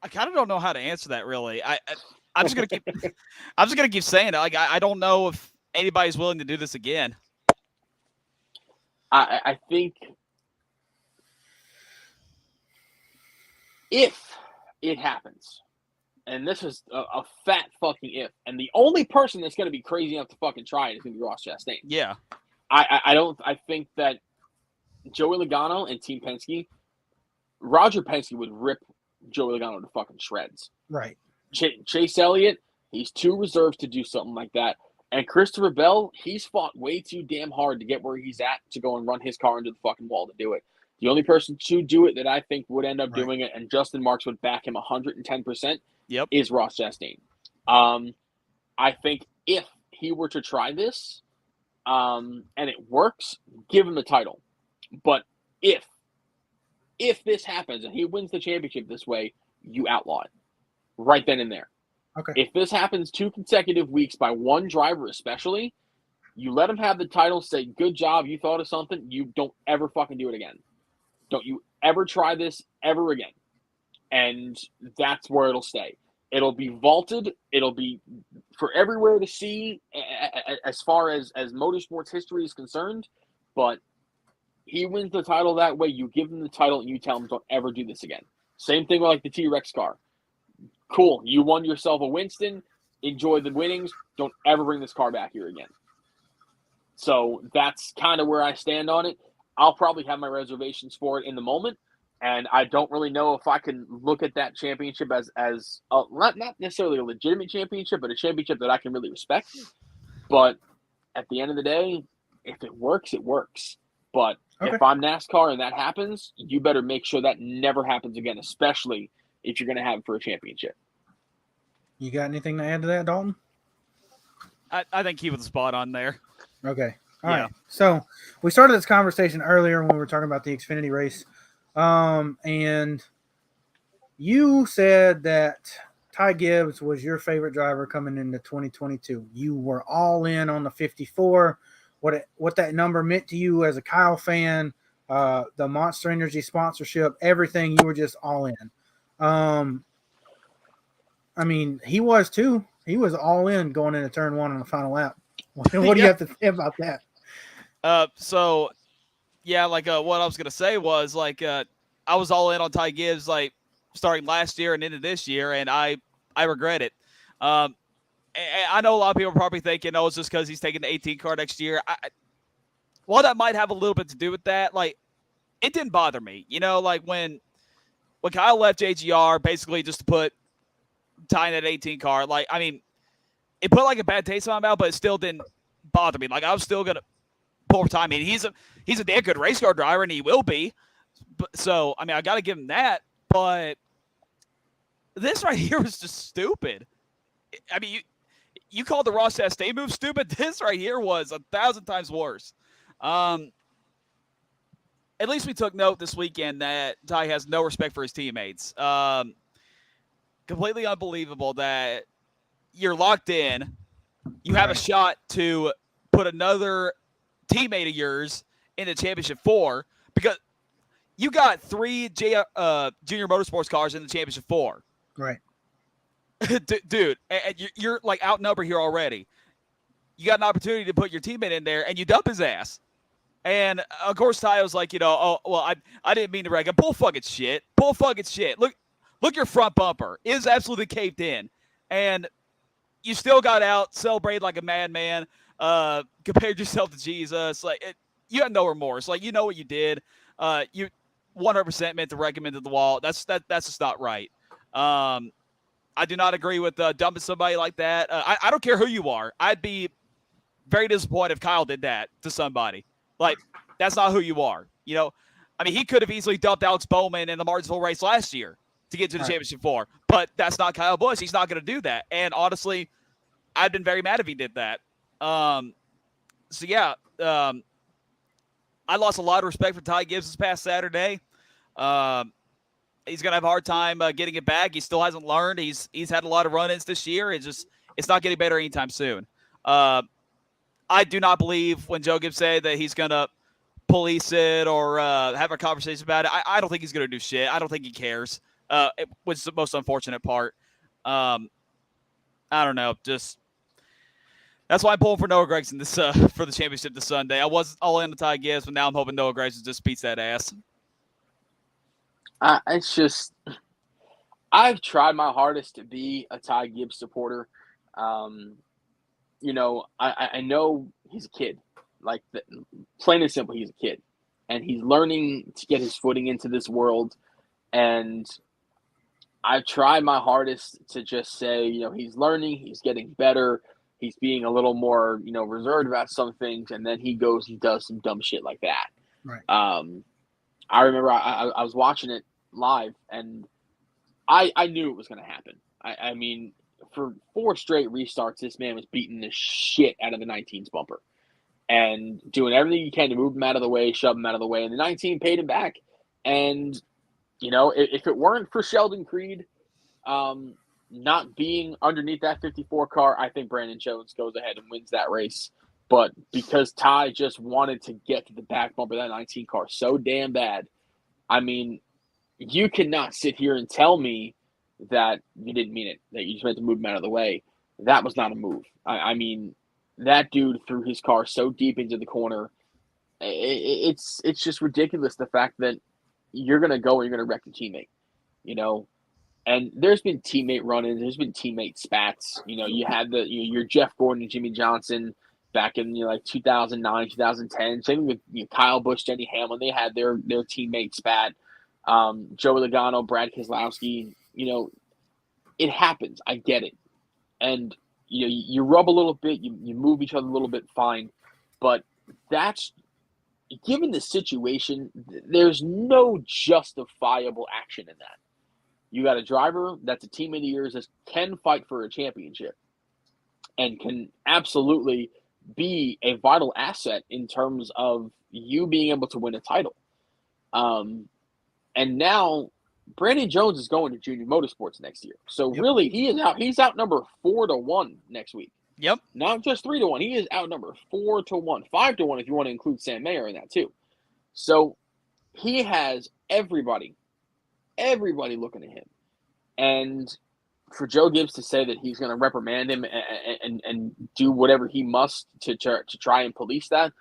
I kind of don't know how to answer that really. I'm just gonna keep saying it. Like I don't know if anybody's willing to do this again. I think if it happens, and this is a fat fucking if, and the only person that's going to be crazy enough to fucking try it is going to be Ross Chastain. Yeah. I think that Joey Logano and Team Penske, Roger Penske would rip Joey Logano to fucking shreds. Right. Chase Elliott, he's too reserved to do something like that. And Christopher Bell, he's fought way too damn hard to get where he's at to go and run his car into the fucking wall to do it. The only person to do it that I think would end up Right. doing it, and Justin Marks would back him 110%, Yep. is Ross Chastain. I think if he were to try this and it works, give him the title. But if this happens and he wins the championship this way, you outlaw it right then and there. Okay. If this happens 2 consecutive weeks by one driver especially, you let him have the title, say, good job, you thought of something, you don't ever fucking do it again. Don't you ever try this ever again. And that's where it'll stay. It'll be vaulted. It'll be for everywhere to see as far as motorsports history is concerned. But he wins the title that way. You give him the title and you tell him don't ever do this again. Same thing with like the T-Rex car. Cool. You won yourself a Winston. Enjoy the winnings. Don't ever bring this car back here again. So that's kind of where I stand on it. I'll probably have my reservations for it in the moment. And I don't really know if I can look at that championship as not necessarily a legitimate championship, but a championship that I can really respect. But at the end of the day, if it works, it works. But if I'm NASCAR and that happens, you better make sure that never happens again, especially if you're going to have it for a championship. You got anything to add to that, Dalton? I think he was spot on there. Okay. All right. So we started this conversation earlier when we were talking about the Xfinity race. And you said that Ty Gibbs was your favorite driver coming into 2022. You were all in on the 54. What that number meant to you as a Kyle fan, the Monster Energy sponsorship, everything, you were just all in. I mean, he was too. He was all in going into turn 1 on the final lap. What do you have to say about that? So yeah, like what I was gonna say was like I was all in on Ty Gibbs like starting last year and into this year, and I regret it. And I know a lot of people are probably thinking, oh, it's just because he's taking the 18 car next year. While that might have a little bit to do with that, like it didn't bother me. You know, like when Kyle left JGR, basically just to put Ty in that 18 car, like I mean, it put like a bad taste in my mouth, but it still didn't bother me. Like I was still gonna pull for Ty. I mean, he's a damn good race car driver, and he will be. But, so I mean, I got to give him that. But this right here was just stupid. I mean, you called the Ross Chastain move stupid. This right here was 1,000 times worse. At least we took note this weekend that Ty has no respect for his teammates. Completely unbelievable that you're locked in. You have a shot to put another teammate of yours in the championship 4 because you got 3 junior motorsports cars in the championship 4. Right. Dude, and you're like outnumbered here already. You got an opportunity to put your teammate in there, and you dump his ass. And of course, Ty was like, oh well, I didn't mean to wreck him. Bull fucking shit. Look, your front bumper is absolutely caved in, and you still got out, celebrated like a madman, compared yourself to Jesus. Like you had no remorse. Like you know what you did. You 100% meant to wreck him into the wall. That's just not right. I do not agree with dumping somebody like that. I don't care who you are. I'd be very disappointed if Kyle did that to somebody. Like, that's not who you are. You know, I mean, he could have easily dumped Alex Bowman in the Martinsville race last year to get to the championship 4, but that's not Kyle Busch. He's not going to do that. And honestly, I'd been very mad if he did that. I lost a lot of respect for Ty Gibbs this past Saturday. He's going to have a hard time getting it back. He still hasn't learned. He's had a lot of run-ins this year. It's not getting better anytime soon. I do not believe when Joe Gibbs said that he's going to police it or have a conversation about it. I don't think he's going to do shit. I don't think he cares, which is the most unfortunate part. I don't know. Just that's why I'm pulling for Noah Gragson this for the championship this Sunday. I was all in the Ty Gibbs, but now I'm hoping Noah Gragson just beats that ass. It's just I've tried my hardest to be a Ty Gibbs supporter. You know, I know he's a kid. Like, plain and simple, he's a kid. And he's learning to get his footing into this world. And I've tried my hardest to just say, you know, he's learning, he's getting better, he's being a little more, you know, reserved about some things, and then he goes and does some dumb shit like that. Right. I remember I was watching it live, and I knew it was going to happen. I mean, for 4 straight restarts, this man was beating the shit out of the 19's bumper and doing everything you can to move him out of the way, shove him out of the way. And the 19 paid him back. And, you know, if it weren't for Sheldon Creed not being underneath that 54 car, I think Brandon Jones goes ahead and wins that race. But because Ty just wanted to get to the back bumper of that 19 car so damn bad, I mean, you cannot sit here and tell me that you didn't mean it, that you just meant to move him out of the way. That was not a move. I mean, that dude threw his car so deep into the corner. It's just ridiculous, the fact that you're going to go and you're going to wreck your teammate, you know. And there's been teammate run-ins. There's been teammate spats. You know, you had your Jeff Gordon and Jimmy Johnson back in like 2009, 2010. Same with Kyle Busch, Denny Hamlin. They had their teammate spat. Joe Logano, Brad Keselowski. You know, it happens. I get it. And you know, you rub a little bit, you move each other a little bit, fine. But that's, given the situation, there's no justifiable action in that. You got a driver that's a teammate of yours that can fight for a championship and can absolutely be a vital asset in terms of you being able to win a title. And now Brandon Jones is going to Junior Motorsports next year. So really, he's outnumbered 4-1 next week. Yep. Not just 3-1. He is outnumbered 4-1, 5-1 if you want to include Sam Mayer in that too. So he has everybody looking at him. And for Joe Gibbs to say that he's going to reprimand him and do whatever he must to try and police that,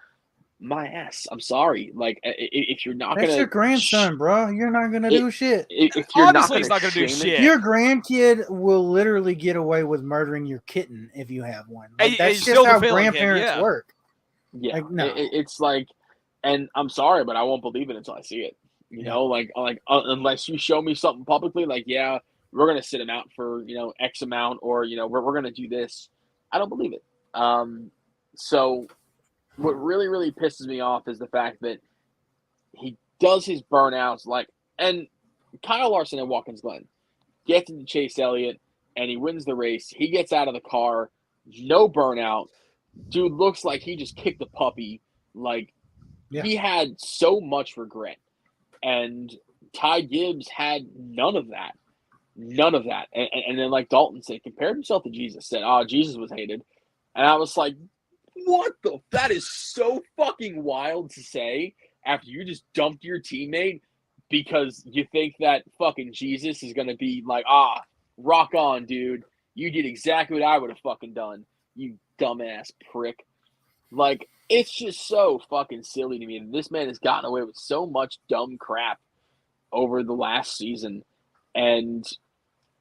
my ass. I'm sorry. Like, if you're not going to... That's your grandson, bro. You're not going to do shit. If you're Obviously, he's not going to do shit. Your grandkid will literally get away with murdering your kitten if you have one. Like, that's just how grandparents work. Yeah. Like, no. It's like... And I'm sorry, but I won't believe it until I see it. You know, like unless you show me something publicly, like, yeah, we're going to sit him out for, you know, X amount, or, you know, we're going to do this. I don't believe it. So what really, really pisses me off is the fact that he does his burnouts, like, and Kyle Larson at Watkins Glen gets into Chase Elliott and he wins the race. He gets out of the car, no burnout. Dude looks like he just kicked a puppy. Like, he had so much regret. And Ty Gibbs had none of that. None of that. And then, like Dalton said, compared himself to Jesus, said, oh, Jesus was hated. And I was like, what the? That is so fucking wild to say after you just dumped your teammate because you think that fucking Jesus is going to be like, rock on, dude. You did exactly what I would have fucking done, you dumbass prick. Like, it's just so fucking silly to me. This man has gotten away with so much dumb crap over the last season. And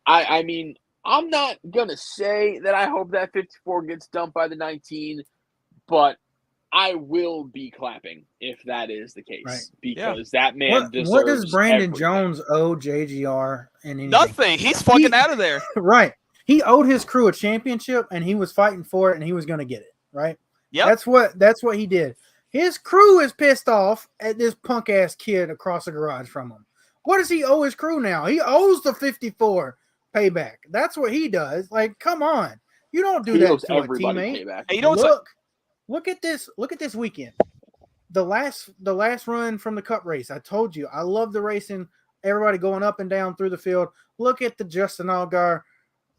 I mean, I'm not going to say that I hope that 54 gets dumped by the 19, but I will be clapping if that is the case. Right. Because that man deserves what does Brandon everything. Jones owe JGR and anything? Nothing. He's fucking out of there. Right. He owed his crew a championship, and he was fighting for it, and he was going to get it. Right. Yeah, that's what he did. His crew is pissed off at this punk ass kid across the garage from him. What does he owe his crew now? He owes the 54 payback. That's what he does. Like, come on, you don't do that to a teammate. Hey, you know look at this. Look at this weekend. The last run from the Cup race. I told you I love the racing. Everybody going up and down through the field. Look at the Justin Allgaier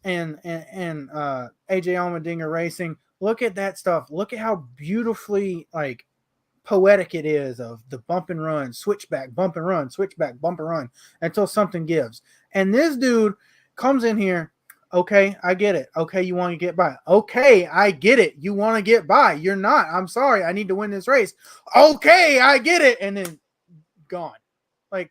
and AJ Allmendinger racing. Look at that stuff. Look at how beautifully, like, poetic it is of the bump and run, switchback, bump and run, switchback, bump and run until something gives. And this dude comes in here. Okay, I get it. Okay, you want to get by. Okay, I get it. You want to get by. You're not. I'm sorry. I need to win this race. Okay, I get it. And then gone. Like,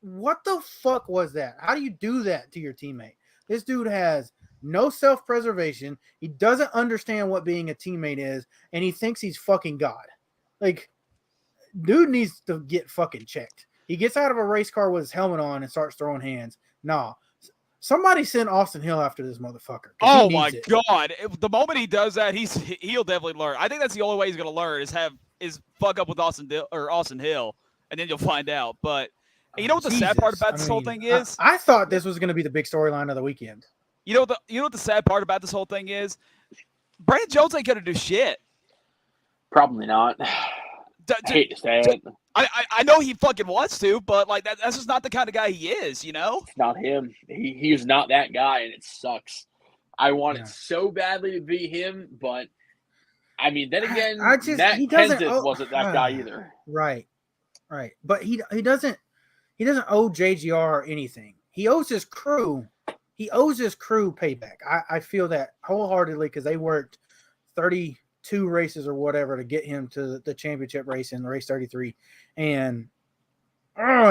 what the fuck was that? How do you do that to your teammate? This dude has no self-preservation. He doesn't understand what being a teammate is, and he thinks he's fucking God. Like, dude needs to get fucking checked. He gets out of a race car with his helmet on and starts throwing hands. Nah. Somebody send Austin Hill after this motherfucker. Oh my God. The moment he does that, he'll definitely learn. I think that's the only way he's gonna learn is fuck up with Austin Hill and then you'll find out. But you know what the sad part about this whole thing is? I thought this was going to be the big storyline of the weekend. You know what the sad part about this whole thing is? Brandon Jones ain't gonna do shit. Probably not. I hate to say it. I know he fucking wants to, but like that's just not the kind of guy he is, you know? It's not him. He's not that guy, and it sucks. I want it so badly to be him, but I mean, then again, Matt Kenseth wasn't that guy either. Right. But he doesn't owe JGR anything. He owes his crew. He owes his crew payback. I feel that wholeheartedly because they worked 32 races or whatever to get him to the championship race in race 33. And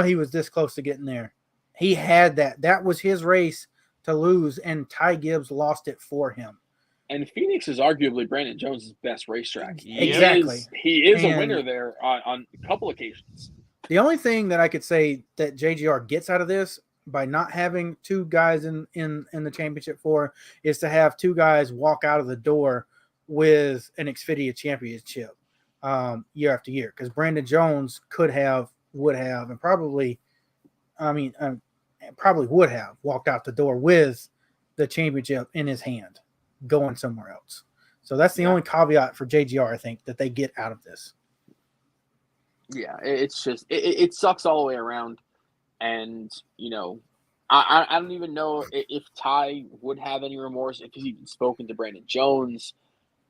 he was this close to getting there. He had that. That was his race to lose, and Ty Gibbs lost it for him. And Phoenix is arguably Brandon Jones' best racetrack. Exactly. He is a winner there on a couple occasions. The only thing that I could say that JGR gets out of this by not having two guys in the championship for is to have two guys walk out of the door with an Xfinity championship year after year. Because Brandon Jones would have, and probably would have walked out the door with the championship in his hand going somewhere else. So that's the only caveat for JGR, I think, that they get out of this. Yeah, it's just it sucks all the way around. And, you know, I don't even know if Ty would have any remorse if he's even spoken to Brandon Jones.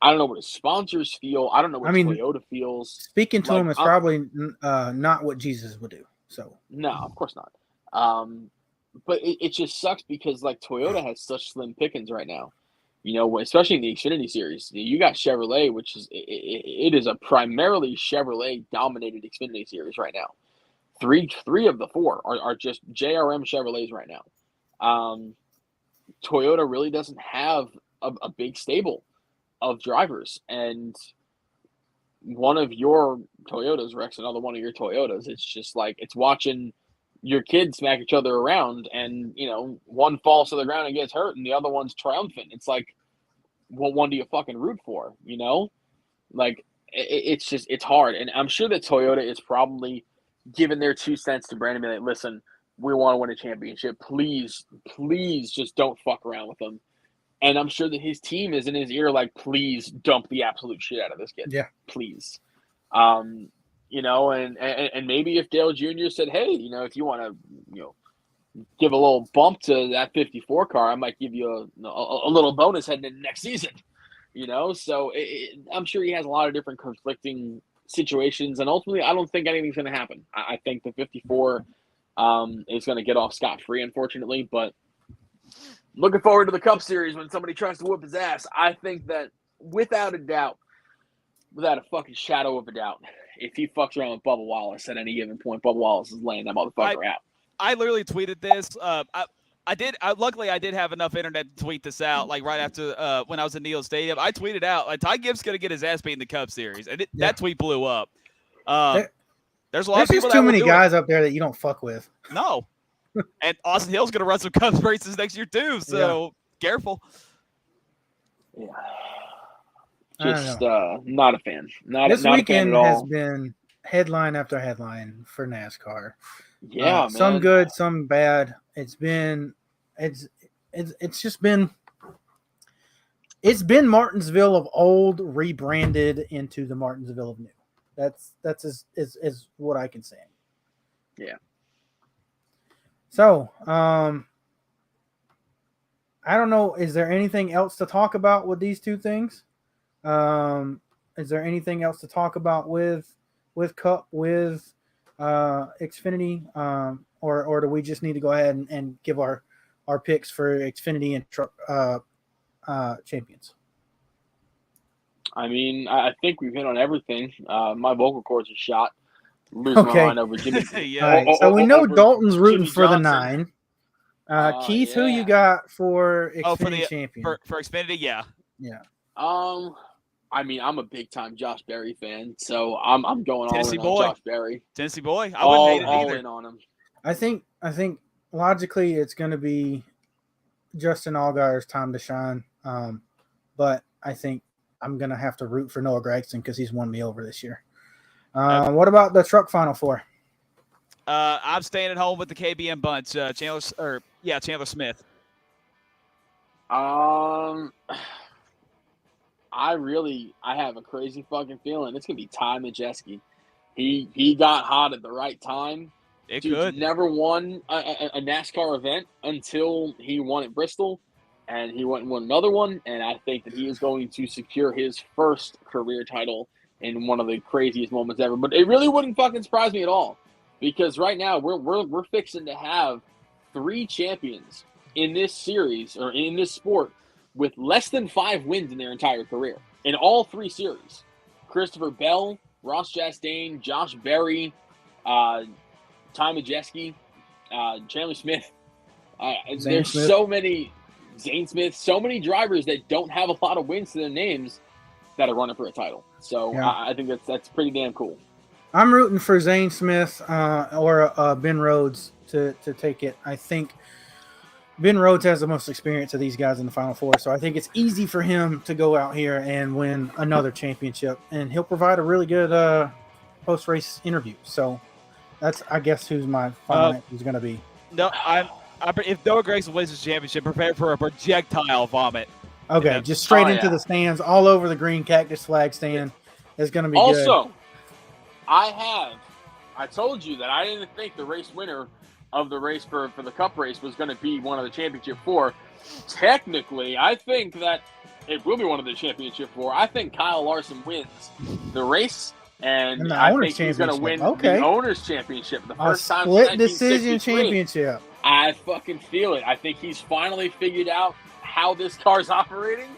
I don't know what his sponsors feel. I don't know what Toyota feels. Speaking to him is probably not what Jesus would do. So no, of course not. But it just sucks because, like, Toyota has such slim pickings right now. You know, especially in the Xfinity Series. You got Chevrolet, which is it is a primarily Chevrolet-dominated Xfinity Series right now. Three of the four are just JRM Chevrolets right now. Toyota really doesn't have a big stable of drivers, and one of your Toyotas wrecks another one of your Toyotas. It's just like it's watching your kids smack each other around, and you know one falls to the ground and gets hurt, and the other one's triumphant. It's like, what one do you fucking root for? You know, like it's just it's hard, and I'm sure that Toyota is probably giving their 2 cents to Brandon. Like, listen, we want to win a championship. Please just don't fuck around with them. And I'm sure that his team is in his ear, like, please dump the absolute shit out of this kid. Yeah, please. You know, and maybe if Dale Jr. said, hey, you know, if you want to, you know, give a little bump to that 54 car, I might give you a little bonus heading into next season. You know, so I'm sure he has a lot of different conflicting situations, and ultimately, I don't think anything's going to happen. I think the 54 is going to get off scot-free, unfortunately, but looking forward to the Cup Series when somebody tries to whoop his ass. I think that without a doubt, without a fucking shadow of a doubt, if he fucks around with Bubba Wallace at any given point, Bubba Wallace is laying that motherfucker out. I literally tweeted this. Luckily, I did have enough internet to tweet this out, like right after when I was in Neal Stadium. I tweeted out, like, Ty Gibbs going to get his ass beat in the Cup Series. And that tweet blew up. There's a lot of people too many guys up there that you don't fuck with. No. And Austin Hill's going to run some Cup races next year, too. So careful. Yeah. Just not a fan. This not weekend a fan at all. has been headline after headline for NASCAR. Yeah, man. Some good, some bad. It's been Martinsville of old rebranded into the Martinsville of new. That's is what I can say. Yeah. So, I don't know. Is there anything else to talk about with these two things? Is there anything else to talk about with Cup, with Xfinity, or do we just need to go ahead and give our picks for Xfinity and truck champions? I mean, I think we've hit on everything. My vocal cords are shot. Losing my mind over Jimmy. So we know Dalton's rooting for the 9. Keith, who you got for Xfinity champion? For Xfinity, yeah. I mean, I'm a big time Josh Berry fan, so I'm going all in on Josh Berry. Tennessee boy, I wouldn't hate it either. All in on him. I think logically it's going to be Justin Allgaier's time to shine, but I think I'm going to have to root for Noah Gragson because he's won me over this year. What about the truck Final Four? I'm staying at home with the KBM bunch. Chandler Smith. I have a crazy fucking feeling it's gonna be Ty Majeski. He got hot at the right time. Dude's never won a NASCAR event until he won at Bristol, and he went and won another one. And I think that he is going to secure his first career title in one of the craziest moments ever. But it really wouldn't fucking surprise me at all, because right now we're fixing to have 3 champions in this series or in this sport with less than 5 wins in their entire career in all 3 series. Christopher Bell, Ross Chastain, Josh Berry, Ty Majeski, Chandler Smith. There's Smith. So many, Zane Smith, so many drivers that don't have a lot of wins to their names that are running for a title. So yeah. I think that's pretty damn cool. I'm rooting for Zane Smith or Ben Rhodes to take it. I think Ben Rhodes has the most experience of these guys in the Final Four, so I think it's easy for him to go out here and win another championship, and he'll provide a really good post-race interview. So that's, I guess, who's my final who's going to be. No, if Noah Gragson wins the championship, prepare for a projectile vomit. Okay, just straight into the stands, all over the green cactus flag stand. Is going to be good. Also, I told you that I didn't think the race winner of the race for the Cup race was going to be one of the Championship 4. Technically, I think that it will be one of the Championship 4. I think Kyle Larson wins the race, and I think he's going to win the Owners' Championship. The first time split decision championship. I fucking feel it. I think he's finally figured out how this car's operating.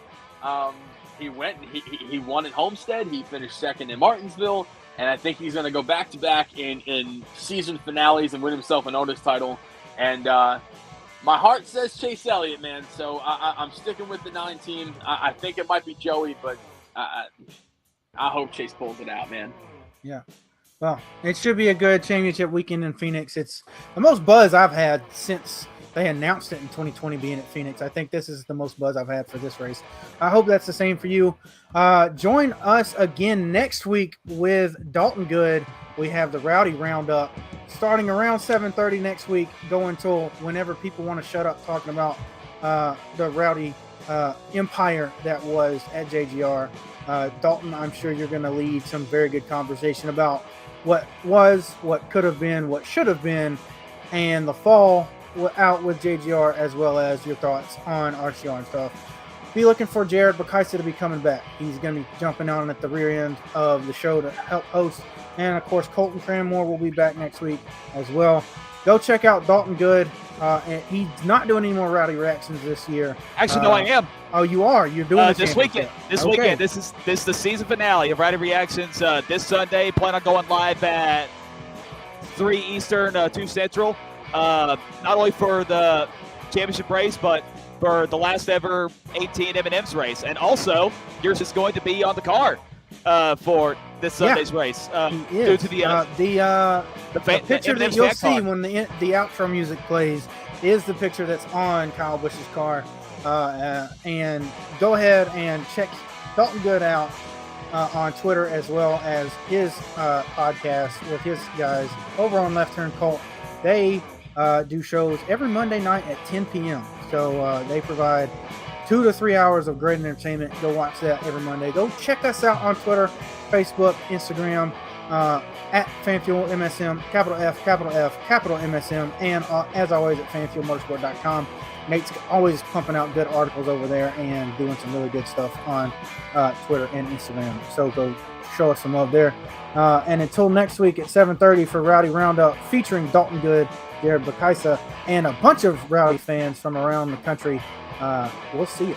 He won at Homestead. He finished second in Martinsville. And I think he's going to go back-to-back in season finales and win himself an Otis title. And my heart says Chase Elliott, man. So I'm sticking with the 9 team. I think it might be Joey, but I hope Chase pulls it out, man. Yeah. Well, it should be a good championship weekend in Phoenix. It's the most buzz I've had since they announced it in 2020 being at Phoenix. I think this is the most buzz I've had for this race. I hope that's the same for you. Join us again next week with Dalton Good. We have the Rowdy Roundup starting around 7:30 next week, going till whenever people want to shut up talking about the Rowdy empire that was at JGR. Dalton, I'm sure you're going to lead some very good conversation about what was, what could have been, what should have been, and the fall out with JGR, as well as your thoughts on RCR and stuff. Be looking for Jared Bakaisa to be coming back. He's going to be jumping on at the rear end of the show to help host. And, of course, Colton Cranmore will be back next week as well. Go check out Dalton Good. And he's not doing any more Rowdy reactions this year. Actually, no, I am. Oh, you are? You're doing this weekend. Weekend. This is the season finale of Rowdy Reactions this Sunday. Plan on going live at 3 Eastern, 2 Central. Not only for the championship race, but for the last ever 18 M&M's race. And also, yours is going to be on the card for this Sunday's race. He is. Due to the picture that you'll see when the outro music plays is the picture that's on Kyle Busch's car. And go ahead and check Dalton Good out on Twitter, as well as his podcast with his guys over on Left Turn Cult. They do shows every Monday night at 10 p.m. So they provide 2 to 3 hours of great entertainment. Go watch that every Monday. Go check us out on Twitter, Facebook, Instagram, at FanFuel MSM, capital F, capital MSM, and as always at fanfuelmotorsport.com. Nate's always pumping out good articles over there and doing some really good stuff on Twitter and Instagram. So go show us some love there. And until next week at 7:30 for Rowdy Roundup featuring Dalton Good, Jared Bakaisa, and a bunch of Rowdy fans from around the country. We'll see you.